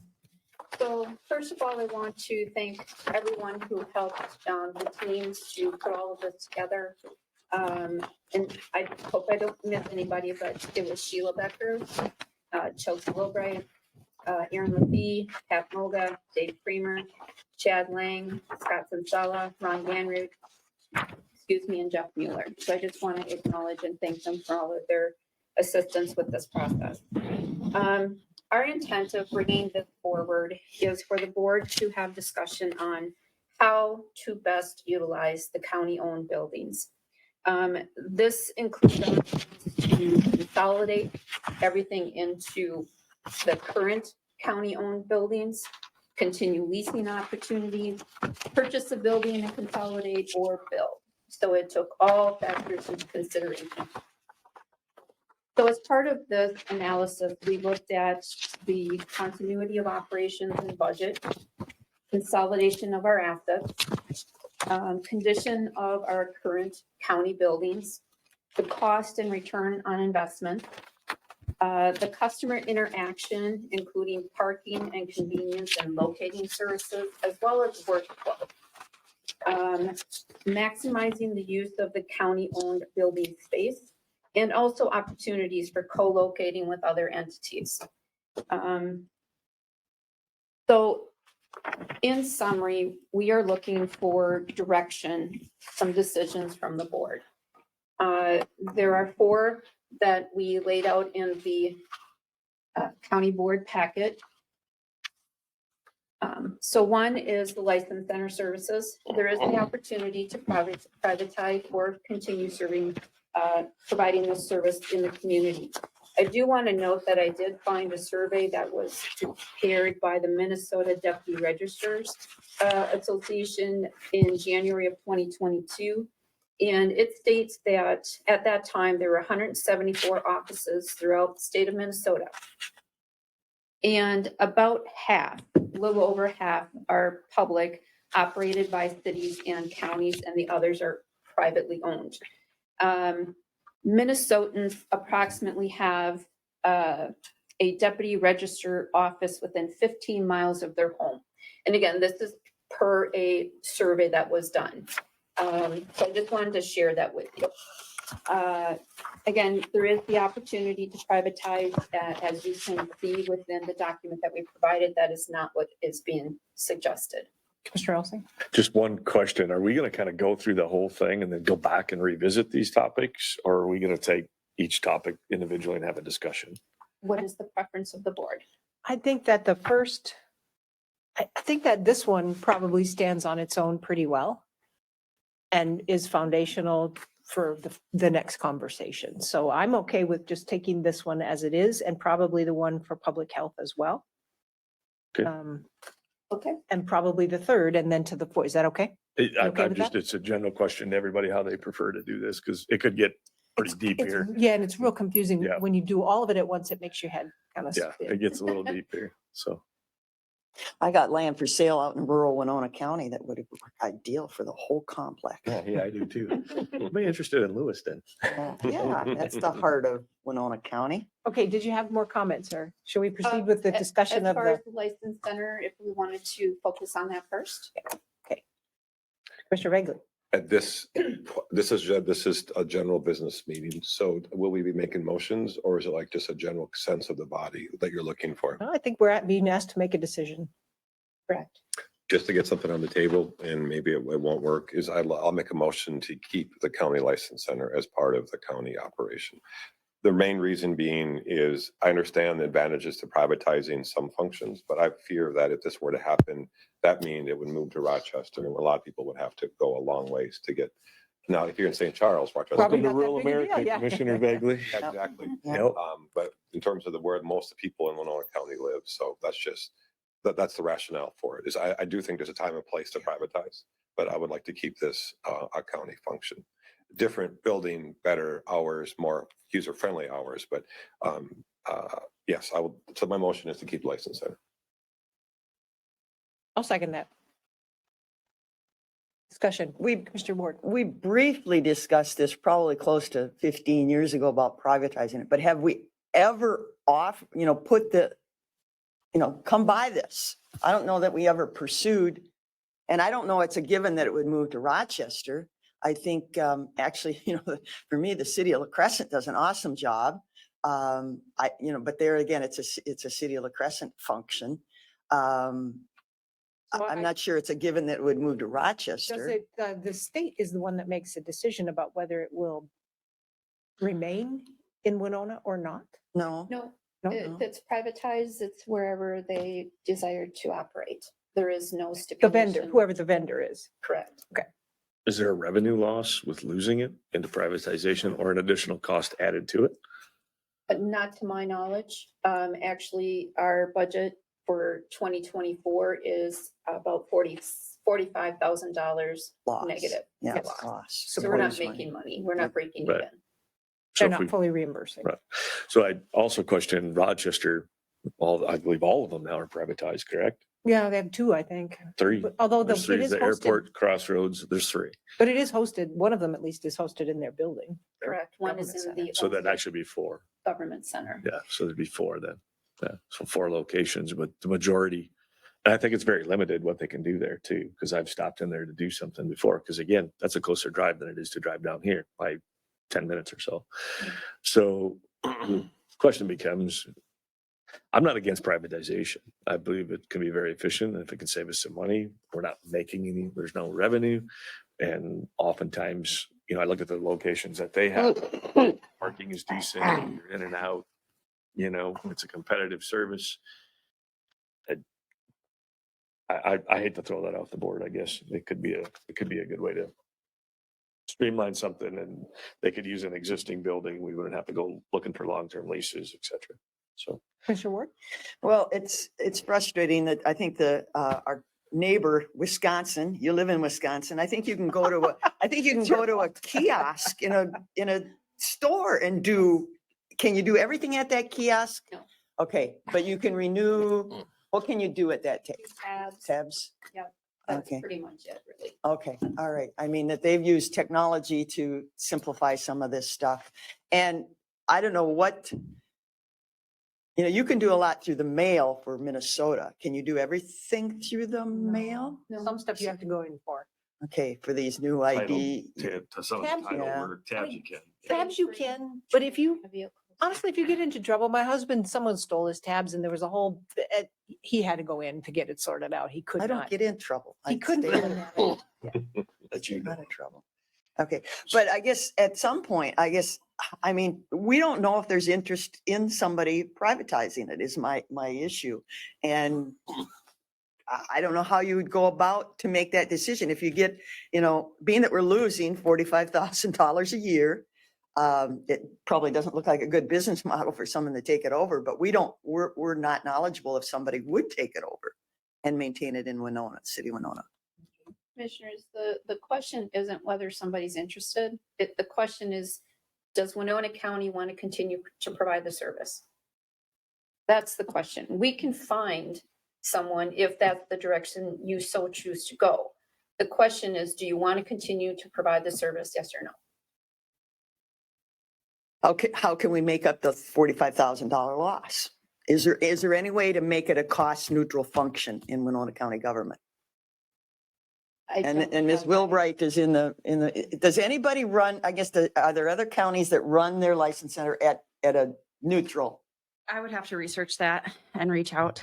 So first of all, I want to thank everyone who helped the teams to put all of this together. And I hope I don't miss anybody, but it was Sheila Becker, Chelsea Wilbright, Aaron Levy, Pat Moga, Dave Kramer, Chad Lang, Scott Sensala, Ron Ganroot, and Jeff Mueller. So I just want to acknowledge and thank them for all of their assistance with this process. Our intent of bringing this forward is for the board to have discussion on how to best utilize the county-owned buildings. This includes to consolidate everything into the current county-owned buildings, continue leasing opportunities, purchase a building and consolidate, or build. So it took all factors into consideration. So as part of this analysis, we looked at the continuity of operations and budget, consolidation of our assets, condition of our current county buildings, the cost and return on investment, the customer interaction, including parking and convenience and locating services, as well as workflow. Maximizing the use of the county-owned building space, and also opportunities for co-locating with other entities. So in summary, we are looking for direction, some decisions from the board. There are 4 that we laid out in the county board packet. So one is the license center services. There is the opportunity to privatize or continue serving, providing this service in the community. I do want to note that I did find a survey that was prepared by the Minnesota Deputy Registrars Association in January of 2022. And it states that at that time, there were 174 offices throughout the state of Minnesota. And about half, a little over half, are public, operated by cities and counties, and the others are privately owned. Minnesotans approximately have a deputy register office within 15 miles of their home. And again, this is per a survey that was done. So I just wanted to share that with you. Again, there is the opportunity to privatize, as you can see within the document that we provided. That is not what is being suggested. Mr. Elsing? Just one question. Are we going to kind of go through the whole thing and then go back and revisit these topics? Or are we going to take each topic individually and have a discussion? What is the preference of the board? I think that I think that this one probably stands on its own pretty well and is foundational for the next conversation. So I'm okay with just taking this one as it is, and probably the one for public health as well. Okay. Okay. And probably the third, and then to the fourth. Is that okay? okay with that? It's a general question to everybody, how they prefer to do this, because it could get pretty deep here. Yeah, and it's real confusing. Yeah. When you do all of it at once, it makes your head kind of Yeah, it gets a little deep here. So I got land for sale out in rural Winona County that would work ideal for the whole complex. yeah, I do too. I'm interested in Lewiston. Yeah, that's the heart of Winona County. Okay, did you have more comments, or should we proceed with the discussion As of far the? as the license center, if we wanted to focus on that first. Commissioner Regley? At this is a general business meeting. So will we be making motions, or is it like just a general sense of the body that you're looking for? I think we're being asked to make a decision. Correct. Just to get something on the table, and maybe it won't work, is I'll make a motion to keep the county license center as part of the county operation. The main reason being is I understand the advantages to privatizing some functions, but I fear that if this were to happen, that means it would move to Rochester, and a lot of people would have to go a long ways to get. Now, if you're in St. Charles, Rochester. Probably Welcome to not that rural big a deal, America, yeah. Commissioner Bagley. Exactly. Yeah. But in terms of where most of the people in Winona County live, so that's the rationale for it. Is I do think there's a time and place to privatize, but I would like to keep this a county function. Different building, better hours, more user-friendly hours, but yes, I will. So my motion is to keep license center. I'll second that. Discussion. Mr. Ward. We briefly discussed this probably close to 15 years ago about privatizing it, but have we ever come by this? I don't know that we ever pursued, and I don't know it's a given that it would move to Rochester. I think actually, for me, the city of La Crescent does an awesome job. But there again, it's a city of La Crescent function. I'm not sure it's a given that it would move to Rochester. The state is the one that makes a decision about whether it will remain in Winona or not? No. No, No? if it's privatized, it's wherever they desire to operate. There is no The stipulation. vendor, whoever the vendor is. Correct. Okay. Is there a revenue loss with losing it into privatization or an additional cost added to it? But not to my knowledge. Actually, our budget for 2024 is about $45,000 Loss. negative. Yeah, loss. loss. So we're not Supporters money. making money. We're not breaking Right. even. So They're if we- not fully reimbursing. Right. So I also question Rochester, I believe all of them now are privatized, correct? Yeah, they have two, I think. 3. But although There's it 3, is the hosted, airport, Crossroads, there's 3. but it is hosted, one of them at least is hosted in their building. their Correct. One is government in center. the So that'd actually be 4. government center. Yeah, so there'd be 4 then. Yeah, so 4 locations, but the majority, and I think it's very limited what they can do there too, because I've stopped in there to do something before. Because again, that's a closer drive than it is to drive down here by 10 minutes or so. So question becomes, I'm not against privatization. I believe it can be very efficient. And if it can save us some money, we're not making any, there's no revenue. And oftentimes, I look at the locations that they have, parking is decent, you're in and out, it's a competitive service. I hate to throw that off the board, I guess. It could be a good way to streamline something, and they could use an existing building. We wouldn't have to go looking for long-term leases, et cetera. So. Commissioner Ward? Well, it's frustrating that I think our neighbor, Wisconsin, you live in Wisconsin, I think you can go to a kiosk in a store and can you do everything at that kiosk? No. Okay, but you can renew, what can you do at that Tabs. tabs? That's Okay. pretty much it, really. Okay, all right. I mean, that they've used technology to simplify some of this stuff. And I don't know what, you can do a lot through the mail for Minnesota. Can you do everything through the mail? Some stuff you have to go in for. Okay, for these new ID. To some of the Tabs, title yeah. work, tabs you can. Tabs you can, but if you, honestly, if you get into trouble, my husband, someone stole his tabs and there was a whole, he had to go in to get it sorted out. He could I don't not. get in trouble. He I couldn't. stay find out that. That you know. of trouble. Okay, but I guess at some point, we don't know if there's interest in somebody privatizing it is my issue. And I don't know how you would go about to make that decision. If you get, being that we're losing $45,000 a year, it probably doesn't look like a good business model for someone to take it over, but we're not knowledgeable if somebody would take it over and maintain it in Winona, City of Winona. Commissioners, the question isn't whether somebody's interested. The question is, does Winona County want to continue to provide the service? That's the question. We can find someone if that's the direction you so choose to go. The question is, do you want to continue to provide the service? Yes or no? How can we make up the $45,000 loss? Is there any way to make it a cost neutral function in Winona County government? And Ms. Wilbright is in the, does anybody run, I guess, are there other counties that run their license center at a neutral? I would have to research that and reach out.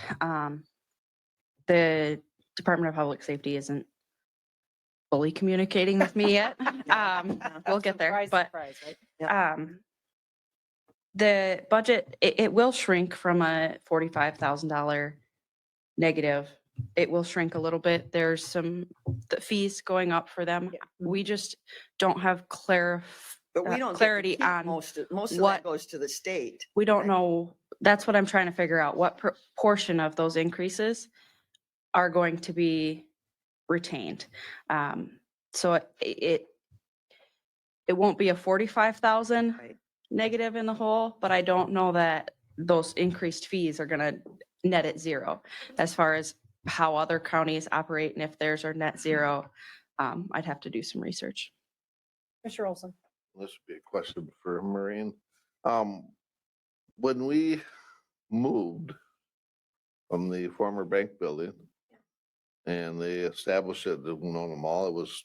The Department of Public Safety isn't fully communicating with me yet. We'll get there, Surprise, but surprise, right? the budget, it will shrink from a $45,000 negative. It will shrink a little bit. There's the fees going up for them. Yeah. We just don't have But we don't get to clarity keep on most of what- that goes to the state. we don't right? know. That's what I'm trying to figure out. What portion of those increases are going to be retained? So it won't be a 45,000 Right. negative in the hole, but I don't know that those increased fees are gonna net at zero. As far as how other counties operate and if theirs are net zero, I'd have to do some research. Commissioner Olson? This would be a question for Maureen. When we moved from the former bank building and they established it at the Winona Mall, it was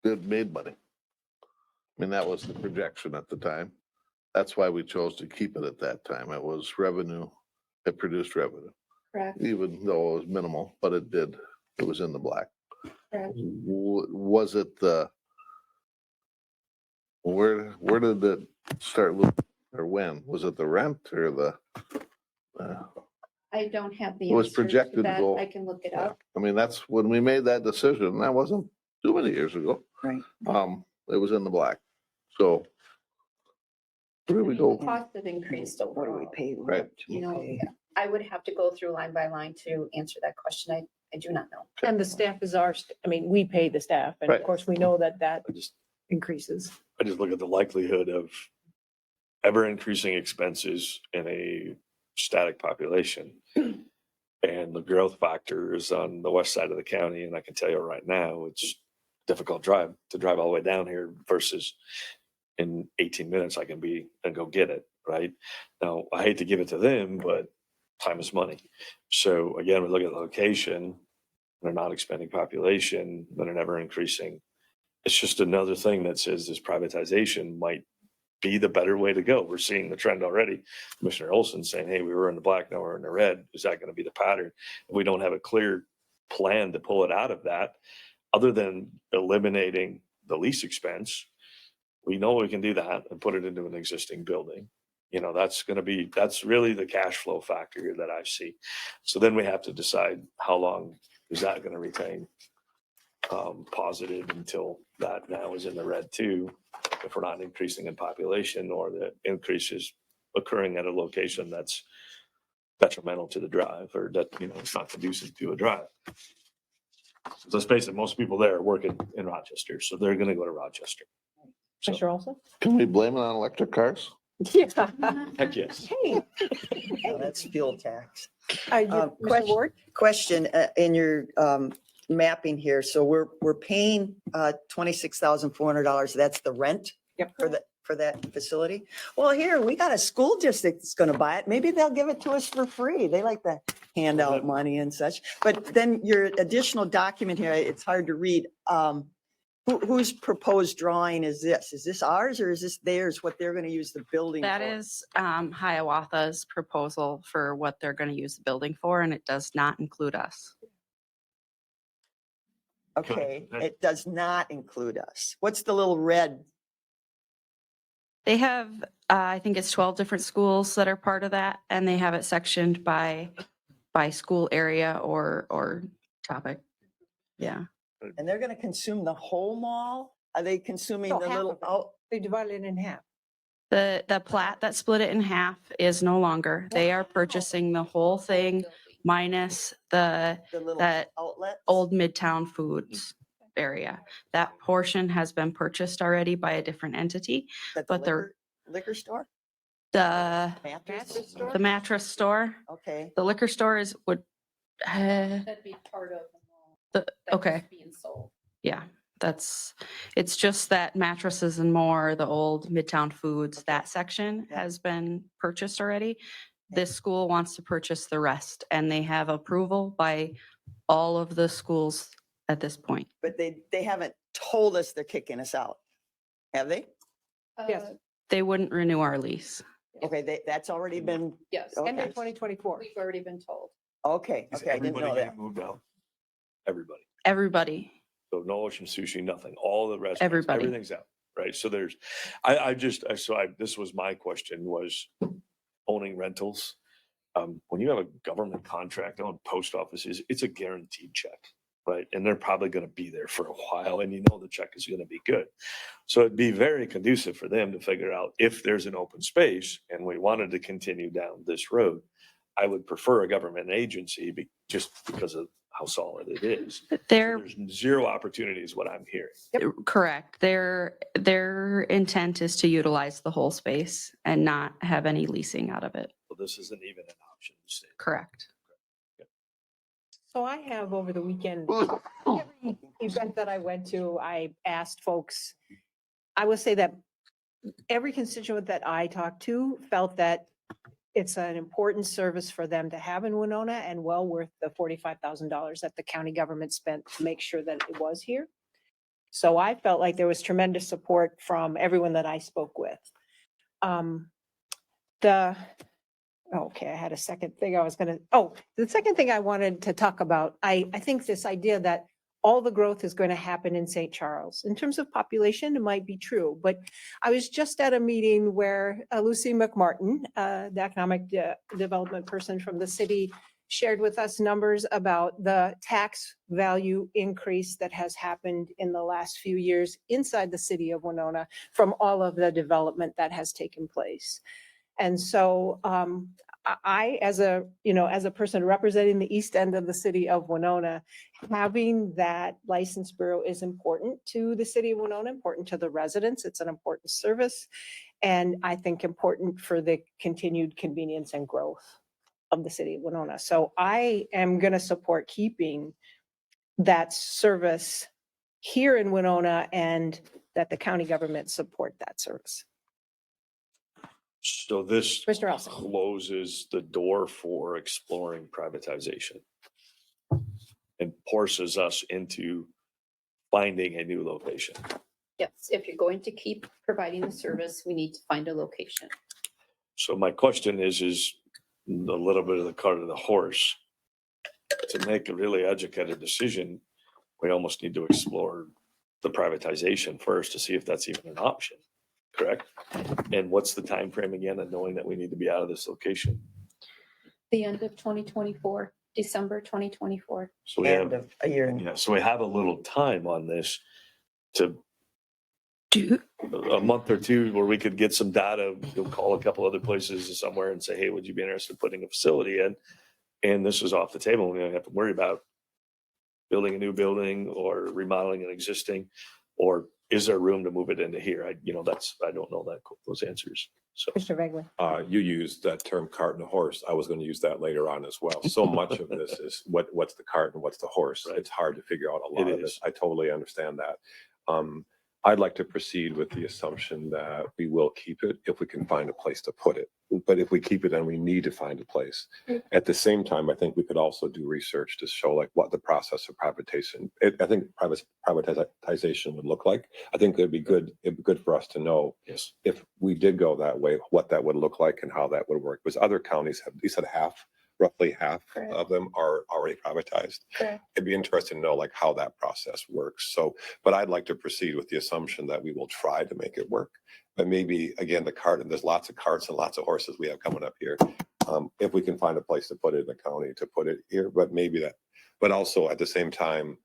it made money. I mean, that was the projection at the time. That's why we chose to keep it at that time. It was revenue. It produced revenue, Correct. even though it was minimal, but it did. It was in the black. Correct. Was it where did it start losing, or when? Was it the rent or the I don't have the It was answer to projected to that. go- I can look it Yeah. up. I mean, that's when we made that decision. That wasn't too many years ago. Right. It was in the black. So where do we go? Costs have increased What do we overall. pay? Right. You know, I would have to go through line by line to answer that question. I do not know. And the staff is I mean, we pay the staff, and of Right. course, we know that I just increases. look at the likelihood of ever increasing expenses in a static population. And the growth factor is on the west side of the county. And I can tell you right now, it's difficult to drive all the way down here versus in 18 minutes, I can be and go get it. Right now, I hate to give it to them, but time is money. So again, we look at the location, they're not expanding population, but an ever increasing. It's just another thing that says this privatization might be the better way to go. We're seeing the trend already. Commissioner Olson saying, hey, we were in the black, now we're in the red. Is that going to be the pattern? If we don't have a clear plan to pull it out of that, other than eliminating the lease expense, we know we can do that and put it into an existing building. You know, that's really the cash flow factor here that I see. So then we have to decide how long is that going to retain positive until that now is in the red too, if we're not increasing in population or the increase is occurring at a location that's detrimental to the drive or that, you know, it's not conducive to a drive. Let's face it, most people there are working in Rochester, so they're going to go to Rochester. So, Commissioner Olson? Can we blame it on electric cars? Yeah. heck yes. Hey. No, that's fuel tax. Commissioner Ward? Question, in your mapping here, so we're paying $26,400. That's the rent Yep. for that facility? Well, here, we got a school district that's gonna buy it. Maybe they'll give it to us for free. They like to hand out money and such. But then your additional document here, it's hard to read. Whose proposed drawing is this? Is this ours or is this theirs, what they're gonna use the building for? That is Hiawatha's proposal for what they're going to use the building for, and it does not include us. Okay, it does not include us. What's the little red? They have, I think it's 12 different schools that are part of that, and they have it sectioned by school area or topic. Yeah. And they're gonna consume the whole mall? Are they consuming No, the half little of it. out? They divided it in half. The plat that split it in half is no longer. They are purchasing the whole thing minus The little that outlets? old Midtown Foods area. That portion has been purchased already by a different entity. At the but they're- liquor store? The Mattress store? the mattress store, Okay, the liquor store would, That'd be part of the mall. the, okay. that's Being sold. Yeah, it's just that mattresses and more, the old Midtown Foods, that section Yeah. has been purchased already. This school wants to purchase the rest and they have approval by all of the schools at this point. but they haven't told us they're kicking us out. Have they? Yes. They wouldn't renew our lease. Okay, that's already been, Yes, Okay. End of 2024. we've already been told. okay, Is okay, I didn't everybody know getting that. moved out? Everybody. Everybody, So no ocean sushi, nothing, all the restaurants, Everybody. everything's out, right? So there's, this was my question was owning rentals. When you have a government contract on post offices, it's a guaranteed check, right? And they're probably going to be there for a while and you know the check is going to be good. So it'd be very conducive for them to figure out if there's an open space and we wanted to continue down this road. I would prefer a government agency just because of how solid it is. So they're there's zero opportunity is what I'm hearing. correct. Their intent is to utilize the whole space and not have any leasing out of it. So this isn't even an option. to say. Correct. So I have over the weekend, every event that I went to, I asked folks, I would say that every constituent that I talked to felt that it's an important service for them to have in Winona and well worth the $45,000 that the county government spent to make sure that it was here. So I felt like there was tremendous support from everyone that I spoke with. Okay, I had a second thing I was the second thing I wanted to talk about, I think this idea that all the growth is going to happen in St. Charles. In terms of population, it might be true, but I was just at a meeting where Lucy McMartin, the economic development person from the city, shared with us numbers about the tax value increase that has happened in the last few years inside the city of Winona from all of the development that has taken place. And so I, as a person representing the east end of the city of Winona, having that license bureau is important to the city of Winona, important to the residents. It's an important service. And I think important for the continued convenience and growth of the city of Winona. So I am going to support keeping that service here in Winona and that the county government support that service. So this Mr. Elson. closes the door for exploring privatization and forces us into finding a new location. Yes, if you're going to keep providing the service, we need to find a location. So my question is a little bit of the cart of the horse. To make a really educated decision, we almost need to explore the privatization first to see if that's even an option, correct? And what's the time frame again of knowing that we need to be out of this location? The end of 2024, December 2024. So we End have, of a year. yeah, so we have a little time on this to do a month or two where we could get some data. You'll call a couple other places somewhere and say, hey, would you be interested in putting a facility in? And this is off the table. We don't have to worry about building a new building or remodeling an existing, or is there room to move it into here? I don't know those answers. So Mr. Begley. You used that term cart and horse. I was going to use that later on as well. So much of this is what's the cart and what's the horse. Right. It's hard to figure out a lot It of it. is. I totally understand that. I'd like to proceed with the assumption that we will keep it if we can find a place to put it. But if we keep it and we need to find a place, at the same time, I think we could also do research to show like what the process of privatization, I think privatization would look like. I think it'd be good for us to know yes, if we did go that way, what that would look like and how that would work. Because other counties have, you said roughly half Correct. of them are already privatized. Correct. It'd be interesting to know like how that process works. So, but I'd like to proceed with the assumption that we will try to make it work. But maybe again, the cart, and there's lots of carts and lots of horses we have coming up here. If we can find a place to put it in the county, to put it here, but maybe that, but also at the same time,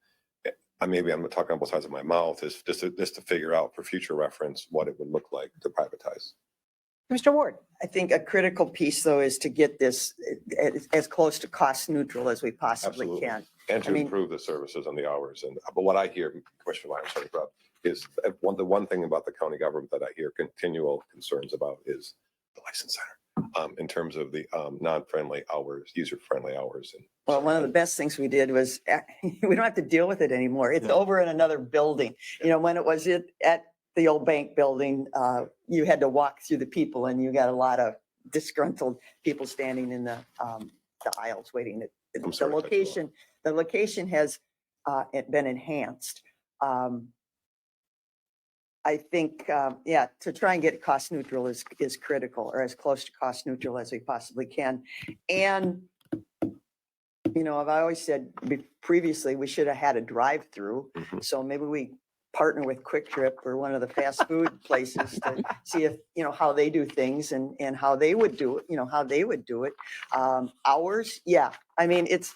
maybe I'm talking on both sides of my mouth, is just to figure out for future reference what it would look like to privatize. Mr. Ward. I think a critical piece, though, is to get this as close to cost neutral as we possibly Absolutely. can. And to I mean- improve the services and the hours. And, but what I hear, Commissioner Meyer, sorry, Rob, is the one thing about the county government that I hear continual concerns about is the license center, in terms of the non-friendly hours, user-friendly hours. And Well, one of the best things we did was we don't have to deal with it anymore. It's Yeah. over in another building. You know, when it was at the old bank building, you had to walk through the people and you got a lot of disgruntled people standing in the aisles waiting. I'm The sorry to cut you off. the location has been enhanced. I think, to try and get cost neutral is critical, or as close to cost neutral as we possibly can. And, you know, I've always said previously, we should have had a drive-through. Mhm. So maybe we partner with Quick Trip or one of the fast food places to see if, you know, how they do things and how they would do it, how they would do it. Hours, yeah. I mean, it's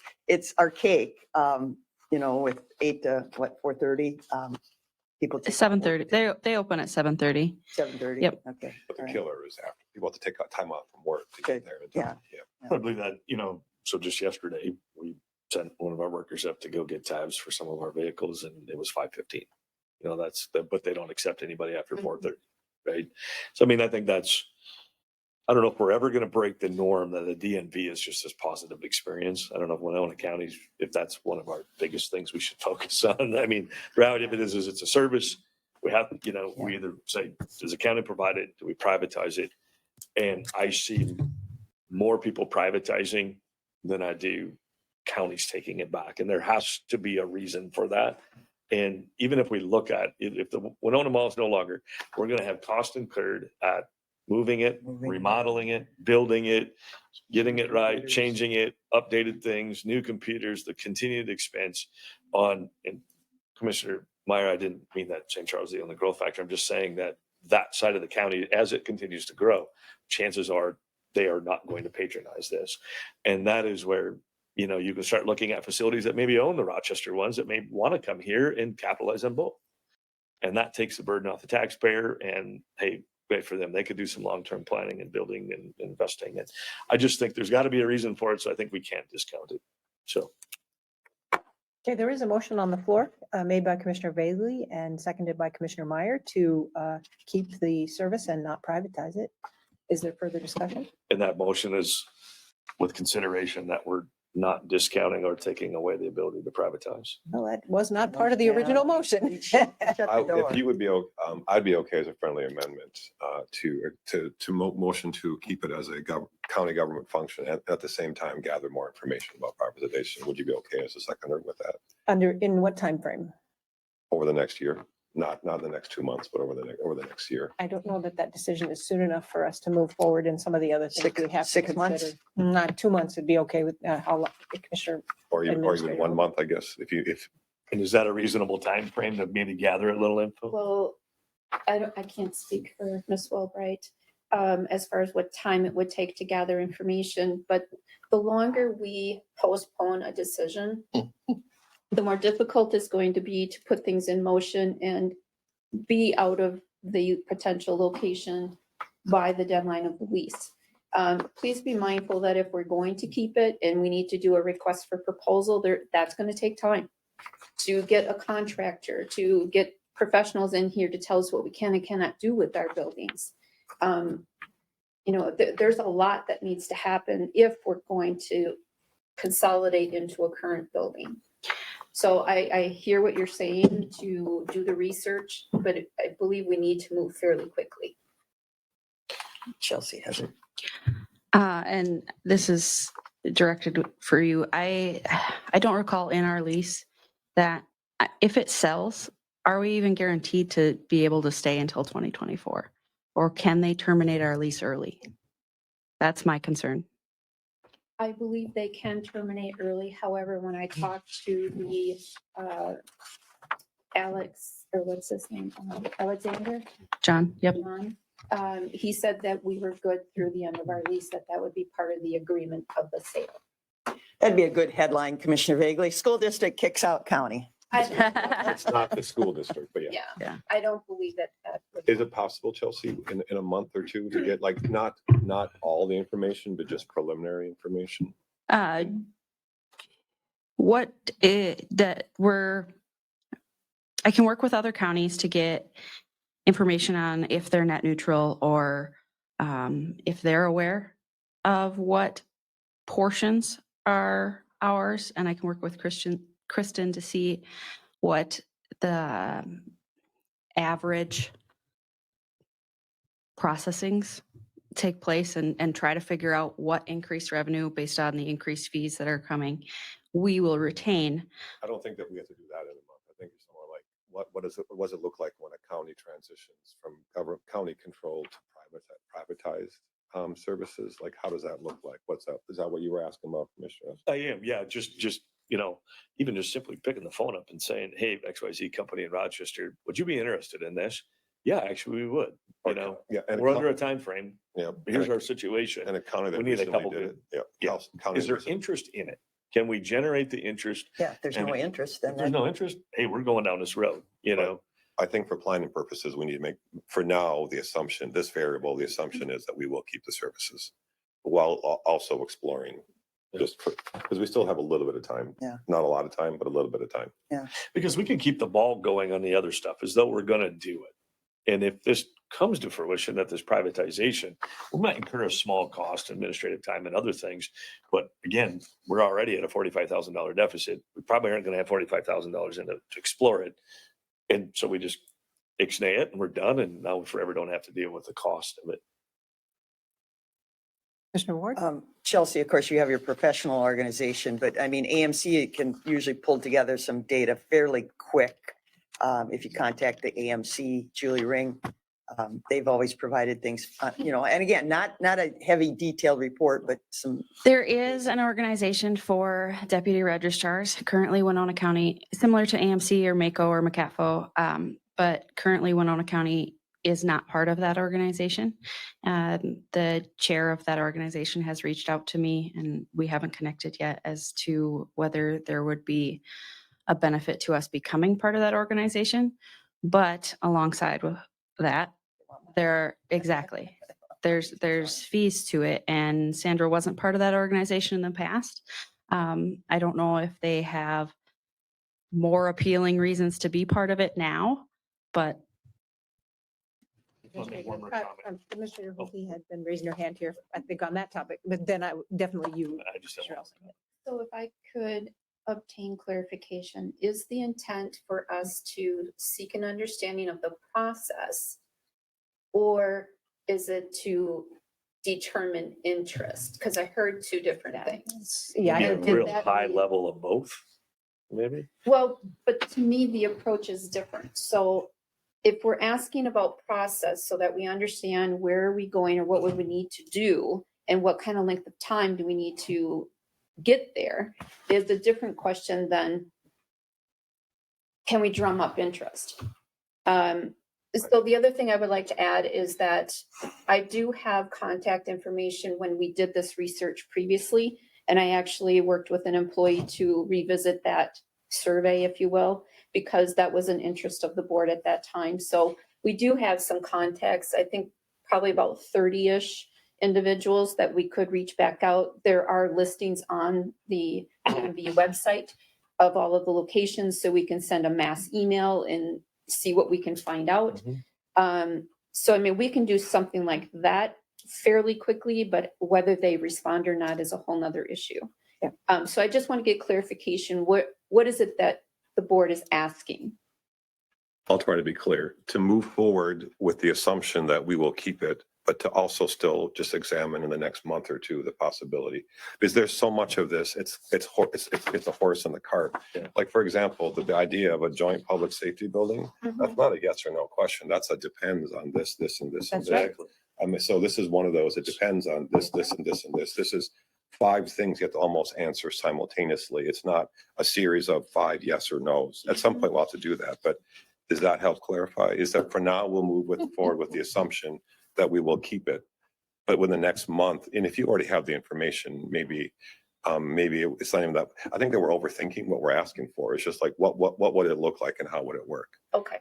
archaic, with 8 to 4:30. People. take off work 7:30. at They open at 7:30. 7:30. Yep. Okay. But the all right. killer is after people have to take time off from work to Okay, get there. And yeah. I believe that, so just yesterday, we sent one of our workers up to go get tabs for some of our vehicles and it was 5:15. But they don't accept anybody after 4:30, right? So, I mean, I think I don't know if we're ever going to break the norm that a DNV is just this positive experience. I don't know if Winona County, if that's one of our biggest things we should focus on. I mean, the reality of it is it's a service. We have, we either say, does the county provide it? Do we privatize it? And I see more people privatizing than I do counties taking it back. And there has to be a reason for that. And even if we look at, if the Winona Mall is no longer, we're going to have cost incurred at moving it, remodeling it, building it, getting it right, changing it, updated things, new computers, the continued expense on, and Commissioner Meyer, I didn't mean that St. Charles the only growth factor. I'm just saying that that side of the county, as it continues to grow, chances are they are not going to patronize this. And that is where, you know, you can start looking at facilities that maybe own the Rochester ones that may want to come here and capitalize on both. And that takes the burden off the taxpayer, and hey, great for them. They could do some long-term planning and building and investing. And I just think there's got to be a reason for it. So I think we can't discount it. So. Okay, there is a motion on the floor made by Commissioner Bailey and seconded by Commissioner Meyer to keep the service and not privatize it. Is there further discussion? And that motion is with consideration that we're not discounting or taking away the ability to privatize. Well, that was not part of the original motion. If you would be, I'd be okay as a friendly amendment motion to keep it as a county government function and at the same time gather more information about privatization. Would you be okay as a seconder with that In what time frame? over the next year? Not the next 2 months, but over the next year. I don't know that that decision is soon enough for us to move forward in some of the other things we have to 6 months? consider. Not 2 months would be okay with how long, Commissioner. Or even Administrator. 1 month, I guess, And is that a reasonable time frame to maybe gather a little info? Well, I can't speak for Ms. Wilbright as far as what time it would take to gather information, but the longer we postpone a decision, the more difficult it's going to be to put things in motion and be out of the potential location by the deadline of the lease. Please be mindful that if we're going to keep it and we need to do a request for proposal, that's going to take time to get a contractor, to get professionals in here to tell us what we can and cannot do with our buildings. You know, there's a lot that needs to happen if we're going to consolidate into a current building. So I hear what you're saying to do the research, but I believe we need to move fairly quickly. Chelsea has it. And this is directed for you. I don't recall in our lease that if it sells, are we even guaranteed to be able to stay until 2024? Or can they terminate our lease early? That's my concern. I believe they can terminate early. However, when I talked to the Alex, or what's his name? Alexander? John, yep. John, he said that we were good through the end of our lease, that would be part of the agreement of the sale. That'd be a good headline, Commissioner Vagley. School district kicks out county. it's not the school district, but yeah. Yeah, I don't believe that. Is it possible, Chelsea, in a month or two to get like not all the information, but just preliminary information? I can work with other counties to get information on if they're net neutral or if they're aware of what portions are ours. And I can work with Kristen to see what the average processings take place and try to figure out what increased revenue based on the increased fees that are coming we will retain. I don't think that we have to do that in a month. I think it's more like what does it look like when a county transitions from county controlled to privatized services? Like, how does that look like? What's up? Is that what you were asking about, Commissioner? I am, yeah, just, you know, even just simply picking the phone up and saying, hey, XYZ company in Rochester, would you be interested in this? Yeah, actually we would, you know, yeah, and we're under a time frame. Yeah. Here's our situation. And a county that We need a recently couple did good- it. Yeah. County Is there recently- interest in it? Can we generate the interest? Yeah, if there's no interest, then If there's no interest, hey, we're going down this road, you know? I think for planning purposes, we need to make, for now, the assumption, this variable, the assumption is that we will keep the services while also exploring, just because we still have a little bit of time. Yeah. Not a lot of time, but a little bit of time. Yeah. Because we can keep the ball going on the other stuff as though we're going to do it. And if this comes to fruition, that this privatization, we might incur a small cost, administrative time and other things. But again, we're already at a $45,000 deficit. We probably aren't going to have $45,000 in it to explore it. And so we just ixnay it and we're done. And now we forever don't have to deal with the cost of it. Commissioner Ward? Chelsea, of course, you have your professional organization, but I mean, AMC can usually pull together some data fairly quick. If you contact the AMC, Julie Ring, They've always provided things, and again, not a heavy detailed report, but some. There is an organization for deputy registrars currently Winona County, similar to AMC or MACO or McCaffo, but currently Winona County is not part of that organization. The chair of that organization has reached out to me, and we haven't connected yet as to whether there would be a benefit to us becoming part of that organization. But alongside with that, there's fees to it, and Sandra wasn't part of that organization in the past. I don't know if they have more appealing reasons to be part of it now, but Commissioner Wilkie had been raising her hand here, I think, on that topic, but then definitely you. I just don't Commissioner want Elson. So if I could obtain clarification, is the intent for us to seek an understanding of the process? Or is it to determine interest? Because I heard two different things. Yeah, I maybe a heard did real that high mean- level of both, maybe. Well, but to me, the approach is different. So if we're asking about process so that we understand where are we going or what would we need to do and what kind of length of time do we need to get there, is a different question than can we drum up interest? So the other thing I would like to add is that I do have contact information when we did this research previously, and I actually worked with an employee to revisit that survey, if you will, because that was an interest of the board at that time. So we do have some contacts, I think probably about 30-ish individuals that we could reach back out. There are listings on the DMV website of all of the locations, so we can send a mass email and see what we can find out. So, I mean, we can do something like that fairly quickly, but whether they respond or not is a whole nother issue. Yeah. So I just want to get clarification. What is it that the board is asking? I'll try to be clear, to move forward with the assumption that we will keep it, but to also still just examine in the next month or two the possibility. Because there's so much of this, it's a horse in the cart. Yeah. Like, for example, the idea of a joint public safety building, that's not a yes or no question. That's a depends on this, this, and this, and That's this. right. I mean, so this is one of those, it depends on this, this, and this, and this. This is 5 things you have to almost answer simultaneously. It's not a series of 5 yes or no's. At some point, we'll have to do that, but does that help clarify? Is that for now, we'll move forward with the assumption that we will keep it, but within the next month, and if you already have the information, maybe it's not even that, I think that we're overthinking what we're asking for. It's just like, what would it look like and how would it work? Okay.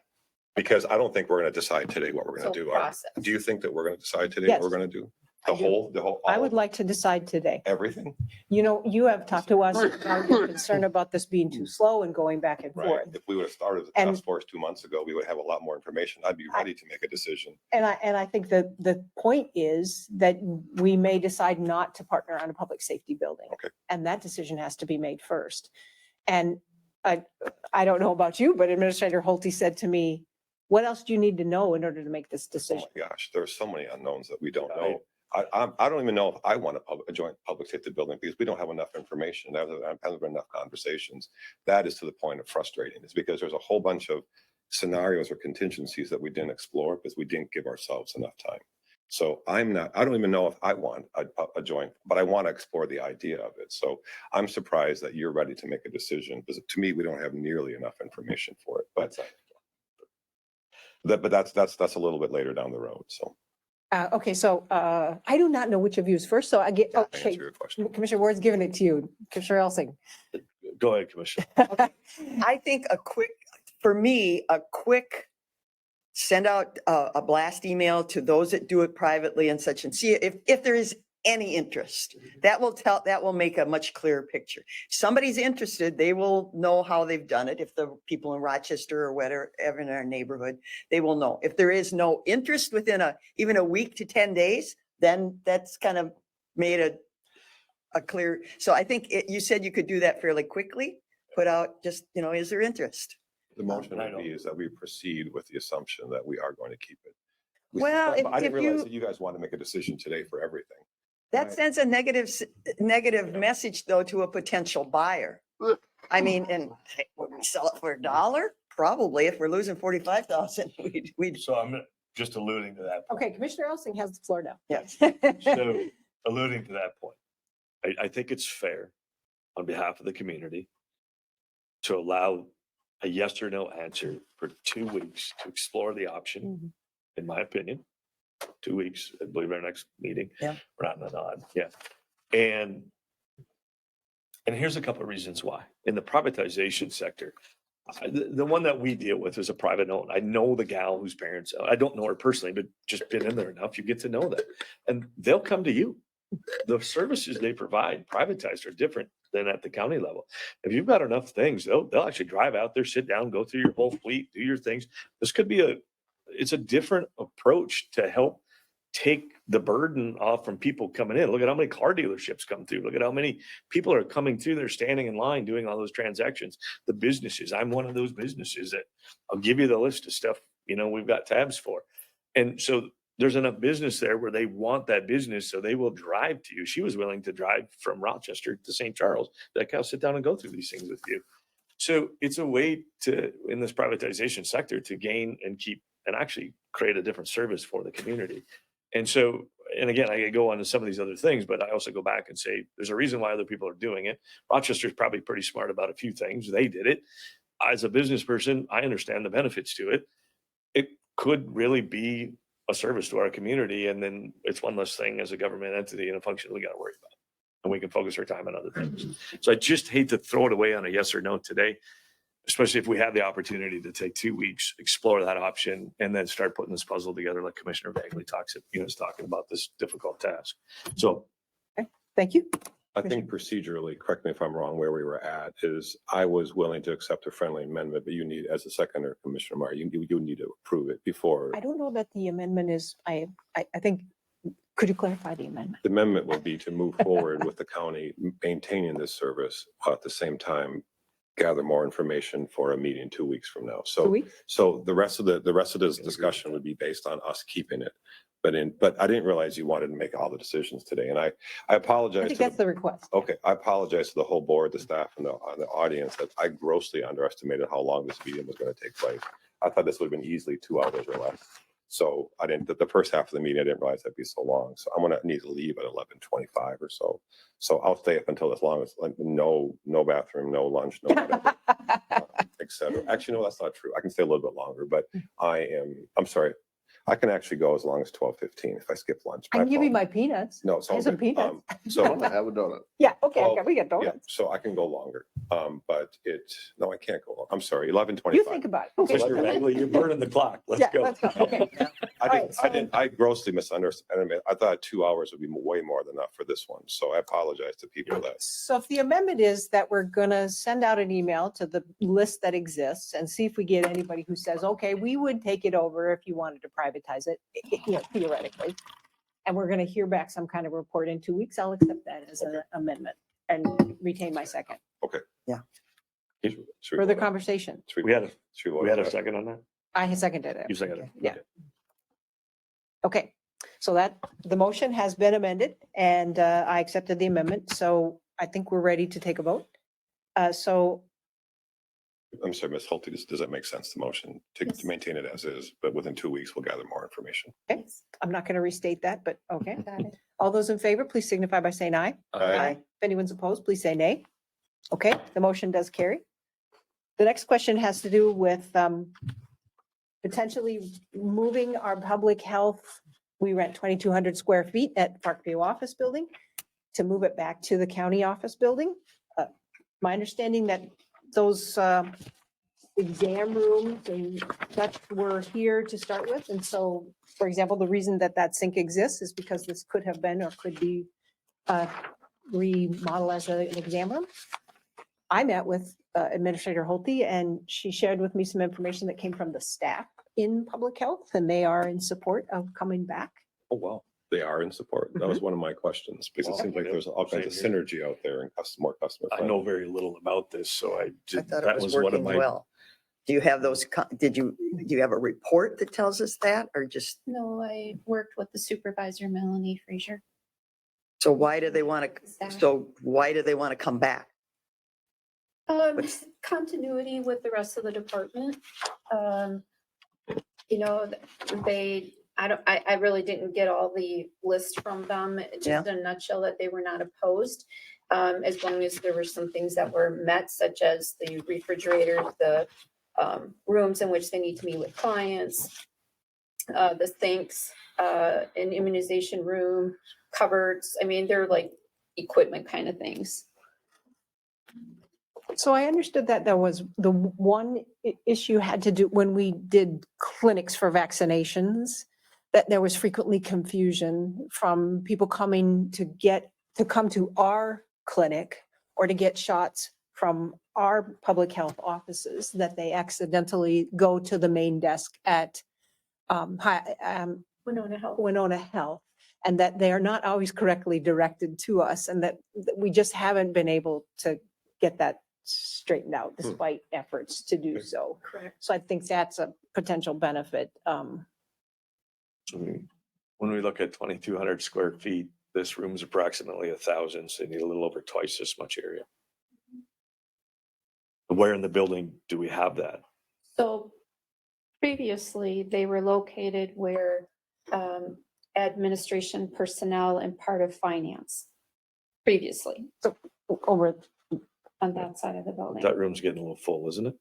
Because I don't think we're going to decide today what we're going to So do. process. Do you think that we're going to decide today Yes. what we're going to do? I The do. whole, I all would of like to decide today. everything? You have talked to us about your concern about this being too slow and going back and Right. forth. If we would have started the And- task force 2 months ago, we would have a lot more information. I'd be ready to make a decision. And I think that the point is that we may decide not to partner on a public safety building. Okay. And that decision has to be made first. And I don't know about you, but Administrator Holte said to me, what else do you need to know in order to make this Oh decision? my gosh, there's so many unknowns that we don't know. I don't even know if I want a joint public safety building because we don't have enough information. There hasn't been enough conversations. That is to the point of frustrating. It's because there's a whole bunch of scenarios or contingencies that we didn't explore because we didn't give ourselves enough time. So I don't even know if I want a joint, but I want to explore the idea of it. So I'm surprised that you're ready to make a decision because to me, we don't have nearly enough information for it. But that's a little bit later down the road. So Okay, so I do not know which of you is first, so I get, to okay, answer your question. Commissioner Ward's giving it to you. Commissioner Elsing. Go ahead, Commissioner. I think for me, a quick send out a blast email to those that do it privately and such and see if there is any interest. That will make a much clearer picture. Somebody's interested, they will know how they've done it. If the people in Rochester or whatever in our neighborhood, they will know. If there is no interest within even a week to 10 days, then that's kind of made a clear. So I think you said you could do that fairly quickly, put out just, is there interest? The motion would be is that we proceed with the assumption that we are going to keep it. Well, But I didn't if realize you- that you guys want to make a decision today for everything. That sends a negative message though to a potential buyer. I mean, and would we sell it for $1? Probably. If we're losing 45,000, we'd So just alluding to that. Okay, Commissioner Elsing has the floor now. Yes. So alluding to that point, I think it's fair on behalf of the community to allow a yes or no answer for 2 weeks to explore the option, in my opinion. 2 weeks, I believe our next meeting. Yeah. We're not in a nod, yeah. And here's a couple of reasons why. In the privatization sector, the one that we deal with is a private owned. I know the gal whose parents, I don't know her personally, but just been in there enough, you get to know that. And they'll come to you. The services they provide, privatized, are different than at the county level. If you've got enough things, they'll actually drive out there, sit down, go through your whole fleet, do your things. This could be it's a different approach to help take the burden off from people coming in. Look at how many car dealerships come through. Look at how many people are coming through. They're standing in line doing all those transactions. The businesses, I'm one of those businesses that I'll give you the list of stuff, we've got tabs for. And so there's enough business there where they want that business, so they will drive to you. She was willing to drive from Rochester to St. Charles. Like, I'll sit down and go through these things with you. So it's a way to, in this privatization sector, to gain and keep and actually create a different service for the community. And so, and again, I could go on to some of these other things, but I also go back and say, there's a reason why other people are doing it. Rochester's probably pretty smart about a few things. They did it. As a business person, I understand the benefits to it. It could really be a service to our community. And then it's one less thing as a government entity and a function we got to worry about. And we can focus our time on other things. So I just hate to throw it away on a yes or no today, especially if we have the opportunity to take 2 weeks, explore that option, and then start putting this puzzle together like Commissioner Bagley is talking about this difficult task. So Thank you. I think procedurally, correct me if I'm wrong, where we were at is I was willing to accept a friendly amendment, but you need, as a seconder, Commissioner Meyer, you need to approve it before. I don't know that the amendment is, I think, could you clarify the amendment? The amendment would be to move forward with the county maintaining this service, while at the same time gather more information for a meeting 2 weeks from now. 2 weeks? So the rest of this discussion would be based on us keeping it. But I didn't realize you wanted to make all the decisions today. And I apologize. I think that's the request. Okay, I apologize to the whole board, the staff, and the audience that I grossly underestimated how long this meeting was going to take place. I thought this would have been easily 2 hours or less. So I didn't, the first half of the meeting, I didn't realize that'd be so long. So I'm going to need to leave at 11:25 or so. So I'll stay up until as long as, like, no bathroom, no lunch, no whatever, et cetera. Actually, no, that's not true. I can stay a little bit longer, but I'm sorry. I can actually go as long as 12:15 if I skip lunch. I can give you my peanuts. No, it's all Here's some good. peanuts. So Have a donut. Yeah, okay, Well, we got yeah, donuts. so I can go longer. But no, I can't go long. I'm sorry, 11:25. You think about it. Okay. Commissioner Bagley, you're burning the clock. Let's Yeah, go. let's go. Okay. I grossly misunderstood. I thought 2 hours would be way more than enough for this one. So I apologize to people that. So if the amendment is that we're gonna send out an email to the list that exists and see if we get anybody who says, okay, we would take it over if you wanted to privatize it, theoretically. And we're gonna hear back some kind of report in 2 weeks, I'll accept that as an amendment and retain my second. Okay. Yeah. Should we Further vote on- conversation. should We had a vote on a that? second on that? I seconded it. You seconded it? Yeah. Okay. Okay, so the motion has been amended and I accepted the amendment. So I think we're ready to take a vote. So I'm sorry, Ms. Hulte, does that make sense, the motion to Yes. maintain it as is, but within 2 weeks, we'll gather more information? okay, I'm not going to restate that, but okay. Got it. All those in favor, please signify by saying aye. Aye. If anyone's opposed, please say nay. Okay, the motion does carry. The next question has to do with potentially moving our public health. We rent 2,200 square feet at Parkview Office Building to move it back to the county office building. My understanding that those exam rooms and such were here to start with. And so, for example, the reason that sink exists is because this could have been or could be remodeled as an exam room. I met with Administrator Hulte and she shared with me some information that came from the staff in public health and they are in support of coming back. Oh, wow. They are in support. That was one of my questions because it Well, seems like there's all kinds of same synergy out there and more customer. I know very little about this, so I thought that it was was one of working my. well. Do you have those, do you have a report that tells us that or just, No, I worked with the supervisor, Melanie Frazier. so why do they want to come back? Continuity with the rest of the department. You know, I really didn't get all the list from them. Just in a nutshell, that they were not opposed. As long as there were some things that were met, such as the refrigerator, the rooms in which they need to meet with clients, the sinks, an immunization room, cupboards. I mean, they're like equipment kind of things. So I understood that there was the one issue had to do when we did clinics for vaccinations, that there was frequently confusion from people coming to come to our clinic or to get shots from our public health offices, that they accidentally go to the main desk at Winona Health. Winona Health, and that they are not always correctly directed to us, and that we just haven't been able to get that straightened out despite efforts to do so. Correct. So I think that's a potential benefit. So when we look at 2,200 square feet, this room's approximately 1,000, so you need a little over twice this much area. Where in the building do we have that? So previously, they were located where administration personnel and part of finance previously Over, on that side of the building. That room's getting a little full, isn't it?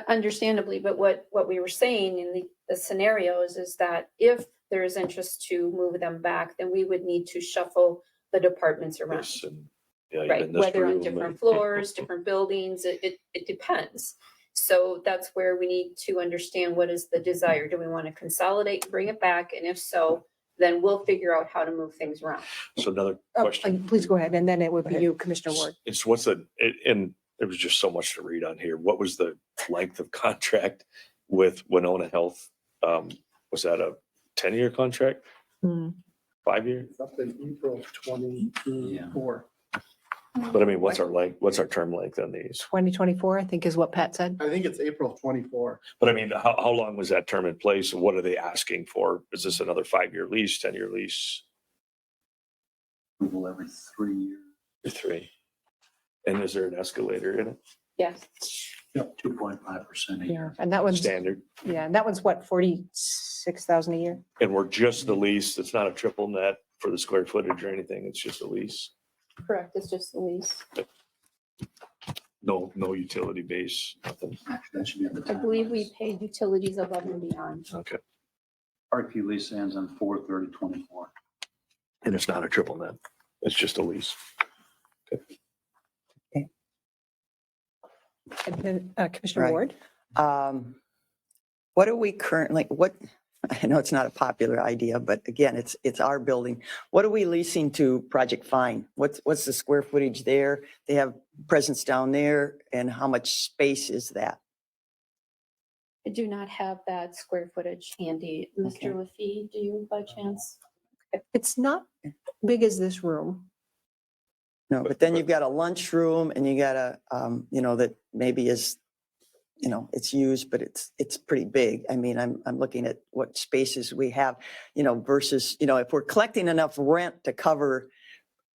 Understandably, but what we were saying in the scenarios is that if there is interest to move them back, then we would need to shuffle the departments around. Yes, and yeah, Right, even this whether on room different and- floors, different buildings, it depends. So that's where we need to understand what is the desire. Do we want to consolidate, bring it back? And if so, then we'll figure out how to move things around. So another question. please go ahead, and then it would be ahead. you, Commissioner Ward. It's and there was just so much to read on here. What was the length of contract with Winona Health? Was that a 10-year contract? 5-year? Up in April 24. But I mean, what's our term length on these? 2024, I think is what Pat said. I think it's April 24. But I mean, how long was that term in place and what are they asking for? Is this another 5-year lease, 10-year lease? Approval every 3 years. Or 3? And is there an escalator in it? Yes. Yep, 2.5% a Yeah, year. and that one's, Standard. yeah, and that one's what, 46,000 a year? And we're just the lease. It's not a triple net for the square footage or anything. It's just a lease. Correct, it's just the lease. No utility base, nothing. Actually, that should be at the I time. believe we paid utilities above and beyond. Okay. RP lease ends on 4/30/24. And it's not a triple net. It's just a lease. And then, Commissioner Right. Ward? What are we currently, I know it's not a popular idea, but again, it's our building. What are we leasing to Project Fine? What's the square footage there? They have presence down there, and how much space is that? I do not have that square footage handy. Okay. Mr. Lafee, do you by chance? It's not big as this room. No, but then you've got a lunchroom and you got that maybe is, it's used, but it's pretty big. I mean, I'm looking at what spaces we have, versus, if we're collecting enough rent to cover,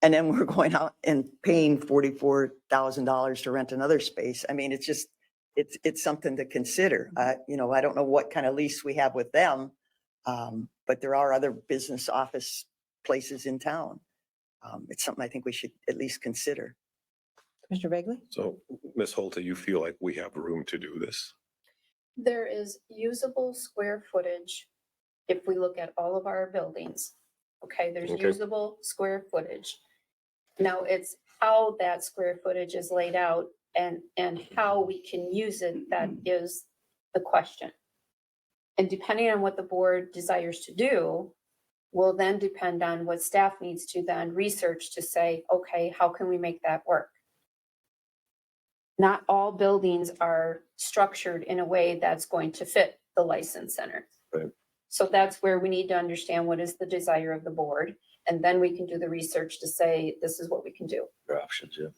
and then we're going out and paying $44,000 to rent another space. I mean, it's something to consider. I don't know what kind of lease we have with them, but there are other business office places in town. It's something I think we should at least consider. Commissioner Bagley? So, Ms. Holte, you feel like we have room to do this? There is usable square footage if we look at all of our buildings. Okay, there's Okay. usable square footage. Now, it's how that square footage is laid out and how we can use it that is the question. And depending on what the board desires to do, will then depend on what staff needs to then research to say, okay, how can we make that work? Not all buildings are structured in a way that's going to fit the license center. Right. So that's where we need to understand what is the desire of the board. And then we can do the research to say, this is what we can do. Your options, yeah.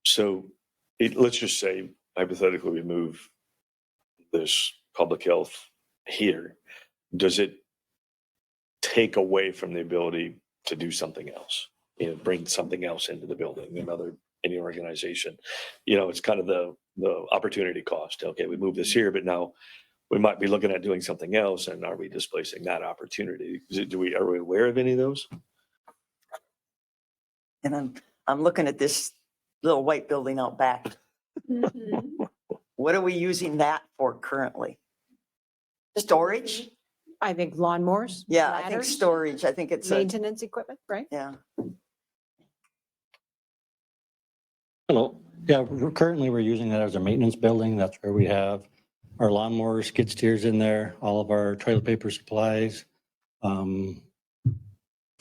So let's just say hypothetically we move this public health here. Does it take away from the ability to do something else? Bring something else into the building, any organization. It's kind of the opportunity cost. Okay, we move this here, but now we might be looking at doing something else, and are we displacing that opportunity? Are we aware of any of those? And I'm looking at this little white building out back. What are we using that for currently? Storage? I think lawnmowers. Yeah, I think ladders, storage. I think it's a, Maintenance equipment, right? yeah. Hello. Yeah, currently we're using that as a maintenance building. That's where we have our lawnmowers, skid steers in there, all of our toilet paper supplies. A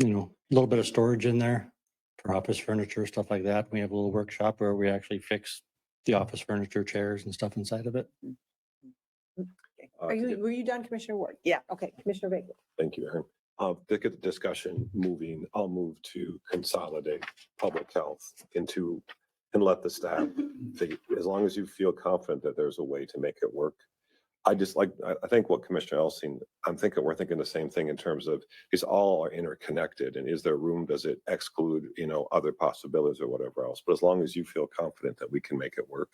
little bit of storage in there for office furniture, stuff like that. We have a little workshop where we actually fix the office furniture, chairs and stuff inside of it. Were you done, Commissioner Ward? Yeah. Okay, Commissioner Baker. Thank you, Aaron. To get the discussion moving, I'll move to consolidate public health into, and let the staff, as long as you feel confident that there's a way to make it work. I think what Commissioner Elsing, we're thinking the same thing in terms of, is all are interconnected, and is there room, does it exclude, other possibilities or whatever else? But as long as you feel confident that we can make it work,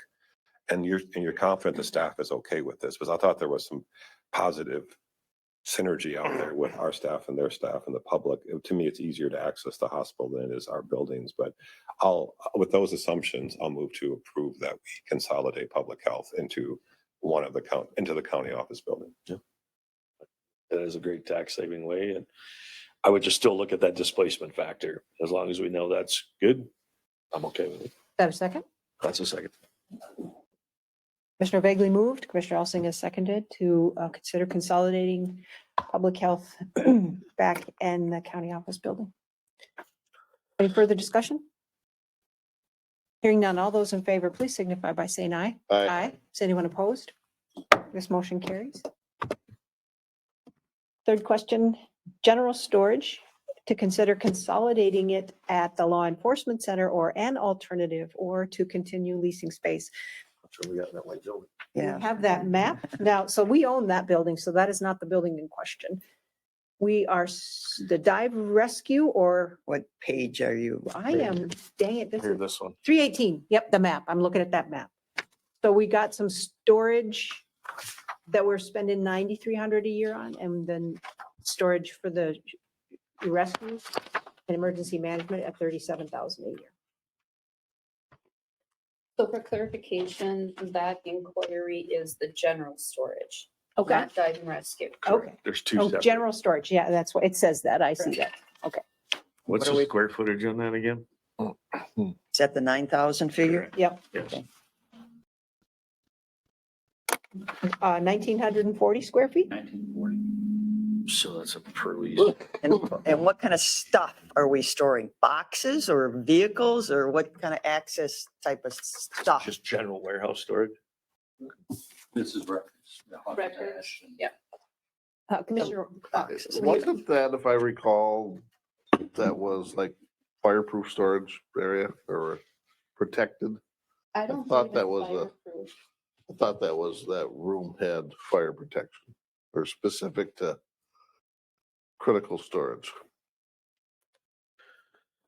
and you're confident the staff is okay with this, because I thought there was some positive synergy out there with our staff and their staff and the public. To me, it's easier to access the hospital than it is our buildings, but with those assumptions, I'll move to approve that we consolidate public health into the county office building. Yeah. That is a great tax saving way. And I would just still look at that displacement factor. As long as we know that's good, I'm okay with it. That a second? That's a second. Commissioner Vagley moved, Commissioner Elsing has seconded to consider consolidating public health back in the county office building. Any further discussion? Hearing none, all those in favor, please signify by saying aye. Aye. Is anyone opposed? This motion carries. Third question, general storage, to consider consolidating it at the law enforcement center or an alternative, or to continue leasing space. That's what we got in that white building. We Yeah. have that map now, so we own that building, so that is not the building in question. We are the dive rescue, or What page are you? I am, dang it, this Here, is this one. 318. Yep, the map. I'm looking at that map. So we got some storage that we're spending 9,300 a year on, and then storage for the rescue and emergency management at 37,000 a year. So for clarification, that inquiry is the general storage, Okay, not dive and rescue. okay. There's two Oh, separate. general storage. Yeah, that's what it says that. I see that. What's What are the we- square footage on that again? Is that the 9,000 figure? Yep. Yes. 1,940 square feet. 1940. So that's a per lease. And what kind of stuff are we storing? Boxes or vehicles, or what kind of access type of stuff? Just general warehouse storage. This is records. the hot Records, cash and- yeah. Commissioner, Wasn't that, if I recall, that was like fireproof storage area or protected? I don't thought believe that it's was a- fireproof. I thought that room had fire protection or specific to critical storage.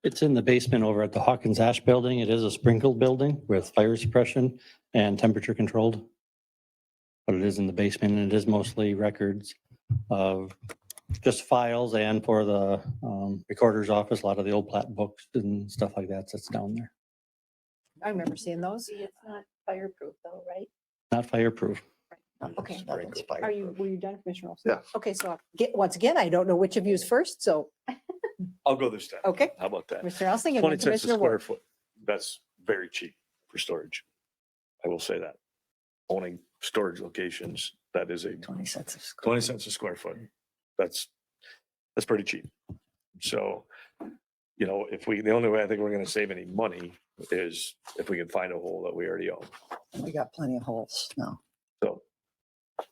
It's in the basement over at the Hawkins Ash Building. It is a sprinkled building with fire suppression and temperature controlled. But it is in the basement, and it is mostly records of just files, and for the recorder's office, a lot of the old plat books and stuff like that sits down there. I remember seeing those. See, it's not fireproof though, right? Not fireproof. Okay. Nothing's Were you done, Commissioner Olson? Yeah. Okay, so once again, I don't know which of you is first, so, I'll go this time. okay, How about that? Mr. Elsing and 20 then cents a Commissioner square Ward. foot. That's very cheap for storage. I will say that. Owning storage locations, that is a 20 cents a square. 20 cents a square foot. That's pretty cheap. So, the only way I think we're going to save any money is if we can find a hole that we already own. We got plenty of holes now. So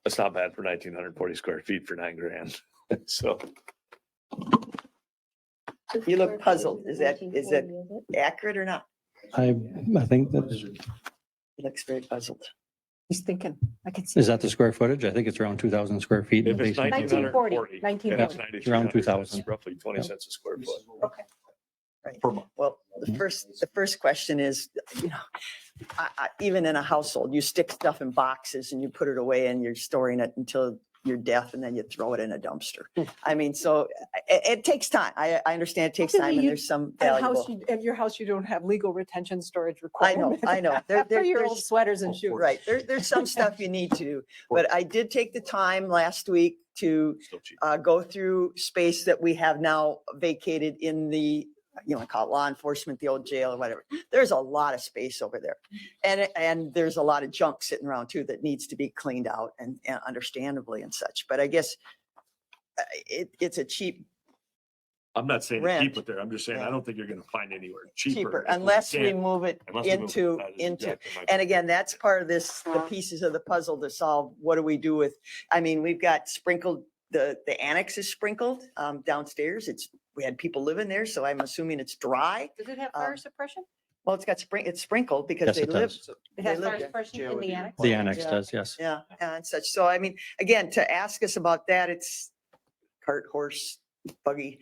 that's not bad for 1,940 square feet for $9,000. So You look puzzled. Is that accurate or not? I think that, He looks very puzzled. He's thinking, I can see. is that the square footage? I think it's around 2,000 square feet. in if the it's basement. 1,940, 1940. that's Around 9,300, 2,000. that's roughly 20 cents a square foot. Okay. Right. Per month. Well, the first question is, even in a household, you stick stuff in boxes and you put it away and you're storing it until you're deaf and then you throw it in a dumpster. I mean, so it takes time. I understand it takes Hopefully time and you- there's some At house, valuable. at your house, you don't have legal retention storage I requirements. know, I know. For your old There's- sweaters and shoes. Right, there's some stuff you need to do, but I did take the time last week to Still cheap. go through space that we have now vacated in the, call it law enforcement, the old jail or whatever. There's a lot of space over there. And there's a lot of junk sitting around too that needs to be cleaned out and understandably and such. But I guess it's a cheap, I'm not saying to Rent. keep it there. I'm just saying, I Yeah. don't think you're gonna find anywhere cheaper. cheaper if we unless we can't- move it unless we move it. into, That is into. exactly my And point. again, that's part of this, the pieces of the puzzle to solve, what do we do with, I mean, we've got sprinkled, the annex is sprinkled downstairs. We had people living there, so I'm assuming it's dry. Does it have fire suppression? Well, it's sprinkled because Yes, they it live. does. It They has live fire there. suppression in the annex? The annex Yeah. does, yes. Yeah, and such. So I mean, again, to ask us about that, it's cart, horse, buggy.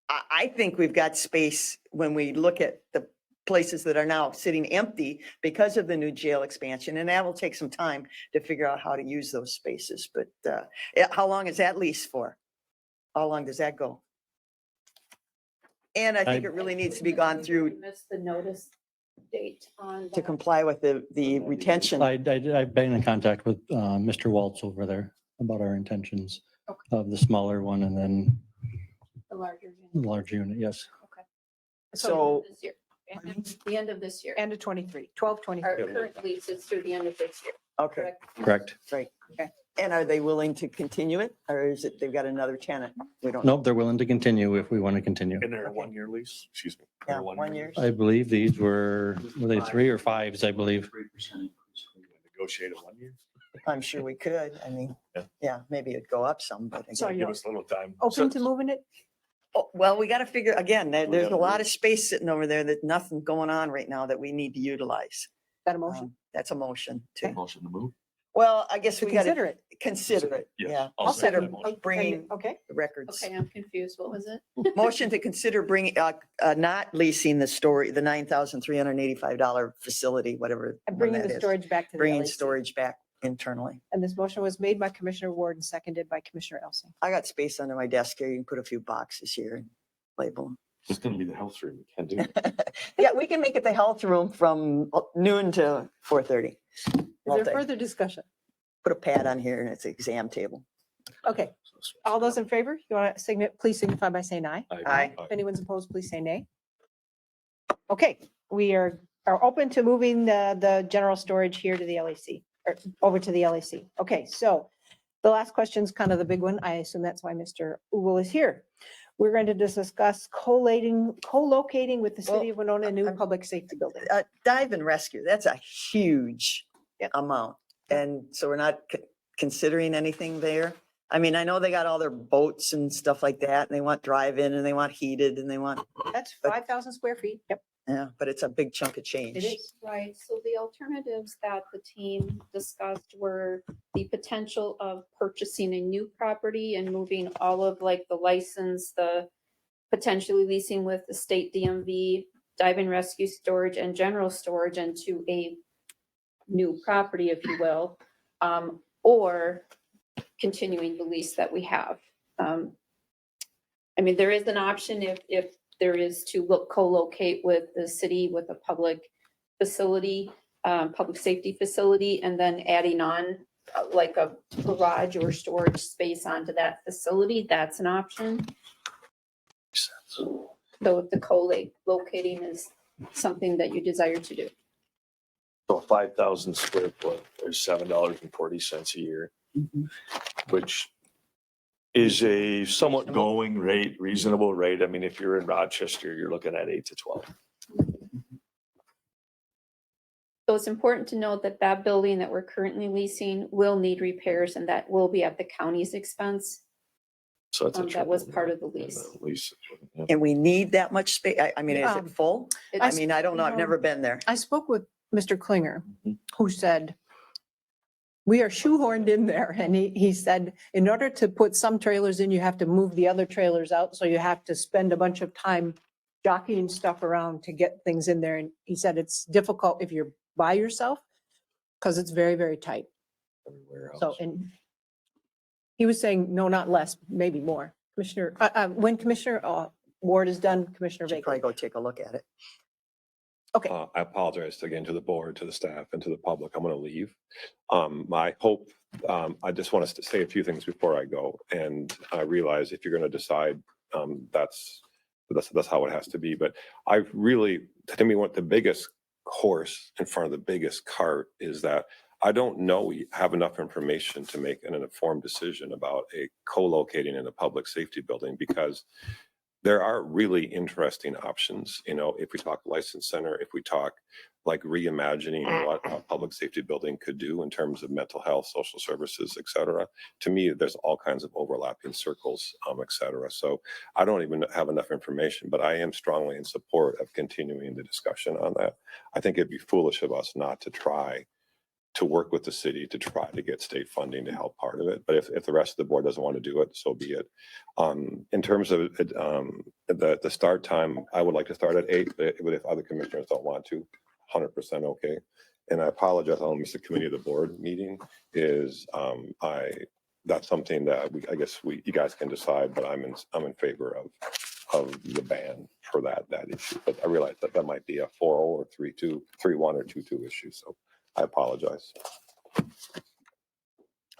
I think we've got space when we look at the places that are now sitting empty because of the new jail expansion, and that will take some time to figure out how to use those spaces. But how long is that lease for? How long does that go? And I think I- it really needs to be gone through Missed the notice date on. to comply with the retention. I've been in contact with Mr. Waltz over there about our intentions of the smaller one and then The larger. unit. the large unit, yes. So This year. The end of this year. End of 23, 12/23. Our current lease is through the end of this year. okay, Correct. right. Okay. And are they willing to continue it, or is it they've got another tenant? We don't. Nope, they're willing to continue if we want to continue. In there a 1-year lease, excuse me. Yeah, Or 1 year. I believe these were they 3 or 5s, I believe. 3% increase. Negotiate a 1 year. I'm sure we could. I mean, Yeah. yeah, maybe it'd go up some, but. So again- Give us a little time. Open to moving it? Oh, well, we got to figure, again, there's a gotta lot move. of space sitting over there that nothing going on right now that we need to utilize. Got a motion? That's a motion to, Motion to move. well, I guess To we got consider to it? consider it. Yes, Yeah. I'll Consider second that motion. bringing Okay. the records. Okay, I'm confused. What was it? Motion to consider bringing, not leasing the $9,385 facility, whatever. And one bringing that the is. storage back to the Bringing LAC. storage back internally. And this motion was made by Commissioner Ward and seconded by Commissioner Elsing. I got space under my desk here. You can put a few boxes here and label them. It's gonna be the health room. We can't do it. Yeah, we can make it the health room from noon to 4:30. Is there Multi. further discussion? Put a pad on here and it's an exam table. Okay, all those in favor, you want to please signify by saying aye. Aye. If anyone's opposed, please say nay. Okay, we are open to moving the general storage here to the LAC, or over to the LAC. Okay, so the last question is kind of the big one. I assume that's why Mr. Ugal is here. We're going to discuss co-locating with the city of Winona, a new public safety building. Dive and rescue, that's a huge amount. And so we're not considering anything there. I mean, I know they got all their boats and stuff like that, and they want drive-in and they want heated and they want, That's but- 5,000 square feet. Yep, yeah, but it's a big chunk of change. it is. Right, so the alternatives that the team discussed were the potential of purchasing a new property and moving all of like the license, the potentially leasing with the state DMV, dive and rescue storage and general storage into a new property, if you will, or continuing the lease that we have. I mean, there is an option if there is to co-locate with the city with a public facility, public safety facility, and then adding on like a garage or storage space onto that facility, that's an option. So if the co-locating is something that you desire to do. So 5,000 square foot, there's $7.40 a year, which is a somewhat going rate, reasonable rate. I mean, if you're in Rochester, you're looking at 8 to 12. So it's important to note that that building that we're currently leasing will need repairs and that will be at the county's expense. So it's a That was triple part of the net lease. lease. Yeah. And we need that much space. I mean, is it full? I mean, I don't know. I've never been there. I spoke with Mr. Klinger, who said, we are shoehorned in there. And he said, in order to put some trailers in, you have to move the other trailers out. So you have to spend a bunch of time jockeying stuff around to get things in there. And he said it's difficult if you're by yourself because it's very, very tight. Everywhere So, else. and he was saying, no, not less, maybe more. Commissioner, when Commissioner Ward is done, Commissioner Should probably Baker. go take a look at it. Okay, I apologize again to the board, to the staff, and to the public. I'm going to leave. My hope, I just want to say a few things before I go. And I realize if you're going to decide, that's how it has to be. But I really, to me, what the biggest horse in front of the biggest cart is that I don't know we have enough information to make an informed decision about a co-locating in a public safety building, because there are really interesting options. You know, if we talk license center, if we talk like reimagining what a public safety building could do in terms of mental health, social services, et cetera. To me, there's all kinds of overlapping circles, et cetera. So I don't even have enough information, but I am strongly in support of continuing the discussion on that. I think it'd be foolish of us not to try to work with the city to try to get state funding to help part of it. But if the rest of the board doesn't want to do it, so be it. In terms of the start time, I would like to start at 8, but if other commissioners don't want to, 100% okay. And I apologize, I'll miss the committee of the board meeting is, that's something that I guess you guys can decide, but I'm in favor of the ban for that issue. But I realize that might be a 4-0 or 3-2, 3-1 or 2-2 issue. So I apologize.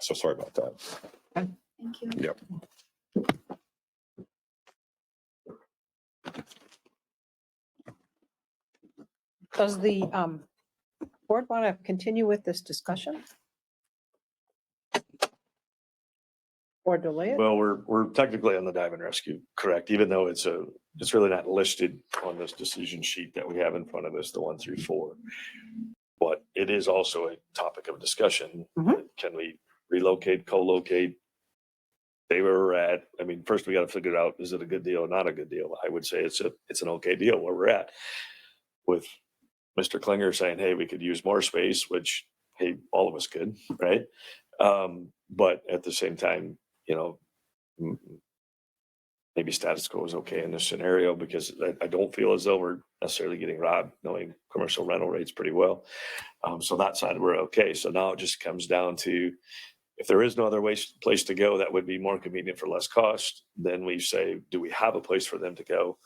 So sorry about that. Thank you. Yep. does the board want to continue with this discussion? Or delay it? Well, we're technically on the dive and rescue, correct? Even though it's really not listed on this decision sheet that we have in front of us, the 1 through 4. But it is also a topic of discussion. Mhm. Can we relocate, co-locate? Stay where we're at. I mean, first we got to figure out, is it a good deal or not a good deal? I would say it's an okay deal where we're at. With Mr. Klinger saying, hey, we could use more space, which, hey, all of us could, right? But at the same time, you know, maybe status quo is okay in this scenario, because I don't feel as though we're necessarily getting robbed, knowing commercial rental rates pretty well. So that side we're okay. So now it just comes down to, if there is no other place to go that would be more convenient for less cost, then we say, do we have a place for them to go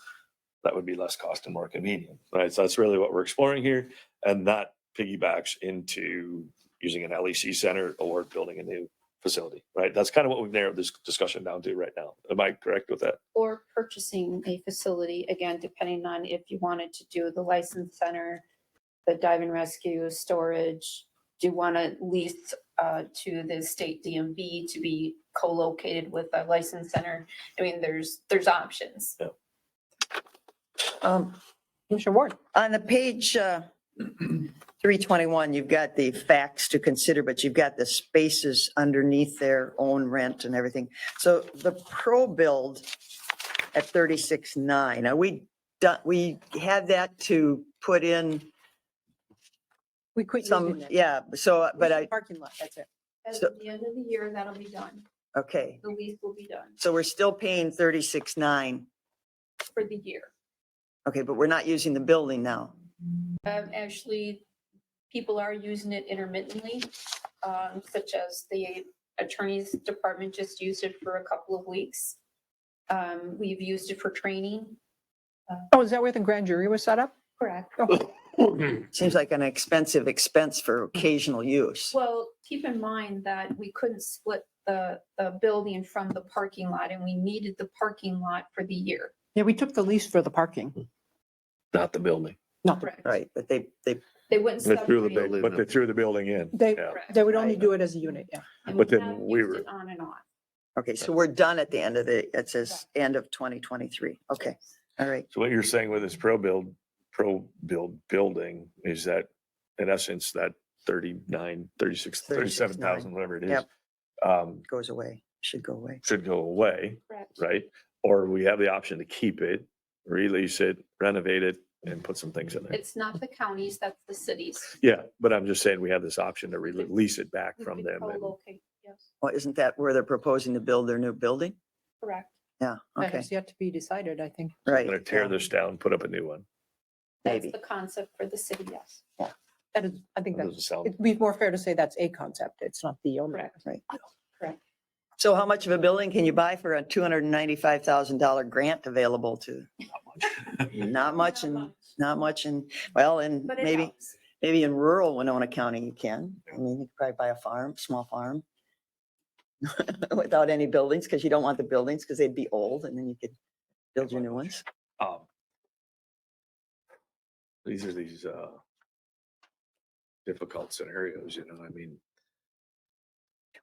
that would be less cost and more convenient, right? So that's really what we're exploring here. And that piggybacks into using an LEC center or building a new facility, right? That's kind of what we've narrowed this discussion down to right now. Am I correct with that? Or purchasing a facility, again, depending on if you wanted to do the license center, the dive and rescue, storage. Do you want to lease to the state DMV to be co-located with a license center? I mean, there's options. Yeah. Commissioner Ward. On the page 321, you've got the facts to consider, but you've got the spaces underneath their own rent and everything. So the pro build at 36.9, are we done? We had that to put in We quit using some, that. yeah, so, but Parking lot, that's it. At So- the end of the year, that'll be done. okay. The lease will be done So we're still paying 36.9. for the year. Okay, but we're not using the building now. Actually, people are using it intermittently, such as the attorney's department just used it for a couple of weeks. We've used it for training. Oh, is that where the grand jury was set up? Correct. Seems like an expensive expense for occasional use. Well, keep in mind that we couldn't split the building from the parking lot, and we needed the parking lot for the year. Yeah, we took the lease for the parking. Not the building. Not Correct. Right, but they They wouldn't They threw the separate. building, but they threw the building in. They, Yeah. they would only do it as a unit, yeah. And But we then have we used were- it on and off. Okay, so we're done at the end of it says end of 2023. Okay, all right. So what you're saying with this pro build building is that in essence, that 39, 36, 37,000, whatever it is, Yep. um, Goes away, should go away. should go away, Correct. right? Or we have the option to keep it, release it, renovate it, and put some things in there. It's not the counties, that's the cities. Yeah, but I'm just saying we have this option to release it back We from could them. and- co-locate, yes, Well, isn't that where they're proposing to build their new building? correct. Yeah, That okay, has yet to be decided, I think. right. Gonna tear yeah, this down, put up a new one. That's Maybe. the concept for the city, yes. That is, I think That that doesn't sound, it'd be more fair to say that's a concept. It's not the only. Correct. Right. Correct. So how much of a building can you buy for a $295,000 grant available to? Not much and, well, and But it maybe, helps. maybe in rural Winona County you can. I mean, you could probably buy a farm, small farm. Without any buildings, because you don't want the buildings because they'd be old and then you could build your new ones. these are these difficult scenarios, you know, I mean,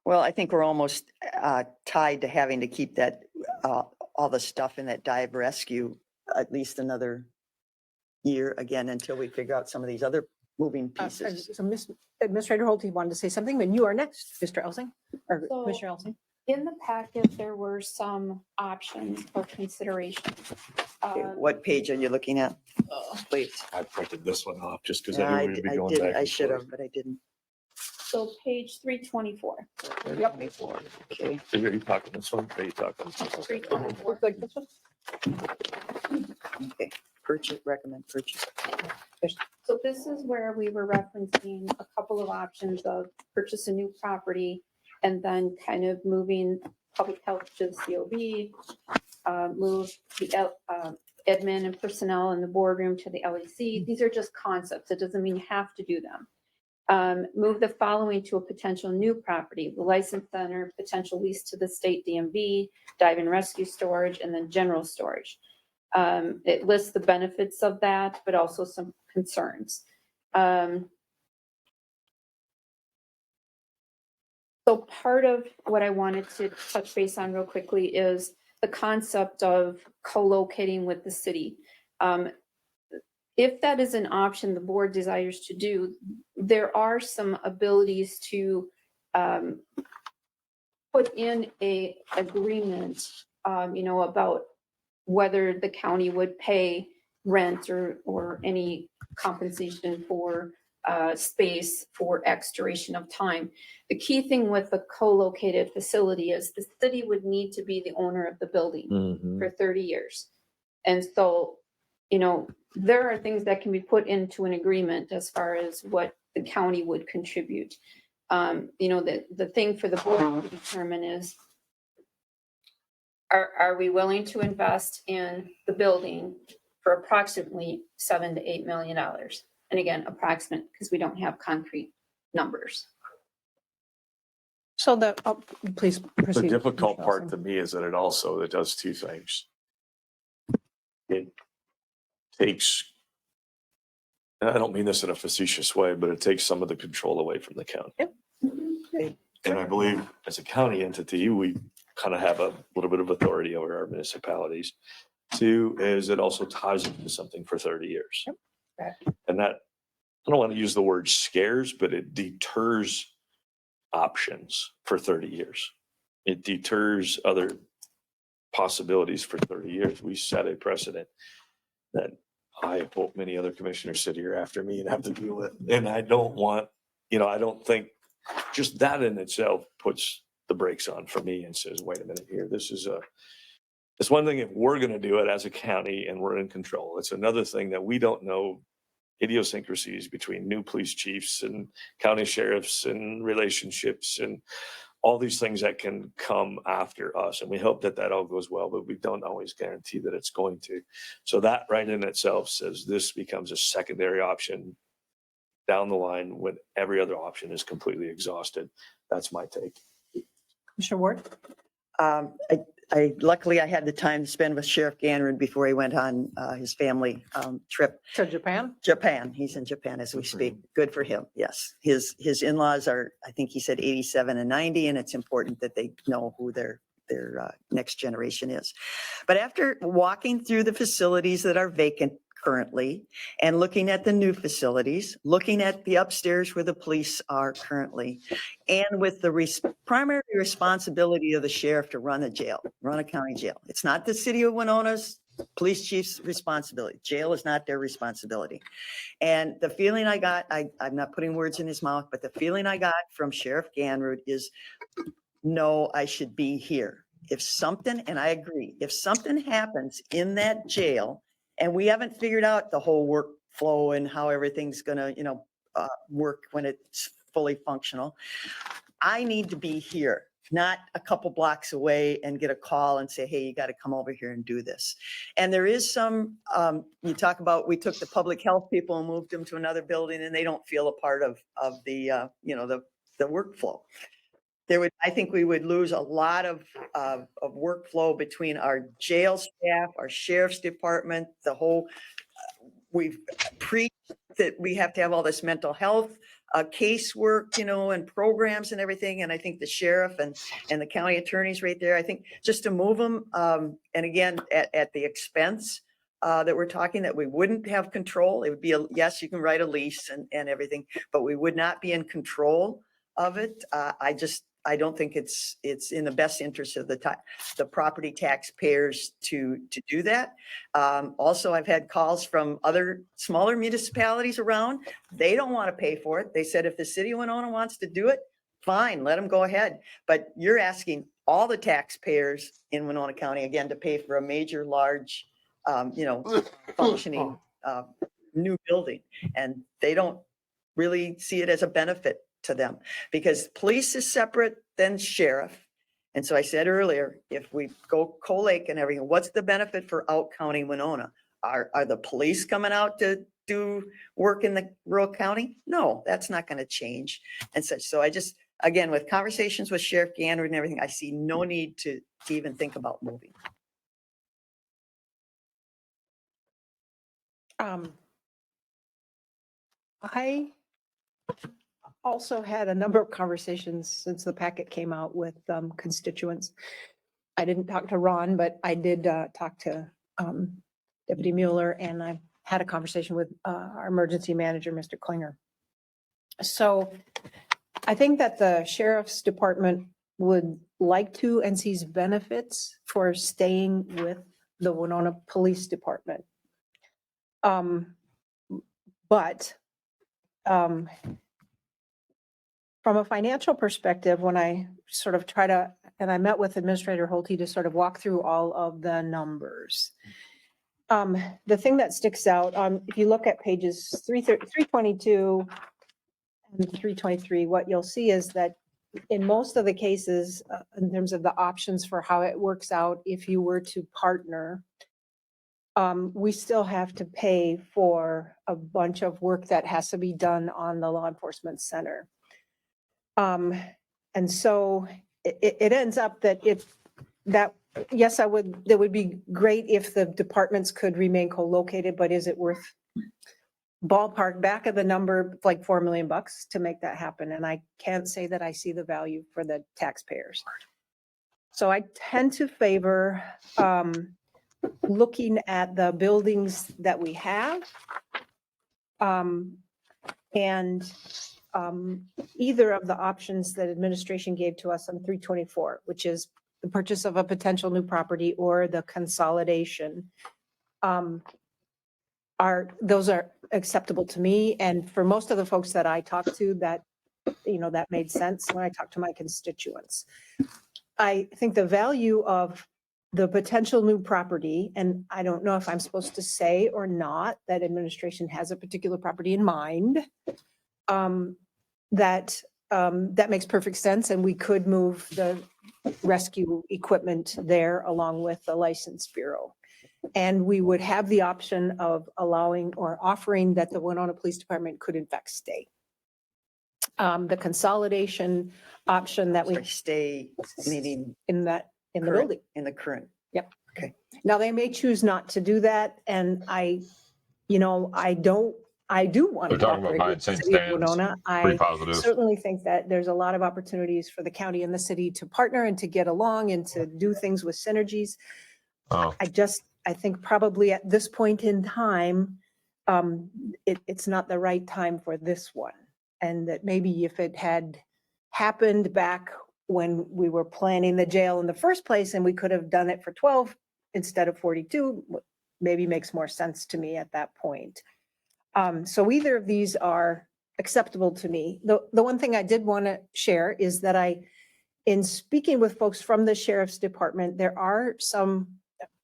Well, I think we're almost tied to having to keep that, all the stuff in that dive rescue at least another year again until we figure out some of these other moving pieces. So Administrator Holte wanted to say something, but you are next, Mr. Elsing, or So- Commissioner Elsing. In the packet, there were some options for consideration. Okay, what page are you looking at? Please. I printed this one off just because I Yeah, knew we'd be I going did, back I and should forth. have, but I didn't. So page 324. Yep. Okay. So are you talking this one? Are you talking? 324. Looks like this one. Okay, purchase, recommend purchase. So this is where we were referencing a couple of options of purchase a new property and then kind of moving public health to the COB, move the admin and personnel in the boardroom to the LEC. These are just concepts. It doesn't mean you have to do them. Move the following to a potential new property, the license center, potential lease to the state DMV, dive and rescue storage, and then general storage. It lists the benefits of that, but also some concerns. So part of what I wanted to touch base on real quickly is the concept of co-locating with the city. If that is an option the board desires to do, there are some abilities to put in a agreement, about whether the county would pay rent or any compensation for space for X duration of time. The key thing with the co-located facility is the city would need to be the owner of the building Mhm. for 30 years. And so, there are things that can be put into an agreement as far as what the county would contribute. The thing for the board to determine is, are we willing to invest in the building for approximately $7 to $8 million? And again, approximate, because we don't have concrete numbers. So please The proceed. difficult Commissioner part Elsing. to me is that it does two things. It takes, and I don't mean this in a facetious way, but it takes some of the control away from the county. And I believe as a county entity, we kind of have a little bit of authority over our municipalities. Two is it also ties into something for 30 years. And that, I don't want to use the word scares, but it deters options for 30 years. It deters other possibilities for 30 years. We set a precedent that I hope many other commissioners sit here after me and have to deal with. And I don't want, I don't think just that in itself puts the brakes on for me and says, wait a minute here, it's one thing if we're going to do it as a county and we're in control. It's another thing that we don't know idiosyncrasies between new police chiefs and county sheriffs and relationships and all these things that can come after us. And we hope that all goes well, but we don't always guarantee that it's going to. So that right in itself says this becomes a secondary option down the line when every other option is completely exhausted. That's my take. Commissioner Ward? Luckily I had the time to spend with Sheriff Ganrod before he went on his family trip. To Japan? Japan. He's in Japan as we speak. Good for him. Yes. His in-laws are, I think he said 87 and 90, and it's important that they know who their next generation is. But after walking through the facilities that are vacant currently and looking at the new facilities, looking at the upstairs where the police are currently, and with the primary responsibility of the sheriff to run a county jail. It's not the city of Winona's police chief's responsibility. Jail is not their responsibility. And the feeling I got, I'm not putting words in his mouth, but the feeling I got from Sheriff Ganrod is, no, I should be here. if something, and I agree, if something happens in that jail and we haven't figured out the whole workflow and how everything's gonna, work when it's fully functional, I need to be here, not a couple blocks away and get a call and say, hey, you got to come over here and do this. And there is some, you talk about, we took the public health people and moved them to another building and they don't feel a part of the, the workflow. I think we would lose a lot of workflow between our jail staff, our sheriff's department, the whole, we've preached that we have to have all this mental health casework, and programs and everything. And I think the sheriff and the county attorneys right there, I think just to move them, and again, at the expense that we're talking, that we wouldn't have control. It would be, yes, you can write a lease and everything, but we would not be in control of it. I don't think it's in the best interest of the property taxpayers to do that. Also, I've had calls from other smaller municipalities around. They don't want to pay for it. They said if the city of Winona wants to do it, fine, let them go ahead. But you're asking all the taxpayers in Winona County, again, to pay for a major, large, functioning new building. And they don't really see it as a benefit to them because police is separate than sheriff. And so I said earlier, if we go Coal Lake and everything, what's the benefit for out County Winona? Are the police coming out to do work in the rural county? No, that's not going to change and such. So I just, again, with conversations with Sheriff Gander and everything, I see no need to even think about moving. I also had a number of conversations since the packet came out with constituents. I didn't talk to Ron, but I did talk to Deputy Mueller, and I had a conversation with our emergency manager, Mr. Klinger. So I think that the sheriff's department would like to and sees benefits for staying with the Winona Police Department. But from a financial perspective, when I sort of and I met with Administrator Holte to sort of walk through all of the numbers. The thing that sticks out, if you look at pages 322 and 323, what you'll see is that in most of the cases, in terms of the options for how it works out, if you were to partner, we still have to pay for a bunch of work that has to be done on the law enforcement center. And so it ends up that yes, that would be great if the departments could remain co-located, but is it worth ballpark back of the number, like $4 million to make that happen? And I can't say that I see the value for the taxpayers. So I tend to favor looking at the buildings that we have and either of the options that administration gave to us on 324, which is the purchase of a potential new property or the consolidation, those are acceptable to me. And for most of the folks that I talked to, that made sense when I talked to my constituents. I think the value of the potential new property, and I don't know if I'm supposed to say or not that administration has a particular property in mind, that makes perfect sense, and we could move the rescue equipment there along with the license bureau. And we would have the option of allowing or offering that the Winona Police Department could in fact stay. The consolidation option that we stay, meaning in the building. In the current. Yep. Okay. Now they may choose not to do that, and I do want to They're talking about cooperate buying with the St. city of Stan's. Winona. Pretty I positive. certainly think that there's a lot of opportunities for the county and the city to partner and to get along and to do things with synergies. Oh. I think probably at this point in time, it's not the right time for this one. And that maybe if it had happened back when we were planning the jail in the first place and we could have done it for 12 instead of 42, maybe makes more sense to me at that point. So either of these are acceptable to me. The one thing I did want to share is that I in speaking with folks from the sheriff's department, there are some,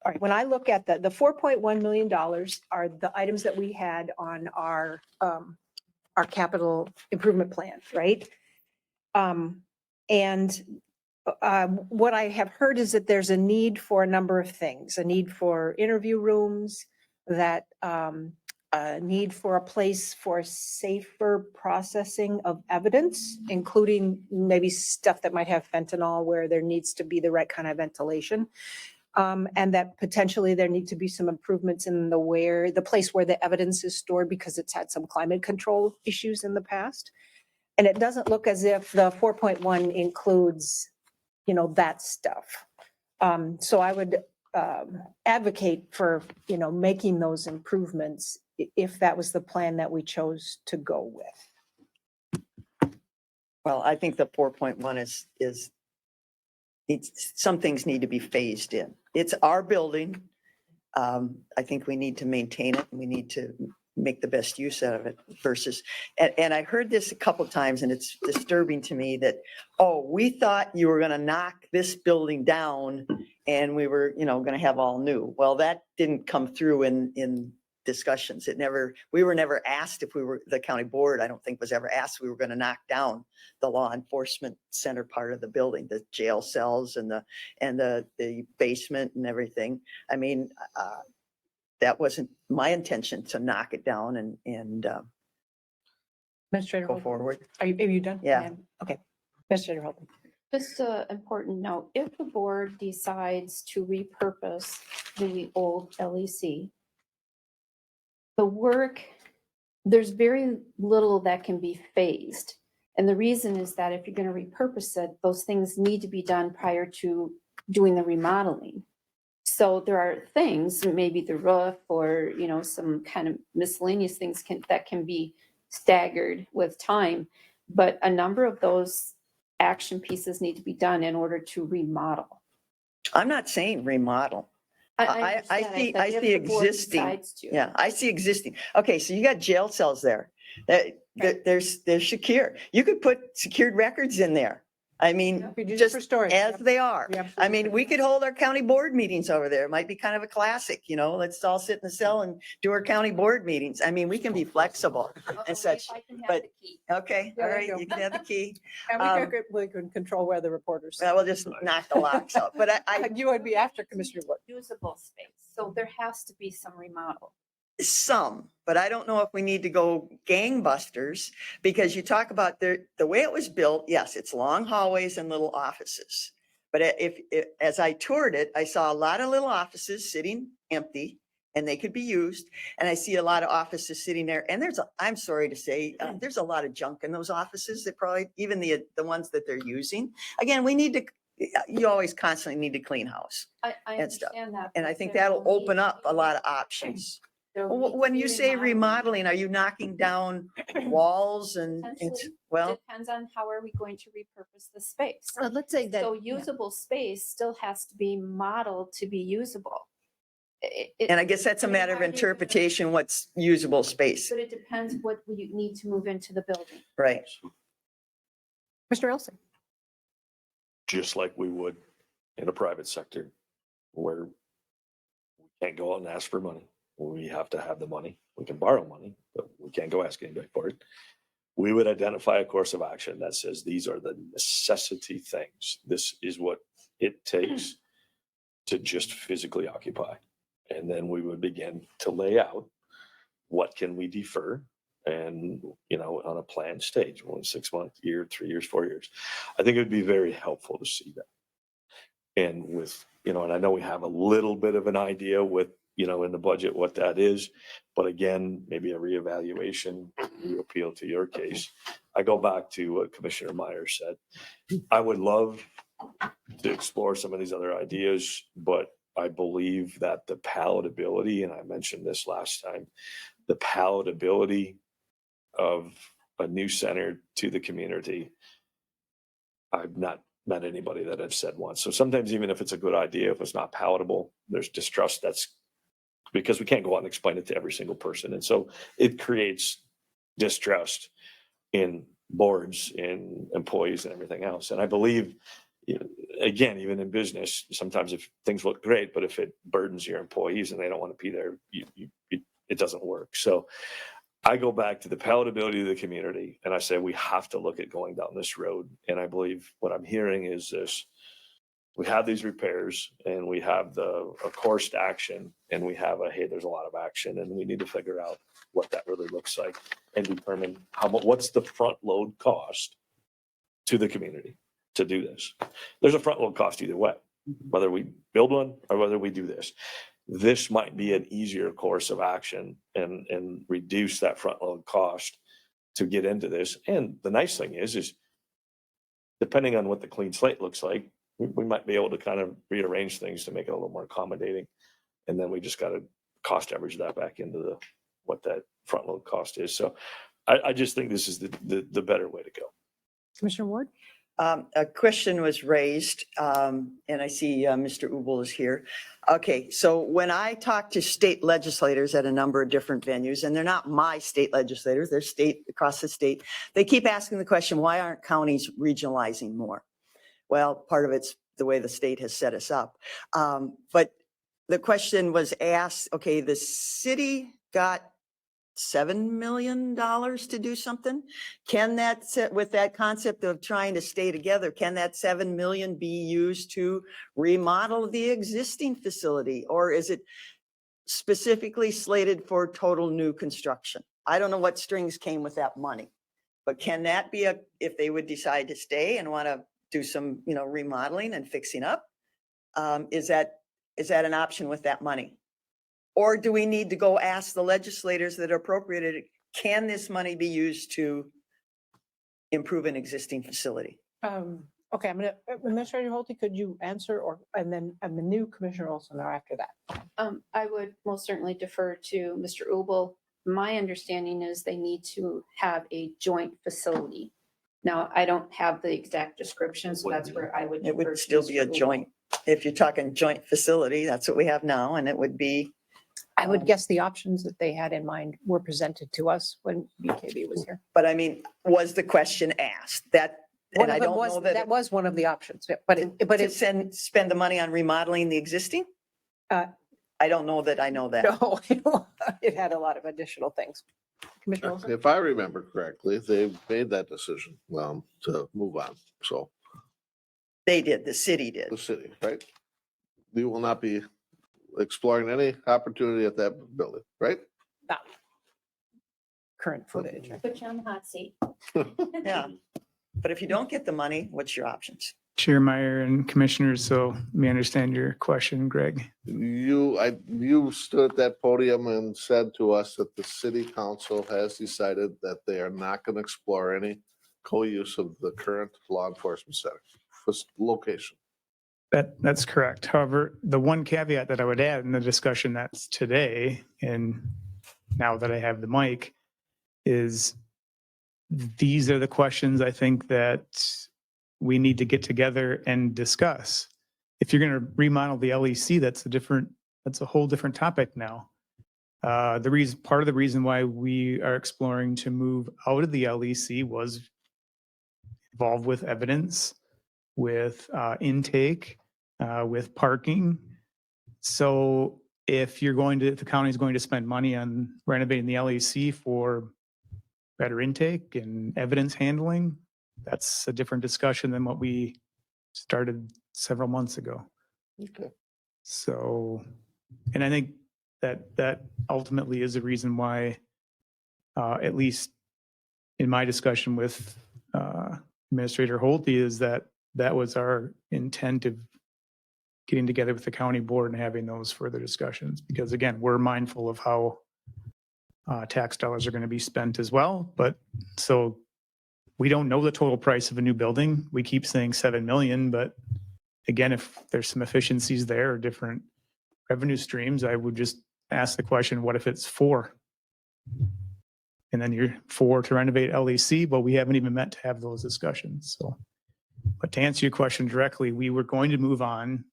all right, when I look at the $4.1 million are the items that we had on our capital improvement plan, right? And what I have heard is that there's a need for a number of things, a need for interview rooms, that a need for a place for safer processing of evidence, including maybe stuff that might have fentanyl where there needs to be the right kind of ventilation. And that potentially there need to be some improvements in the place where the evidence is stored because it's had some climate control issues in the past. And it doesn't look as if the 4.1 includes, that stuff. So I would advocate for, making those improvements if that was the plan that we chose to go with. Well, I think the 4.1 some things need to be phased in. It's our building. I think we need to maintain it. We need to make the best use out of it versus, and I heard this a couple of times and it's disturbing to me that, oh, we thought you were going to knock this building down and we were, going to have all new. Well, that didn't come through in discussions. We were never asked if the county board, I don't think was ever asked, we were going to knock down the law enforcement center part of the building, the jail cells and the basement and everything. I mean, that wasn't my intention to knock it down and Administrator go Holden, forward. are you done? Yeah. Okay. Administrator Holden. Just an important note, if the board decides to repurpose the old LEC, the work, there's very little that can be phased. And the reason is that if you're going to repurpose it, those things need to be done prior to doing the remodeling. So there are things, maybe the roof or, some kind of miscellaneous things that can be staggered with time. But a number of those action pieces need to be done in order to remodel. I'm not saying remodel. I see existing. Yeah, I see existing. Okay, so you got jail cells there. They're secure. You could put secured records in there. I mean, just as they are. I mean, we could hold our county board meetings over there. It might be kind of a classic, let's all sit in the cell and do our county board meetings. I mean, we can be flexible and such, but, okay, all right, you can have the key. And we can control where the reporters. We'll just knock the locks out, but you would be after Commissioner Wood. Usable space. So there has to be some remodel. But I don't know if we need to go gangbusters because you talk about the way it was built. Yes, it's long hallways and little offices. But as I toured it, I saw a lot of little offices sitting empty and they could be used. And I see a lot of offices sitting there. And I'm sorry to say, there's a lot of junk in those offices that probably even the ones that they're using. Again, you always constantly need to clean house. I and stuff. understand that. And I think that'll open up a lot of options. When you say remodeling, are you knocking down walls and well? Depends on how are we going to repurpose the space. Let's say that. So usable space still has to be modeled to be usable. And I guess that's a matter of interpretation, what's usable space. But it depends what we need to move into the building. Right. Mr. Elson. Just like we would in a private sector where we can't go out and ask for money. We have to have the money. We can borrow money, but we can't go ask anybody for it. We would identify a course of action that says these are the necessity things. This is what it takes to just physically occupy. And then we would begin to lay out what can we defer and, on a planned stage, 6 months, year, 3 years, 4 years. I think it would be very helpful to see that. And with, and I know we have a little bit of an idea with, in the budget, what that is. But again, maybe a reevaluation, you appeal to your case. I go back to what Commissioner Meyer said. I would love to explore some of these other ideas, but I believe that the palatability, and I mentioned this last time, the palatability of a new center to the community, I've not met anybody that have said once. So sometimes even if it's a good idea, if it's not palatable, there's distrust. That's because we can't go out and explain it to every single person. And so it creates distrust in boards, in employees and everything else. And I believe again, even in business, sometimes if things look great, but if it burdens your employees and they don't want to be there, it doesn't work. So I go back to the palatability of the community and I say, we have to look at going down this road. And I believe what I'm hearing is this: we have these repairs and we have a course to action, and we have hey, there's a lot of action, and we need to figure out what that really looks like and determine what's the front load cost to the community to do this. There's a front load cost either way, whether we build one or whether we do this. This might be an easier course of action and reduce that front load cost to get into this. And the nice thing is depending on what the clean slate looks like, we might be able to kind of rearrange things to make it a little more accommodating. And then we just got to cost average that back into what that front load cost is. So I just think this is the better way to go. Commissioner Ward? A question was raised, and I see Mr. Ubel is here. Okay, so when I talk to state legislators at a number of different venues, and they're not my state legislators, they're state across the state, they keep asking the question, why aren't counties regionalizing more? Well, part of it's the way the state has set us up. But the question was asked, okay, the city got $7 million to do something. Can that, with that concept of trying to stay together, can that 7 million be used to remodel the existing facility? Or is it specifically slated for total new construction? I don't know what strings came with that money, but can that be if they would decide to stay and want to do some, remodeling and fixing up? Is that an option with that money? Or do we need to go ask the legislators that are appropriated, can this money be used to improve an existing facility? Okay, I'm gonna, Administrator Holte, could you answer, and the new Commissioner Olson are after that? I would most certainly defer to Mr. Ubel. My understanding is they need to have a joint facility. Now, I don't have the exact description, so that's where I would. It would defer to still be a Mr. Ubel. joint, if you're talking joint facility, that's what we have now, and it would be. I would guess the options that they had in mind were presented to us when BKB was here. But I mean, was the question asked that? One And I of them don't was, know that was one of the options, but it's. Spend the money on remodeling the existing? Uh, I don't know that I know that. No, it had a lot of additional things. Commissioner Olson? If I remember correctly, they made that decision, to move on. So They did, the city did. the city, right? We will not be exploring any opportunity at that building, right? No. Current footage. Put you on the hot seat. Yeah. But if you don't get the money, what's your options? Chair Meyer and Commissioners, so let me understand your question, Greg. You stood at that podium and said to us that the city council has decided that they are not going to explore any co-use of the current law enforcement center location. That's correct. However, the one caveat that I would add in the discussion that's today, and now that I have the mic, is these are the questions I think that we need to get together and discuss. If you're going to remodel the LEC, that's a whole different topic now. Part of the reason why we are exploring to move out of the LEC was involved with evidence, with intake, with parking. So if the county is going to spend money on renovating the LEC for better intake and evidence handling, that's a different discussion than what we started several months ago. Okay. So, and I think that ultimately is the reason why, at least in my discussion with Administrator Holte, is that was our intent of getting together with the county board and having those further discussions. Because again, we're mindful of how tax dollars are going to be spent as well. But so we don't know the total price of a new building. We keep saying 7 million, but again, if there's some efficiencies there or different revenue streams, I would just ask the question, what if it's 4? And then you're 4 to renovate LEC, but we haven't even met to have those discussions. So, but to answer your question directly, we were going to move on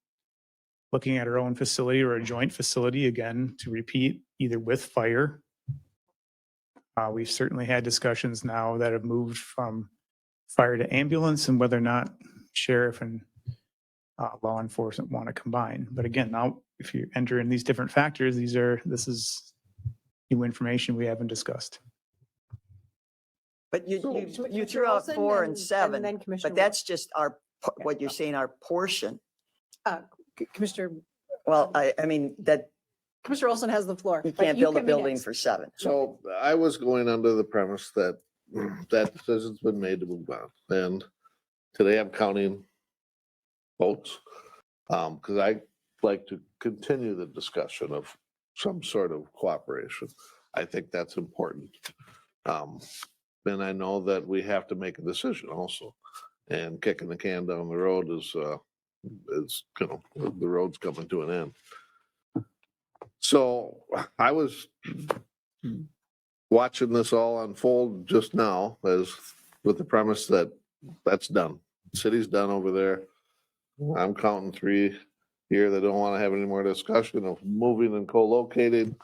looking at our own facility or a joint facility again, to repeat, either with fire. We've certainly had discussions now that have moved from fire to ambulance, and whether or not sheriff and law enforcement want to combine. But again, now if you enter in these different factors, this is new information we haven't discussed. But you Commissioner threw out Olson 4 and and 7, then Commissioner but that's just what you're saying, our portion. Commissioner, Well, I mean, that Commissioner Olson has the floor. you but can't build a can be building next. for 7. So I was going under the premise that that decision's been made to move on. And today I'm counting votes. Because I like to continue the discussion of some sort of cooperation. I think that's important. And I know that we have to make a decision also. And kicking the can down the road is, the road's coming to an end. So I was watching this all unfold just now as with the premise that that's done. City's done over there. I'm counting 3 here that don't want to have any more discussion of moving and co-locating.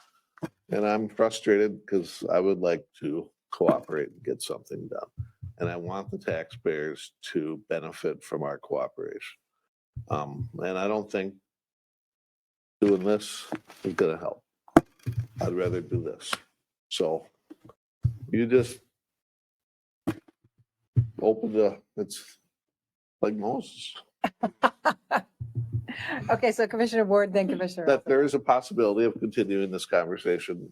And I'm frustrated because I would like to cooperate and get something done. And I want the taxpayers to benefit from our cooperation. And I don't think doing this is gonna help. I'd rather do this. So you just it's like Moses. Okay, so Commissioner Ward, then Commissioner. That there is a possibility of continuing this conversation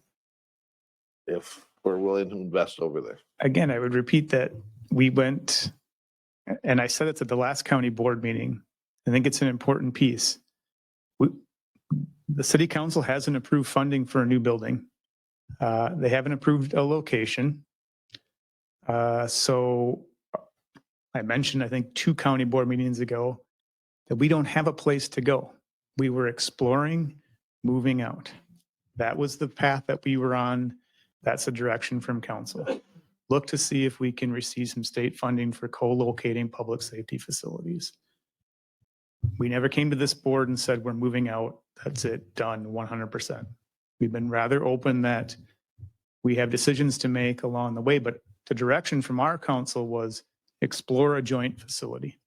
if we're willing to invest over there. Again, I would repeat that we went, and I said it at the last county board meeting. I think it's an important piece. The city council hasn't approved funding for a new building. They haven't approved a location. So I mentioned, I think 2 county board meetings ago, that we don't have a place to go. We were exploring moving out. That was the path that we were on. That's the direction from council. Look to see if we can receive some state funding for co-locating public safety facilities. We never came to this board and said, we're moving out. That's it, done 100%. We've been rather open that we have decisions to make along the way, but the direction from our council was explore a joint facility.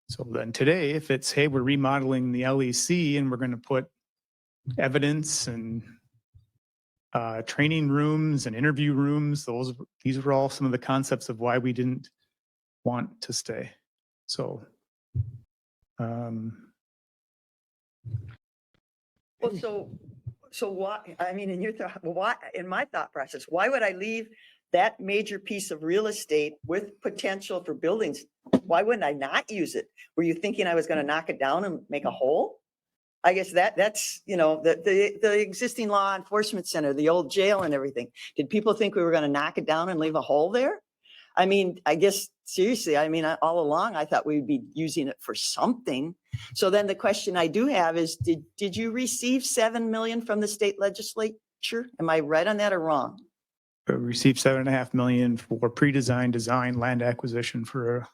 So then today, if it's, hey, we're remodeling the LEC and we're going to put evidence and training rooms and interview rooms, these were all some of the concepts of why we didn't want to stay. So, Well, so why, I mean, in my thought process, why would I leave that major piece of real estate with potential for buildings? Why wouldn't I not use it? Were you thinking I was going to knock it down and make a hole? I guess that's, the existing law enforcement center, the old jail and everything. Did people think we were going to knock it down and leave a hole there? I mean, I guess seriously, all along I thought we'd be using it for something. So then the question I do have is, did you receive 7 million from the state legislature? Am I right on that or wrong? Received $7.5 million for pre-design, design, land acquisition for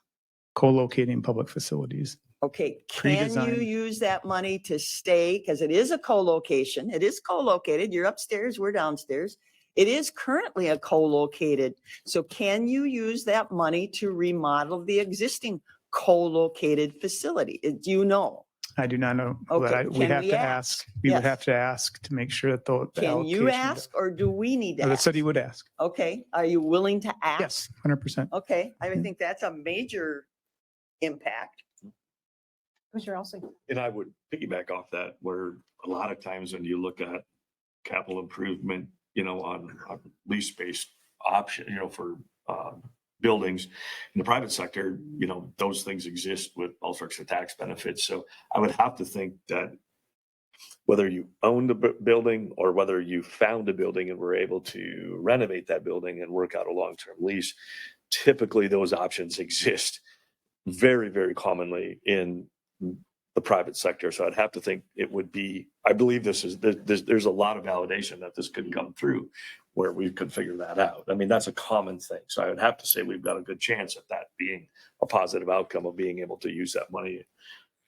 co-locating public facilities. Okay, can Pre-design. you use that money to stay? Because it is a co-location. It is co-located. You're upstairs, we're downstairs. It is currently a co-located. So can you use that money to remodel the existing co-located facility? Do you know? I do not know. Okay, But we can have we to ask? ask. We would Yes. have to ask to make sure that the Can you allocation- ask or do we need to No, the ask? city would ask. Okay, are you willing to ask? Yes, 100%. Okay, I would think that's a major impact. Commissioner Olson. And I would piggyback off that, where a lot of times when you look at capital improvement, on lease-based option, for buildings in the private sector, those things exist with all sorts of tax benefits. So I would have to think that whether you own the building or whether you found a building and were able to renovate that building and work out a long-term lease, typically those options exist very, very commonly in the private sector. So I'd have to think it would be, I believe there's a lot of validation that this could come through where we could figure that out. I mean, that's a common thing. So I would have to say we've got a good chance at that being a positive outcome of being able to use that money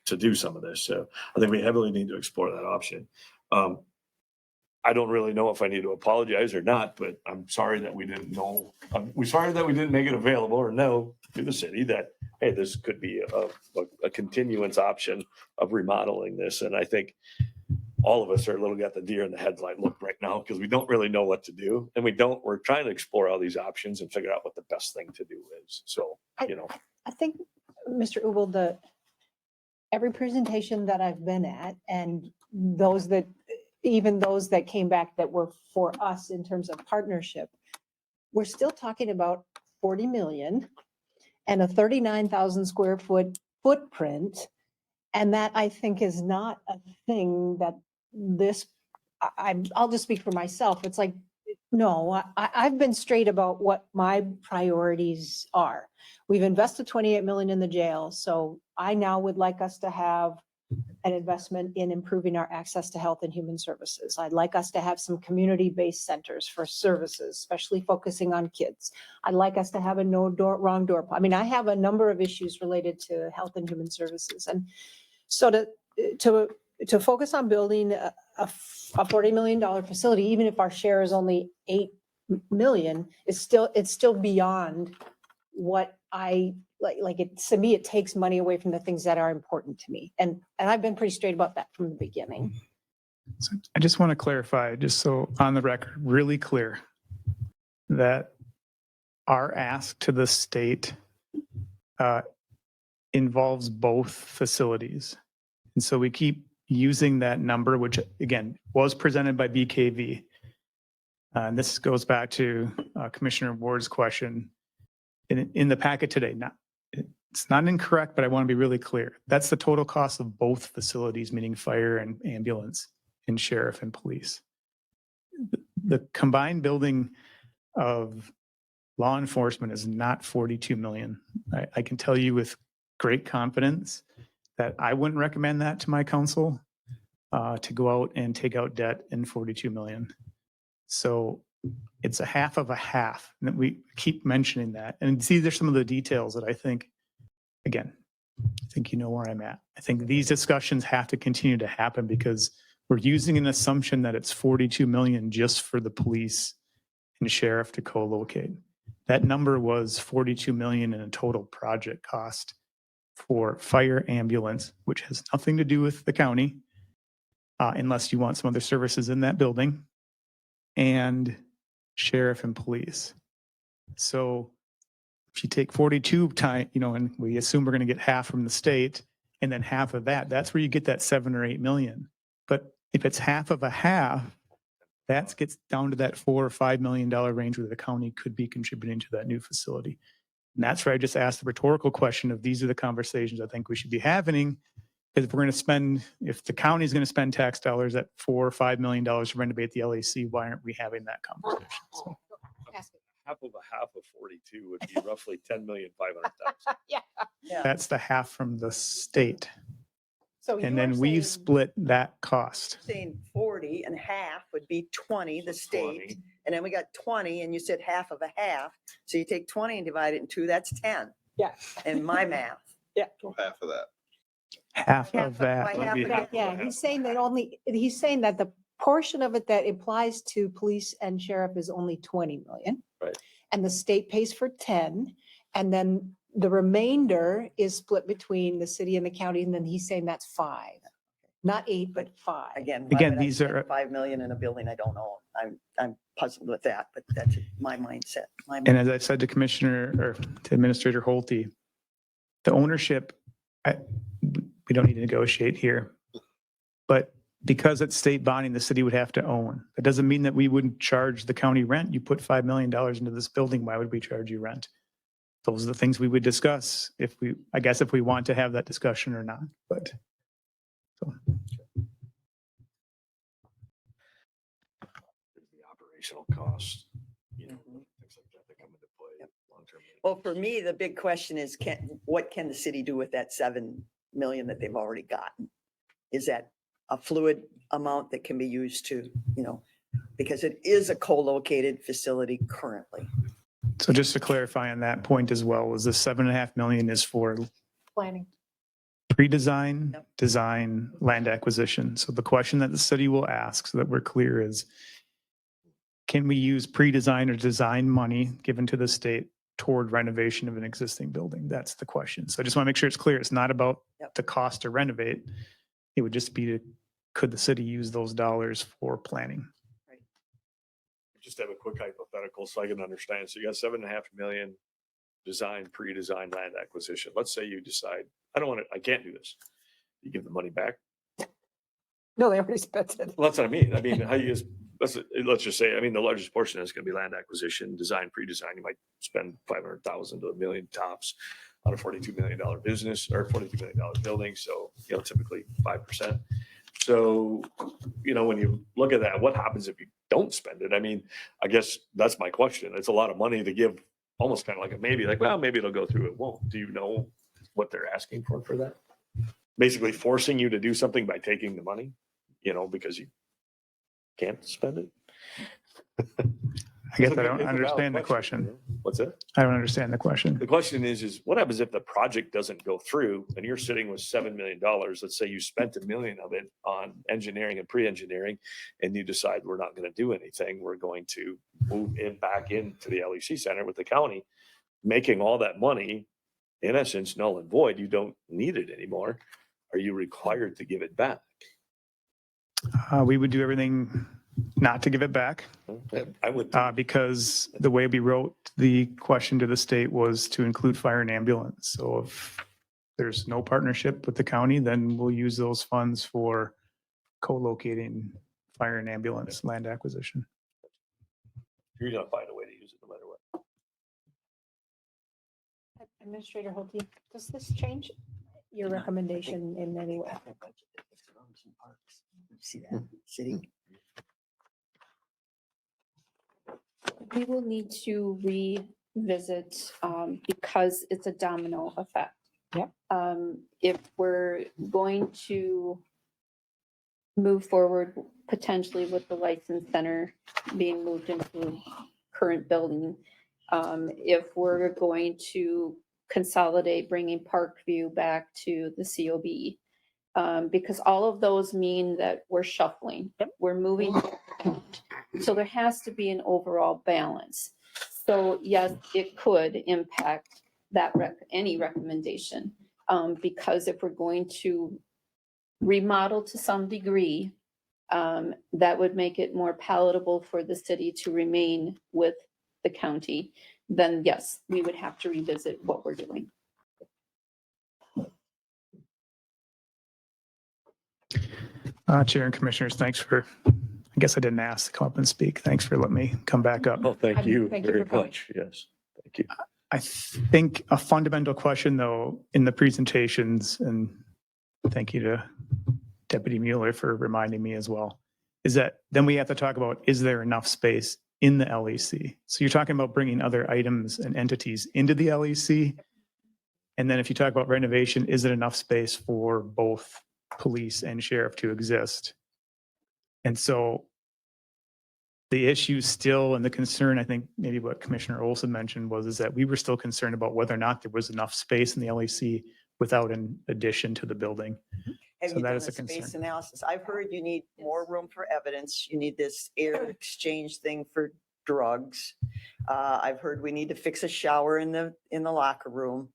to do some of this. So I think we heavily need to explore that option. I don't really know if I need to apologize or not, but I'm sorry that we didn't know. We're sorry that we didn't make it available or know. to the city that, hey, this could be a continuance option of remodeling this. And I think all of us are a little got the deer in the headlight look right now because we don't really know what to do. And we're trying to explore all these options and figure out what the best thing to do is. So, you know. I think, Mr. Ubel, every presentation that I've been at and even those that came back that were for us in terms of partnership, we're still talking about 40 million and a 39,000 square foot footprint. And that I think is not a thing that I'll just speak for myself. It's like, no, I've been straight about what my priorities are. We've invested 28 million in the jail. So I now would like us to have an investment in improving our access to health and human services. I'd like us to have some community-based centers for services, especially focusing on kids. I'd like us to have a wrong door. I mean, I have a number of issues related to health and human services. And so to focus on building a $40 million facility, even if our share is only 8 million, it's still beyond what I like it. To me, it takes money away from the things that are important to me. And I've been pretty straight about that from the beginning. So I just want to clarify, just so on the record, really clear, that our ask to the state involves both facilities. And so we keep using that number, which again was presented by BKV. And this goes back to Commissioner Ward's question in the packet today. It's not incorrect, but I want to be really clear. That's the total cost of both facilities, meaning fire and ambulance and sheriff and police. The combined building of law enforcement is not 42 million. I can tell you with great confidence that I wouldn't recommend that to my council to go out and take out debt in 42 million. So it's a half of a half. And we keep mentioning that. And see, there's some of the details that I think, again, I think you know where I'm at. I think these discussions have to continue to happen because we're using an assumption that it's 42 million just for the police and sheriff to co-locate. That number was 42 million in a total project cost for fire ambulance, which has nothing to do with the county, unless you want some other services in that building, and sheriff and police. So if you take 42 times, and we assume we're going to get half from the state and then half of that, that's where you get that 7 or 8 million. But if it's half of a half, that gets down to that $4 or $5 million range where the county could be contributing to that new facility. And that's where I just asked the rhetorical question of these are the conversations I think we should be having. Because if we're going to spend, if the county is going to spend tax dollars at $4 or $5 million to renovate the LAC, why aren't we having that conversation? So. Half of 42 would be roughly 10,500,000. Yeah. That's the half from the state. So And you're then we've saying- split that cost. Saying 40 and half would be 20, the state. 20. And then we got 20 and you said half of a half. So you take 20 and divide it in 2, that's 10 Yeah. in my math. So half of that. Half Half of of- that. why would half be- of that? Yeah, he's saying that the portion of it that applies to police and sheriff is only 20 million. Right. And the state pays for 10. And then the remainder is split between the city and the county. And then he's saying that's 5, not 8, but 5. Again, Again, why would I these spend are- 5 million in a building I don't own. I'm puzzled with that, but that's my mindset. And as I said to to Administrator Holte, the ownership, we don't need to negotiate here. But because it's state bonding, the city would have to own. That doesn't mean that we wouldn't charge the county rent. You put $5 million into this building, why would we charge you rent? Those are the things we would discuss if we want to have that discussion or not, but. So. The operational cost, things like that come into play long-term. Well, for me, the big question is, what can the city do with that 7 million that they've already gotten? Is that a fluid amount that can be used to, because it is a co-located facility currently. So just to clarify on that point as well, was the 7.5 million is for Planning. pre-design, Yep. design, land acquisition. So the question that the city will ask so that we're clear is, can we use pre-design or design money given to the state toward renovation of an existing building? That's the question. So I just want to make sure it's clear. It's not about Yep. the cost to renovate. It would just be, could the city use those dollars for planning? Just have a quick hypothetical so I can understand. So you got 7.5 million design, pre-designed land acquisition. Let's say you decide, I can't do this. You give the money back. No, they already spent it. Well, that's what I mean. I mean, how you just, let's just say, I mean, the largest portion is going to be land acquisition, design, pre-design. You might spend 500,000 to $1 million tops on a $42 million business or $42 million building. So, typically 5%. So, when you look at that, what happens if you don't spend it? I mean, I guess that's my question. It's a lot of money to give, almost kind of like a maybe, like, well, maybe it'll go through, it won't. Do you know what they're asking for that? Basically forcing you to do something by taking the money, because you can't spend it. I guess I don't understand the question. What's that? I don't understand the question. The question is what happens if the project doesn't go through and you're sitting with $7 million? Let's say you spent $1 million of it on engineering and pre-engineering, and you decide we're not going to do anything. We're going to move it back into the LEC center with the county, making all that money, in essence, null and void. You don't need it anymore. Are you required to give it back? We would do everything not to give it back. I would. Because the way we wrote the question to the state was to include fire and ambulance. So if there's no partnership with the county, then we'll use those funds for co-locating fire and ambulance land acquisition. You're going to find a way to use it no matter what. Administrator Holte, does this change your recommendation in any way? See that sitting? We will need to revisit because it's a domino effect. Yep. If we're going to move forward potentially with the license center being moved into current building, if we're going to consolidate bringing Parkview back to the COB, because all of those mean that we're shuffling, we're moving. So there has to be an overall balance. So yes, it could impact that any recommendation, because if we're going to remodel to some degree, that would make it more palatable for the city to remain with the county, then yes, we would have to revisit what we're doing. Chair and Commissioners, thanks for, I guess I didn't ask to come up and speak. Thanks for letting me come back up. Oh, thank you Thank you very for coming. much. Yes. Thank you. I think a fundamental question, though, in the presentations, and thank you to Deputy Mueller for reminding me as well, is that then we have to talk about, is there enough space in the LEC? So you're talking about bringing other items and entities into the LEC. And then if you talk about renovation, is it enough space for both police and sheriff to exist? And so the issue still, and the concern, I think maybe what Commissioner Olson mentioned was, is that we were still concerned about whether or not there was enough space in the LEC without an addition to the building. Have So you that done is a a concern. space analysis? I've heard you need more room for evidence. You need this air exchange thing for drugs. I've heard we need to fix a shower in the locker room.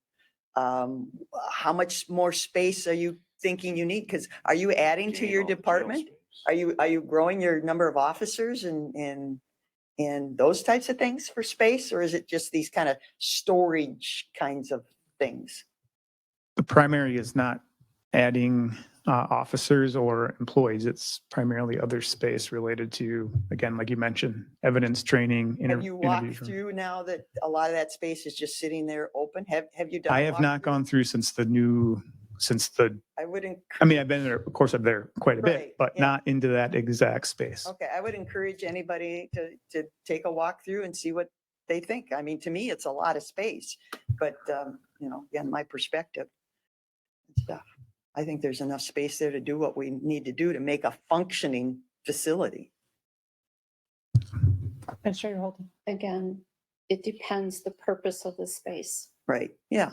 How much more space are you thinking you need? Because are you adding to your department? Are you growing your number of officers and those types of things for space? Or is it just these kind of storage kinds of things? The primary is not adding officers or employees. It's primarily other space related to, again, like you mentioned, evidence training. Have you walked interviews room. through now that a lot of that space is just sitting there open? Have you done? I a have not walkthrough? gone through I wouldn't. I mean, I've been there, of course, I'm there quite a Right, bit, but yeah. not into that exact space. Okay, I would encourage anybody to take a walk through and see what they think. I mean, to me, it's a lot of space, but, again, my perspective and stuff. I think there's enough space there to do what we need to do to make a functioning facility. Administrator Holte. Again, it depends the purpose of the space. Right, yeah.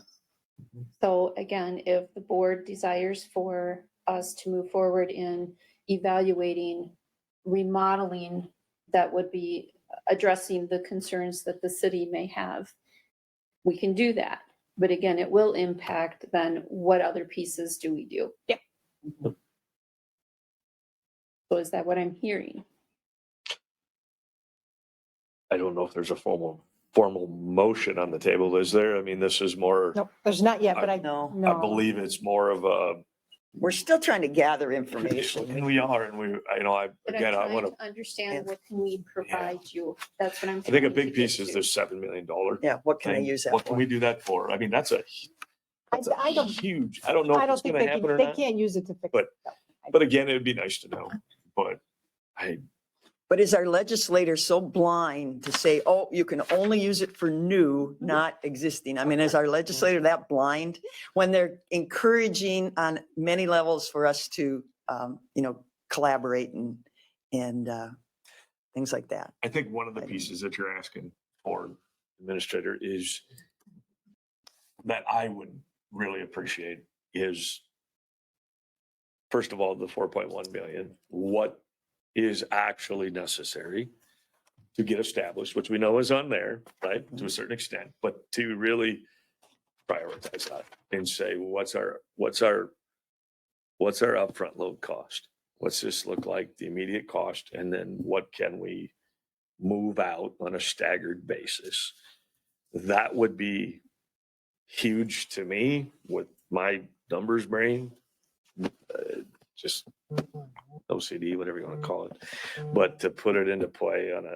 So again, if the board desires for us to move forward in evaluating remodeling, that would be addressing the concerns that the city may have. we can do that. But again, it will impact then what other pieces do we do? Yep. So is that what I'm hearing? I don't know if there's a formal motion on the table, is there? I mean, this is more, Nope, there's not yet, but I No, I believe it's more of a, we're still trying to gather information. and we are, and we, But again, I I'm want trying to, to understand what can we provide you? That's what I'm. I think a trying to big get piece is to. this $7 million. Yeah, what can I thing. use that What can for? we do that for? I mean, that's a I don't, huge, I don't know I if don't it's think gonna they happen can, or they not, can't use it to fix but- it. No. but again, it would be nice to know. But But is our legislator so blind to say, oh, you can only use it for new, not existing? I mean, is our legislator that blind when they're encouraging on many levels for us to, collaborate and things like that? I think one of the pieces that you're asking for, Administrator, is that I would really appreciate is, first of all, the 4.1 million, what is actually necessary to get established, which we know is on there, right, to a certain extent, but to really prioritize that and say, what's our upfront load cost? What's this look like, the immediate cost, and then what can we move out on a staggered basis? That would be huge to me with my numbers brain, just OCD, whatever you want to call it. But to put it into play on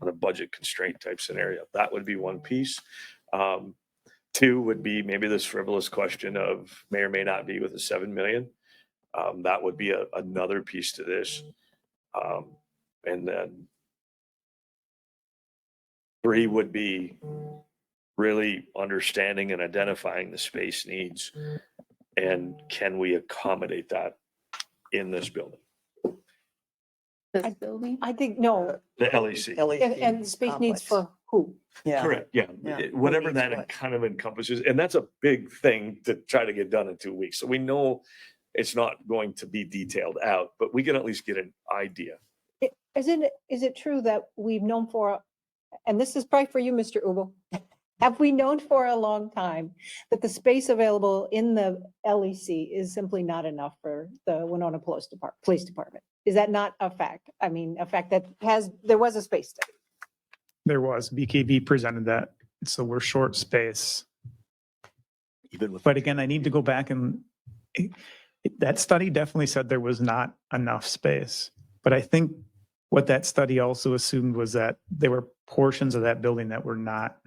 a budget constraint type scenario, that would be one piece. Two would be maybe this frivolous question of may or may not be with the 7 million. That would be another piece to this. And then three would be really understanding and identifying the space needs and can we accommodate that in this building, This building? I think, no, the LEC. and space needs for who? Yeah. Correct, yeah. Yeah. Whatever Who needs that what? kind of encompasses, and that's a big thing to try to get done in 2 weeks. So we know it's not going to be detailed out, but we can at least get an idea. Is it true that we've known for, and this is probably for you, Mr. Ubel, have we known for a long time that the space available in the LEC is simply not enough for the Winona Police Department? Is that not a fact? I mean, a fact that there was a space study. There was, BKV presented that. So we're short space. Even with, But again, I need to go back and that study definitely said there was not enough space. But I think what that study also assumed was that there were portions of that building that were not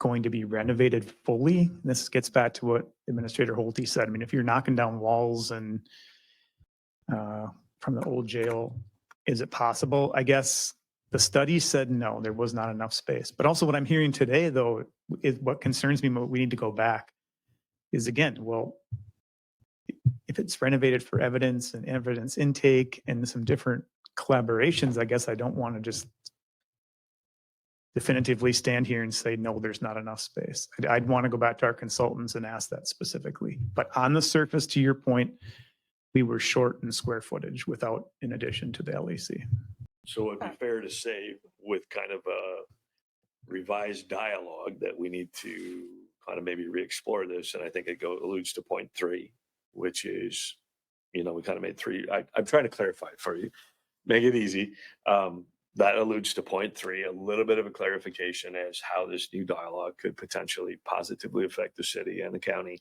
going to be renovated fully. This gets back to what Administrator Holte said. I mean, if you're knocking down walls and from the old jail, is it possible? I guess the study said no, there was not enough space. But also what I'm hearing today, though, is what concerns me, what we need to go back is again, well, if it's renovated for evidence and evidence intake and some different collaborations, I guess I don't want to just definitively stand here and say, no, there's not enough space. I'd want to go back to our consultants and ask that specifically. But on the surface, to your point, we were short in square footage without, in addition to the LEC. so it'd be fair to say with kind of a revised dialogue that we need to kind of maybe re-explore this. And I think it alludes to point 3, which is, we kind of made 3. I'm trying to clarify it for you, make it easy. That alludes to point 3, a little bit of a clarification as how this new dialogue could potentially positively affect the city and the county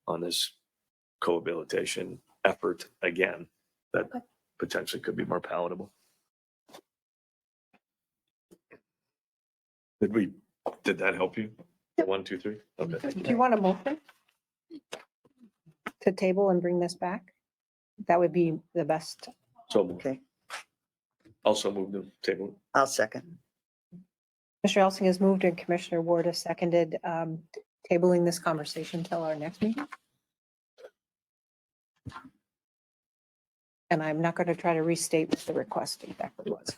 on this cohabilitation effort again, that potentially could be more palatable. Did that help you? 1, 2, 3? Okay. Do you want a motion to table and bring this back? That would be the best. So Okay, also move the table. I'll second. Commissioner Elsing has moved and Commissioner Ward has seconded, tabling this conversation until our next meeting. And I'm not going to try to restate what the request exactly was.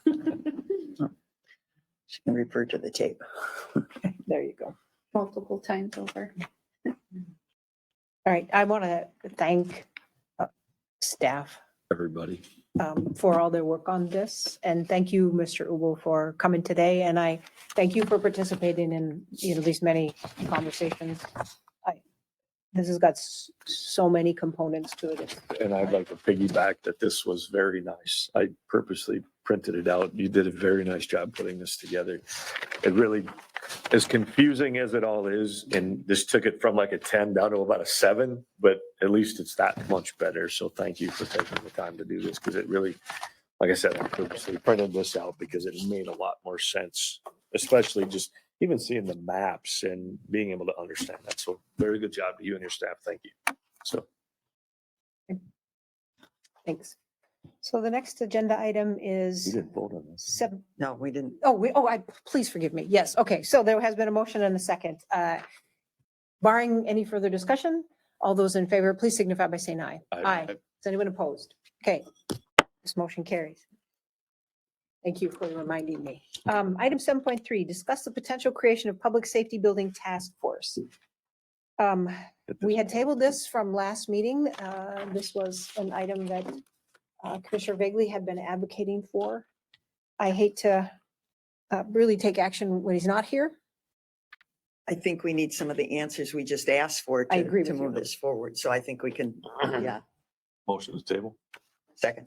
She can refer to the tape. There you go. Multiple times over. All right, I want to thank staff, Everybody. for all their work on this. And thank you, Mr. Ubel, for coming today. And I thank you for participating in, these many conversations. This has got so many components to it. And I'd like to piggyback that this was very nice. I purposely printed it out. You did a very nice job putting this together. It really, as confusing as it all is, and this took it from like a 10 down to about a 7, but at least it's that much better. So thank you for taking the time to do this, because it really, like I said, I purposely printed this out because it made a lot more sense, especially just even seeing the maps and being able to understand that. So very good job to you and your staff. Thank you. So. Thanks. So the next agenda item We is didn't vote on this. 7. No, we didn't. Please forgive me. Yes. Okay. So there has been a motion and a second. Barring any further discussion, all those in favor, please signify by saying aye. Aye. Is anyone opposed? Okay. This motion carries. Thank you for reminding me. Item 7.3, discuss the potential creation of public safety building task force. We had tabled this from last meeting. This was an item that Commissioner Vegley had been advocating for. I hate to really take action when he's not here. I think we need some of the answers we just asked for I to, agree to with you. move this forward. So I think we can, yeah, Motion to the table. second.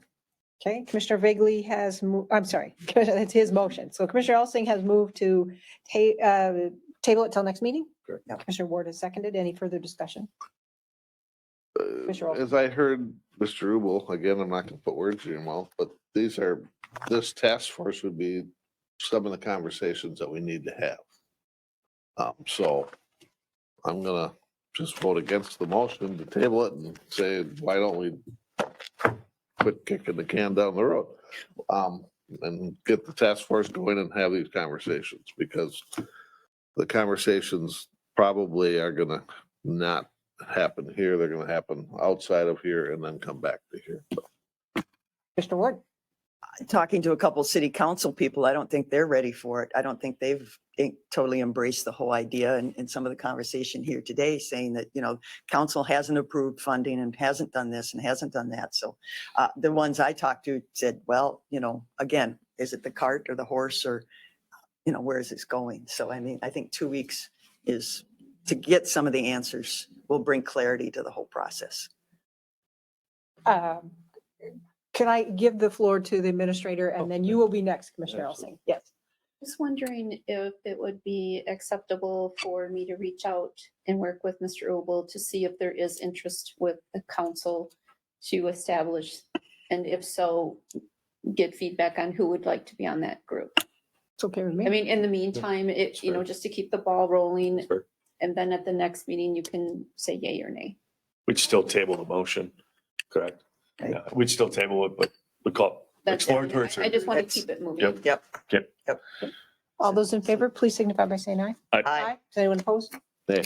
Okay, Commissioner Vegley has, I'm sorry, it's his motion. So Commissioner Elsing has moved to table it till next meeting. Correct. Now Commissioner Ward has seconded. Any further discussion? Commissioner Olson. As I heard Mr. Ubel, again, I'm not gonna put words in your mouth, but this task force would be some of the conversations that we need to have. So I'm gonna just vote against the motion to table it and say, why don't we quit kicking the can down the road? And get the task force going and have these conversations, because the conversations probably are gonna not happen here. They're gonna happen outside of here and then come back to here. Commissioner Ward. Talking to a couple city council people, I don't think they're ready for it. I don't think they've totally embraced the whole idea. And some of the conversation here today saying that, council hasn't approved funding and hasn't done this and hasn't done that. So the ones I talked to said, well, again, is it the cart or the horse, or, where is this going? So, I mean, I think 2 weeks is to get some of the answers will bring clarity to the whole process. Can I give the floor to the administrator and then you will be next, Commissioner Elsing? Yes. Just wondering if it would be acceptable for me to reach out and work with Mr. Obel to see if there is interest with the council to establish, and if so, get feedback on who would like to be on that group. It's okay with me. I mean, in the meantime, just to keep the ball rolling, Fair. and then at the next meeting, you can say yay or nay. We'd still table the motion, correct? Right. Yeah, we'd still table it, but we call That's it. exploratory. I just want to That's- keep it moving. Yep. Yep. All those in favor, please signify by saying aye. Aye. Is anyone opposed? Nay.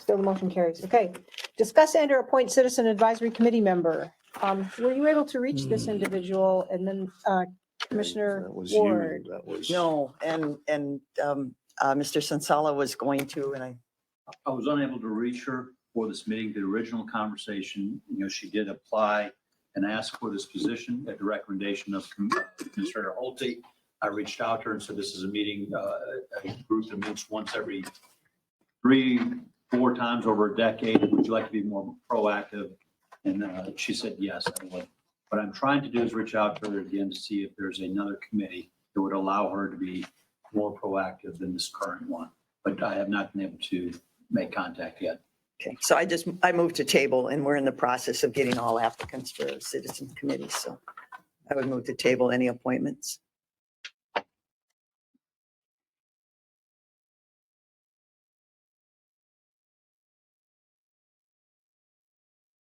Still the motion carries. Okay. Discuss and or appoint citizen advisory committee member. Were you able to reach this individual? And then Commissioner That was you. Ward. That was. No, and Mr. Sansala was going to, and I was unable to reach her for this meeting. The original conversation, she did apply and ask for this position at the recommendation of Commissioner Holte. I reached out to her and said, this is a meeting, a group that meets once every 3-4 times over a decade. Would you like to be more proactive? And she said, yes, I would. What I'm trying to do is reach out to her again to see if there's another committee that would allow her to be more proactive than this current one. But I have not been able to make contact yet. okay. So I moved to table, and we're in the process of getting all applicants for a citizen committee. So I would move to table any appointments.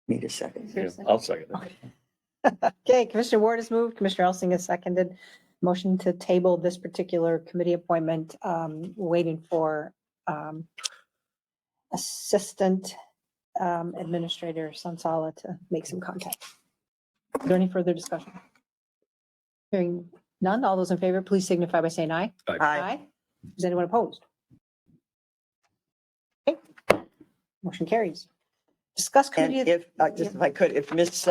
Need a second. Yeah, I'll second it. Okay, Commissioner Ward has moved. Commissioner Elsing has seconded. Motion to table this particular committee appointment, waiting for Assistant Administrator Sansala to make some contact. Is there any further discussion? Hearing none, all those in favor, please signify by saying aye. Aye. Is anyone opposed? Okay, motion carries. Discuss And committee. if, just if I could, if Miss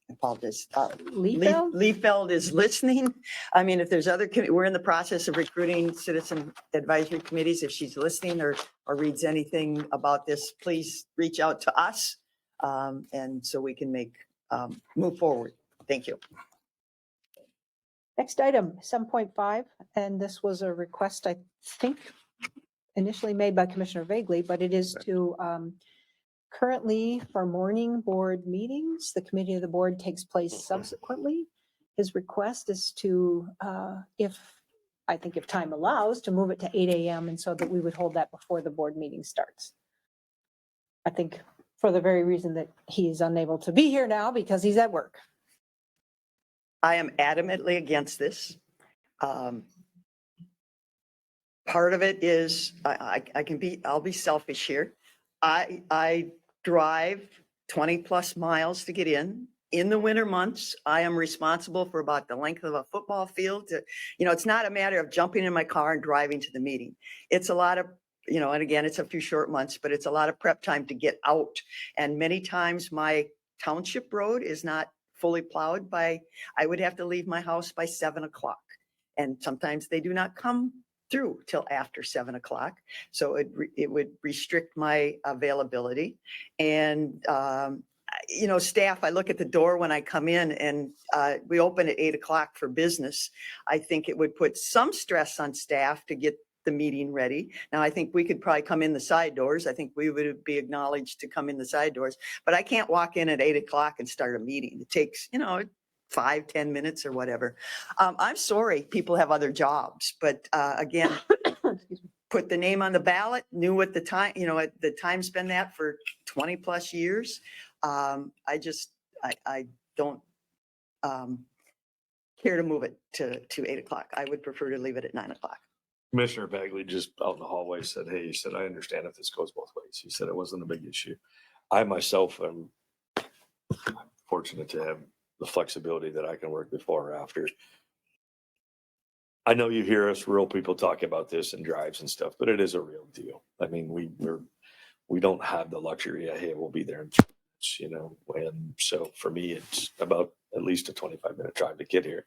apologize. Liefeld? Liefeld is listening. I mean, if there's other, we're in the process of recruiting citizen advisory committees. If she's listening or reads anything about this, please reach out to us. And so we can move forward. Thank you. Next item, 7.5, and this was a request, I think, initially made by Commissioner Vagley, but it is to currently for morning board meetings, the committee of the board takes place subsequently. His request is to, if time allows, to move it to 8 a.m. and so that we would hold that before the board meeting starts. I think for the very reason that he is unable to be here now because he's at work. I am adamantly against this. Part of it is, I'll be selfish here. I drive 20 plus miles to get in. In the winter months, I am responsible for about the length of a football field. It's not a matter of jumping in my car and driving to the meeting. It's a lot of, and again, it's a few short months, but it's a lot of prep time to get out. And many times my township road is not fully plowed I would have to leave my house by 7 o'clock. And sometimes they do not come through till after 7 o'clock. So it would restrict my availability. And, staff, I look at the door when I come in and we open at 8 o'clock for business. I think it would put some stress on staff to get the meeting ready. Now, I think we could probably come in the side doors. I think we would be acknowledged to come in the side doors, but I can't walk in at 8 o'clock and start a meeting. It takes, 5-10 minutes or whatever. I'm sorry, people have other jobs, but again, put the name on the ballot, knew what the time, the time's been that for 20 plus years. I don't care to move it to 8 o'clock. I would prefer to leave it at 9 o'clock. Commissioner Bagley just out in the hallway said, hey, he said, I understand if this goes both ways. He said it wasn't a big issue. I myself am fortunate to have the flexibility that I can work before or after. I know you hear us rural people talk about this and drives and stuff, but it is a real deal. I mean, we don't have the luxury of, hey, we'll be there in 3 minutes, and so for me, it's about at least a 25-minute drive to get here.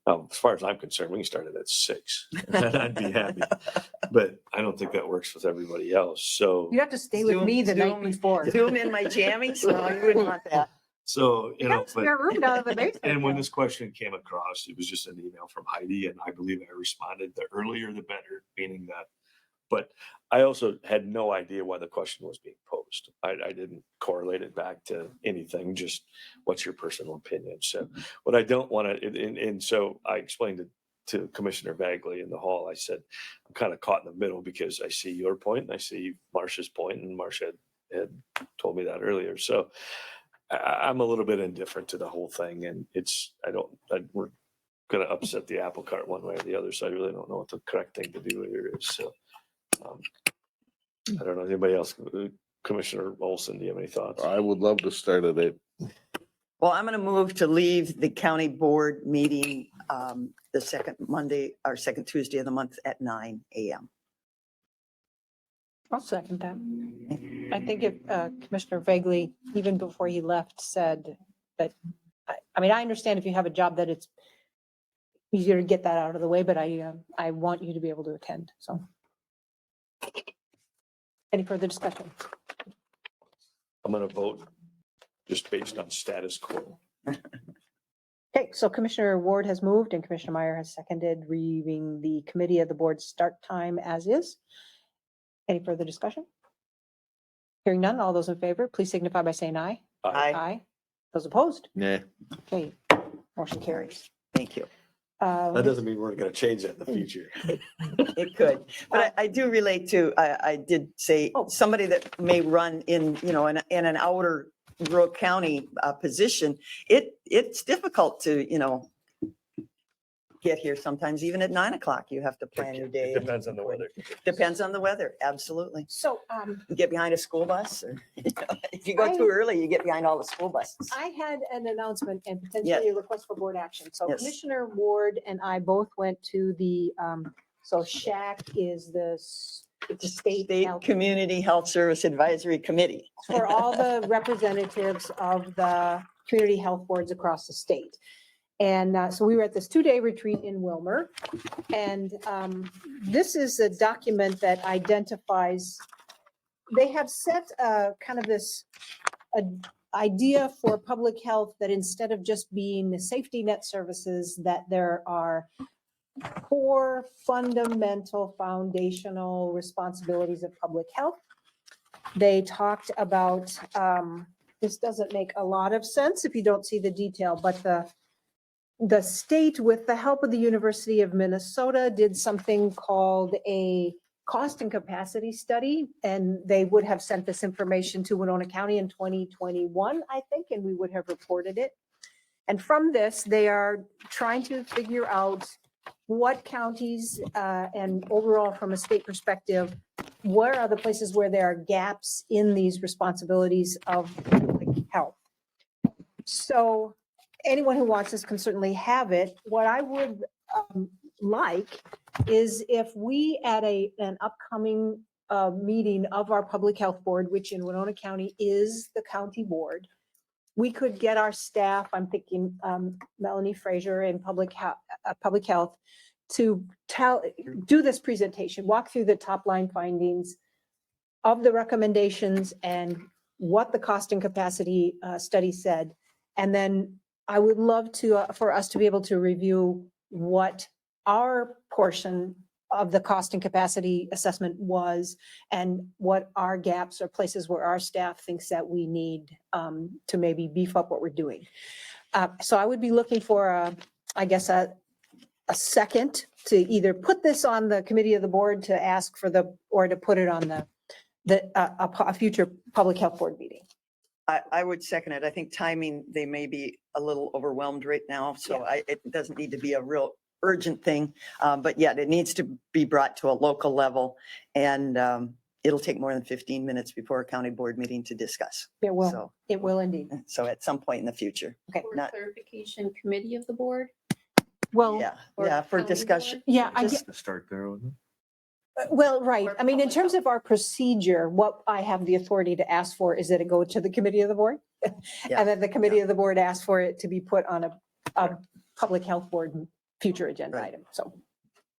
As far as I'm concerned, we can start it at 6 and I'd be happy, but I don't think that works with everybody else. So You have to stay with me the night before. Zoom in my jammies? No, you wouldn't want that. So, Spare room down in the basement. and when this question came across, it was just an email from Heidi, and I believe I responded, the earlier the better, meaning that. But I also had no idea why the question was being posed. I didn't correlate it back to anything, just what's your personal opinion. So what I don't want to, and so I explained it to Commissioner Bagley in the hall. I said, I'm kind of caught in the middle because I see your point and I see Marcia's point, and Marcia had told me that earlier. So I'm a little bit indifferent to the whole thing, and we're going to upset the apple cart one way or the other. So I really don't know what the correct thing to do here is. So I don't know. Anybody else? Commissioner Olson, do you have any thoughts? I would love to start at 8. Well, I'm going to move to leave the county board meeting the second Monday or second Tuesday of the month at 9 a.m. I'll second that. I think if Commissioner Vagley, even before he left, said that, I understand if you have a job that it's easier to get that out of the way, but I want you to be able to attend, so. Any further discussion? I'm going to vote just based on status quo. Okay, so Commissioner Ward has moved and Commissioner Meyer has seconded, leaving the committee of the board start time as is. Any further discussion? Hearing none, all those in favor, please signify by saying aye. Aye. Aye. Those opposed? Yeah. Okay, motion carries. Thank you. That doesn't mean we're going to change that in the future. It could, but I do relate to, I did say somebody that may run in, in an outer rural county position, it's difficult to, get here sometimes, even at 9 o'clock, you have to plan your day. It depends on the weather. Depends on the weather, absolutely. So, You get behind a school bus, or if you go too early, you get behind all the school buses. I had an announcement and Yes. potentially a request for board action. So Yes. Commissioner Ward and I both went to the, so SHAC is It's a state State health- Community Health Service Advisory Committee. for all the representatives of the community health boards across the state. And so we were at this 2-day retreat in Wilmer. And this is a document that identifies, they have set kind of this idea for public health that instead of just being the safety net services, that there are 4 fundamental foundational responsibilities of public health. They talked about, this doesn't make a lot of sense if you don't see the detail, but the state, with the help of the University of Minnesota, did something called a cost and capacity study, and they would have sent this information to Winona County in 2021, I think, and we would have reported it. And from this, they are trying to figure out what counties and overall from a state perspective, where are the places where there are gaps in these responsibilities of public health. So anyone who wants this can certainly have it. What I would like is if we at an upcoming meeting of our public health board, which in Winona County is the county board, we could get our staff, I'm thinking Melanie Fraser in public health, to do this presentation, walk through the top line findings of the recommendations and what the cost and capacity study said. And then I would love to, for us to be able to review what our portion of the cost and capacity assessment was and what our gaps or places where our staff thinks that we need to maybe beef up what we're doing. So I would be looking for, I guess, a second to either put this on the committee of the board to ask for or to put it on a future public health board meeting. I would second it. I think timing, they may be a little overwhelmed right now, so it doesn't need to be a real urgent thing. But yet it needs to be brought to a local level, and it'll take more than 15 minutes before a county board meeting to discuss. It will. So- It will indeed. So at some point in the future. Okay. For Not- clarification, committee of the board? Well, Yeah, for county discussion. yeah, I Just- get, Start there with it. well, right. Or I mean, in public terms health. of our procedure, what I have the authority to ask for is that it go to the committee of the board. Yeah. And then the committee of the board asks for it to be put on a public health board future agenda Right. item. So,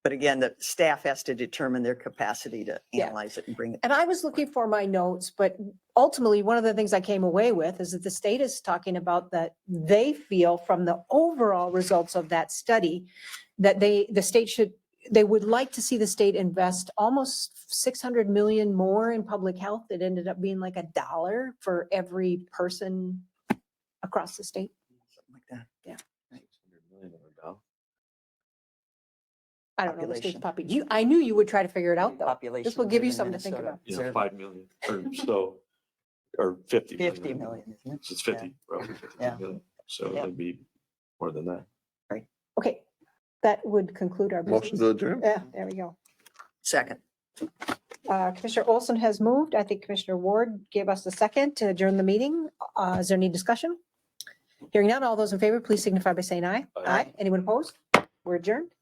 But again, the staff has to determine their capacity to Yeah. analyze it and bring it. and I was looking for my notes, but ultimately, one of the things I came away with is that the state is talking about that they feel from the overall results of that study that they would like to see the state invest almost 600 million more in public health. It ended up being like $1 for every person across the state. Something like that. I don't know the state's Population. I knew you would try to figure it out though. Population. This will give you within something to think Minnesota. about. Yeah, 5 million or so, or 50. 50 million, isn't it? It's 50, roughly 50 Yeah. million. So Yeah. it'd be more than that. Okay, that would conclude our Motion business. to adjourn? Yeah, there we go. Second. Commissioner Olson has moved. I think Commissioner Ward gave us the second to adjourn the meeting. Is there any discussion? Hearing none, all those in favor, please signify by saying aye. Aye. Anyone opposed? We're adjourned.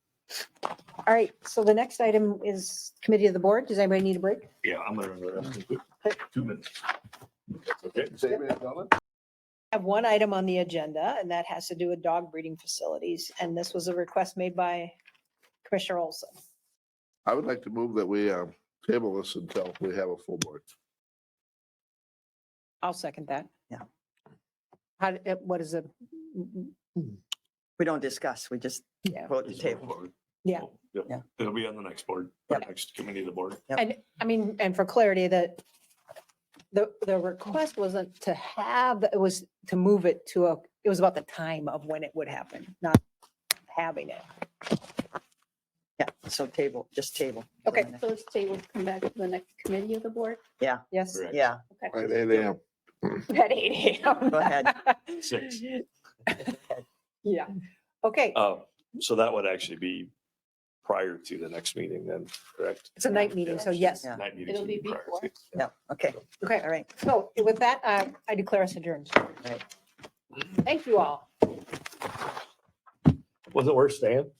All right, so the next item is committee of the board. Does anybody need a break? Yeah, I'm gonna run the rest of it. 2 minutes. That's okay. Save it, Donna? I have one item on the agenda, and that has to do with dog breeding facilities. And this was a request made by Commissioner Olson. I would like to move that we table this until we have a full board. I'll second that. Yeah. What is it? We don't discuss, we just Yeah. vote to table. Yeah. Yep. Yeah. It'll be on the next board, Yep. next committee of the board. Yep. And I mean, and for clarity, that the request wasn't to have, it was to move it to it was about the time of when it would happen, not having it. Yeah, so table, just table. Okay. So this table come back to the next committee of the board? Yes. Correct. Yeah, Right, 8 a.m. At 8 a.m. Go ahead. 6. Yeah. Okay. So that would actually be prior to the next meeting then, correct? It's a night meeting, so yes. Yeah. Night meetings It'll would be prior before. to. yeah, okay, Okay. all right. So with that, I declare us adjourned. Right. Thank you all. Was it worth staying?